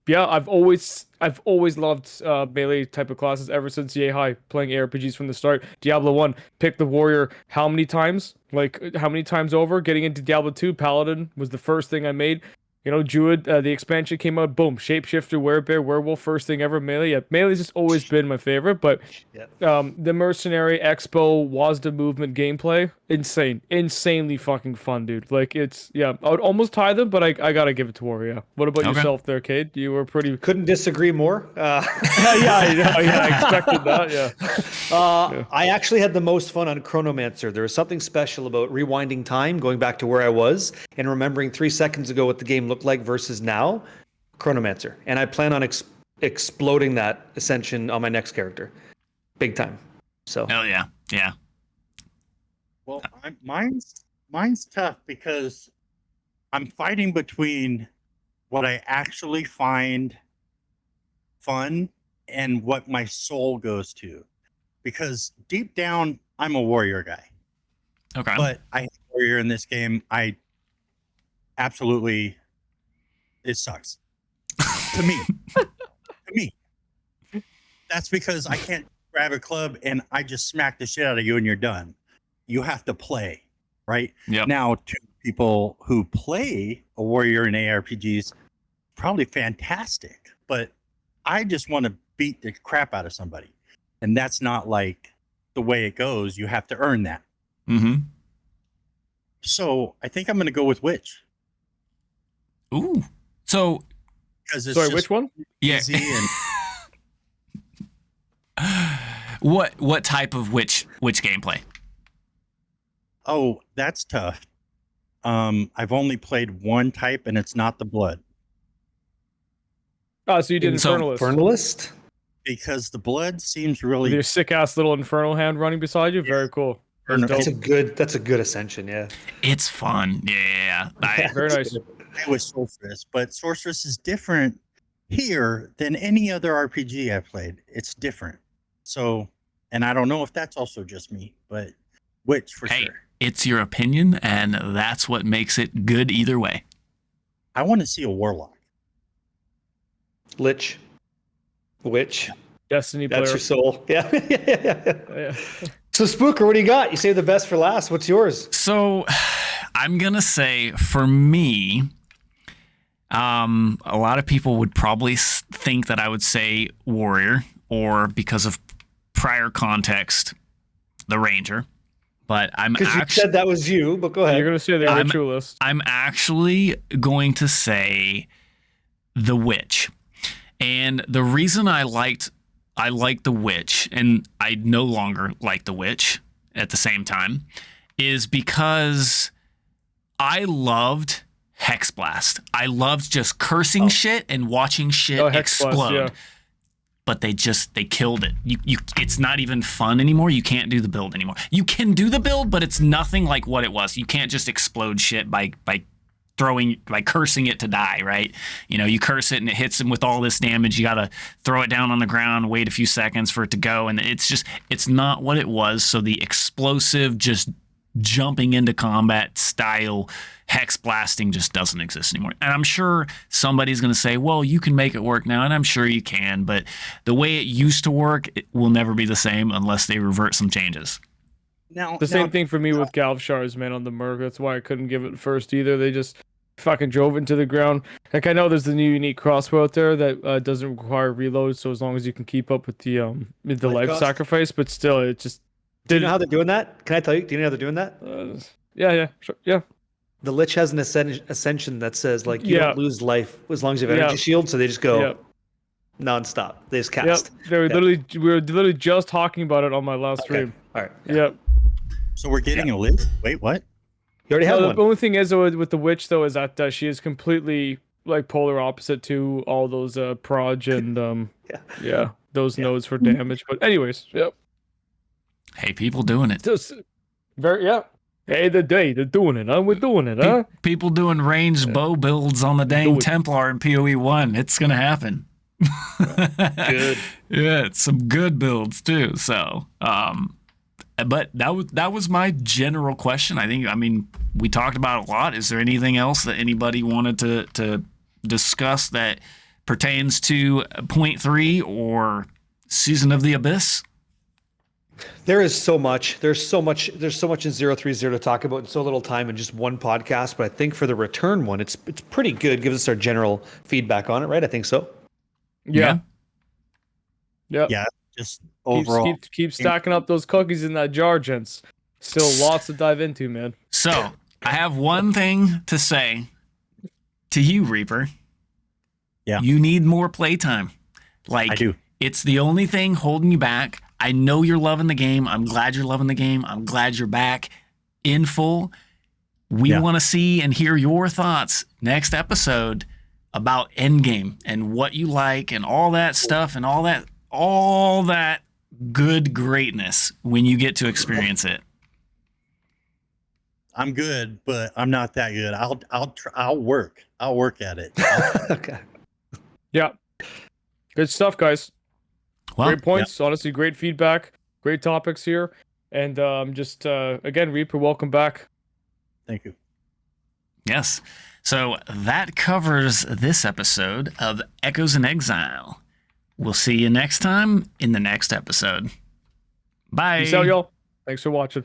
I've always loved melee type of classes ever since Yay High, playing ARPGs from the start. Diablo 1, picked the Warrior how many times? Like, how many times over? Getting into Diablo 2, Paladin was the first thing I made. Druid, the expansion came out, boom, Shapeshifter, Werebear, Werewolf, first thing ever, melee. Yeah, melee's just always been my favorite, but the Mercenary, Expo, WASD movement gameplay, insanely fucking fun, dude. Like, I would almost tie them, but I gotta give it to Warrior. What about yourself there, Cade? You were pretty... Couldn't disagree more. I expected that, yeah. I actually had the most fun on Chronomancer. There was something special about rewinding time, going back to where I was, and remembering 3 seconds ago what the game looked like versus now. Chronomancer. And I plan on exploding that Ascension on my next character. Big time. So. Hell yeah. Yeah. Well, mine's tough because I'm fighting between what I actually find fun and what my soul goes to. Because deep down, I'm a warrior guy. Okay. But I hate warrior in this game. absolutely, it sucks. To me. To me. That's because I can't grab a club and I just smack the shit out of you and you're done. You have to play, right? Yep. Now, to people who play a warrior in ARPGs, probably fantastic, but I just want to beat the crap out of somebody. And that's not like the way it goes. You have to earn that. Mm-hmm. So I think I'm going to go with Witch. Ooh. So, Because it's Sorry, just which one? yeah. easy and What type of which gameplay? oh, that's tough. I've only played one type, and it's not the blood. Oh, so you did So, Infernalist. Infernalist? Because the blood seems With really your sick ass little Infernal hand running beside you. Very cool. That's dope. That's a good ascension, yeah. It's fun. Yeah. Very nice. it was Sorceress, but Sorceress is different here than any other RPG I've played. It's different. So, and I don't know if that's also just me, but Witch for Hey, sure. it's your opinion, and that's what makes it good either way. I want to see a Warlock. Lich. Witch. Destiny That's player. your soul. Yeah. Yeah. So, Spooker, what do you got? You saved the best for last. What's yours? So, I'm gonna say for me, a lot of people would probably think that I would say warrior, or because of prior context, the ranger. But I'm Because you actually said that was you, but go ahead. You're going to say the ritualist. I'm actually going to say the witch. And the reason I liked the witch, and I no longer like the witch at the same time, is because I loved Hexblast. I loved just cursing shit and watching shit Hexblast, explode. yeah. But they killed it. It's not even fun anymore. You can't do the build anymore. You can do the build, but it's nothing like what it was. You can't just explode shit by cursing it to die, right? You know, you curse it and it hits them with all this damage. You got to throw it down on the ground, wait a few seconds for it to go. And it's not what it was. So the explosive, just jumping into combat style hex blasting just doesn't exist anymore. And I'm sure somebody's going to say, well, you can make it work now. And I'm sure you can. But the way it used to work, it will never be the same unless they revert some changes. The same thing for me with Galvshar's, man, on the Merc. That's why I couldn't give it first either. They just fucking drove into the ground. Like, I know there's the new unique crossbow out there that doesn't require reload, so as long as you can keep up with the life cost? sacrifice, but still, it just Do you know how they're doing that? Can I tell you? Do you know how they're doing that? Yeah, sure, yeah. The Lich has an ascension that says, like, you don't lose life as long as you have energy shield, so they just go nonstop. They just cast. Yep. We were literally just talking about it on my last stream. All right. Yep. So we're getting a Lich? Wait, what? You already have one. The only thing is with the witch though is that she is completely like polar opposite to all those proj and those nodes for damage. But anyways, yep. Hey, people doing it. Just Hey, they're doing it, huh? We're doing it, huh? People doing ranged bow builds on the dang Templar in PoE 1. It's gonna happen. Good. Yeah, it's some good builds too. So, but that was my general question. I mean, we talked about it a lot. Is there anything else that anybody wanted to discuss that pertains to Point 3 or Season of the Abyss? There is so much. There's so much in 030 to talk about in so little time in just one podcast. But I think for the return one, it's pretty good. Gives us our general feedback on it, right? I think so. Yeah. Yeah, just overall. Keep stacking up those cookies in that jar, gents. Still lots to dive into, man. So I have one thing to say to you, Reaper. Yeah. You need more playtime. I do. It's the only thing holding you back. I know you're loving the game. I'm glad you're loving the game. I'm glad you're back in full. We want to see and hear your thoughts next episode about Endgame and what you like and all that stuff and all that good greatness when you get to experience it. I'm good, but I'm not that good. I'll work at it. Okay. Yeah. Good stuff, guys. Well, great points. Honestly, great feedback. Great topics here. And again, Reaper, welcome back. Thank you. Yes. So that covers this episode of Echoes in Exile. We'll see you next time in the next episode. Bye. Peace out, y'all. Thanks for watching.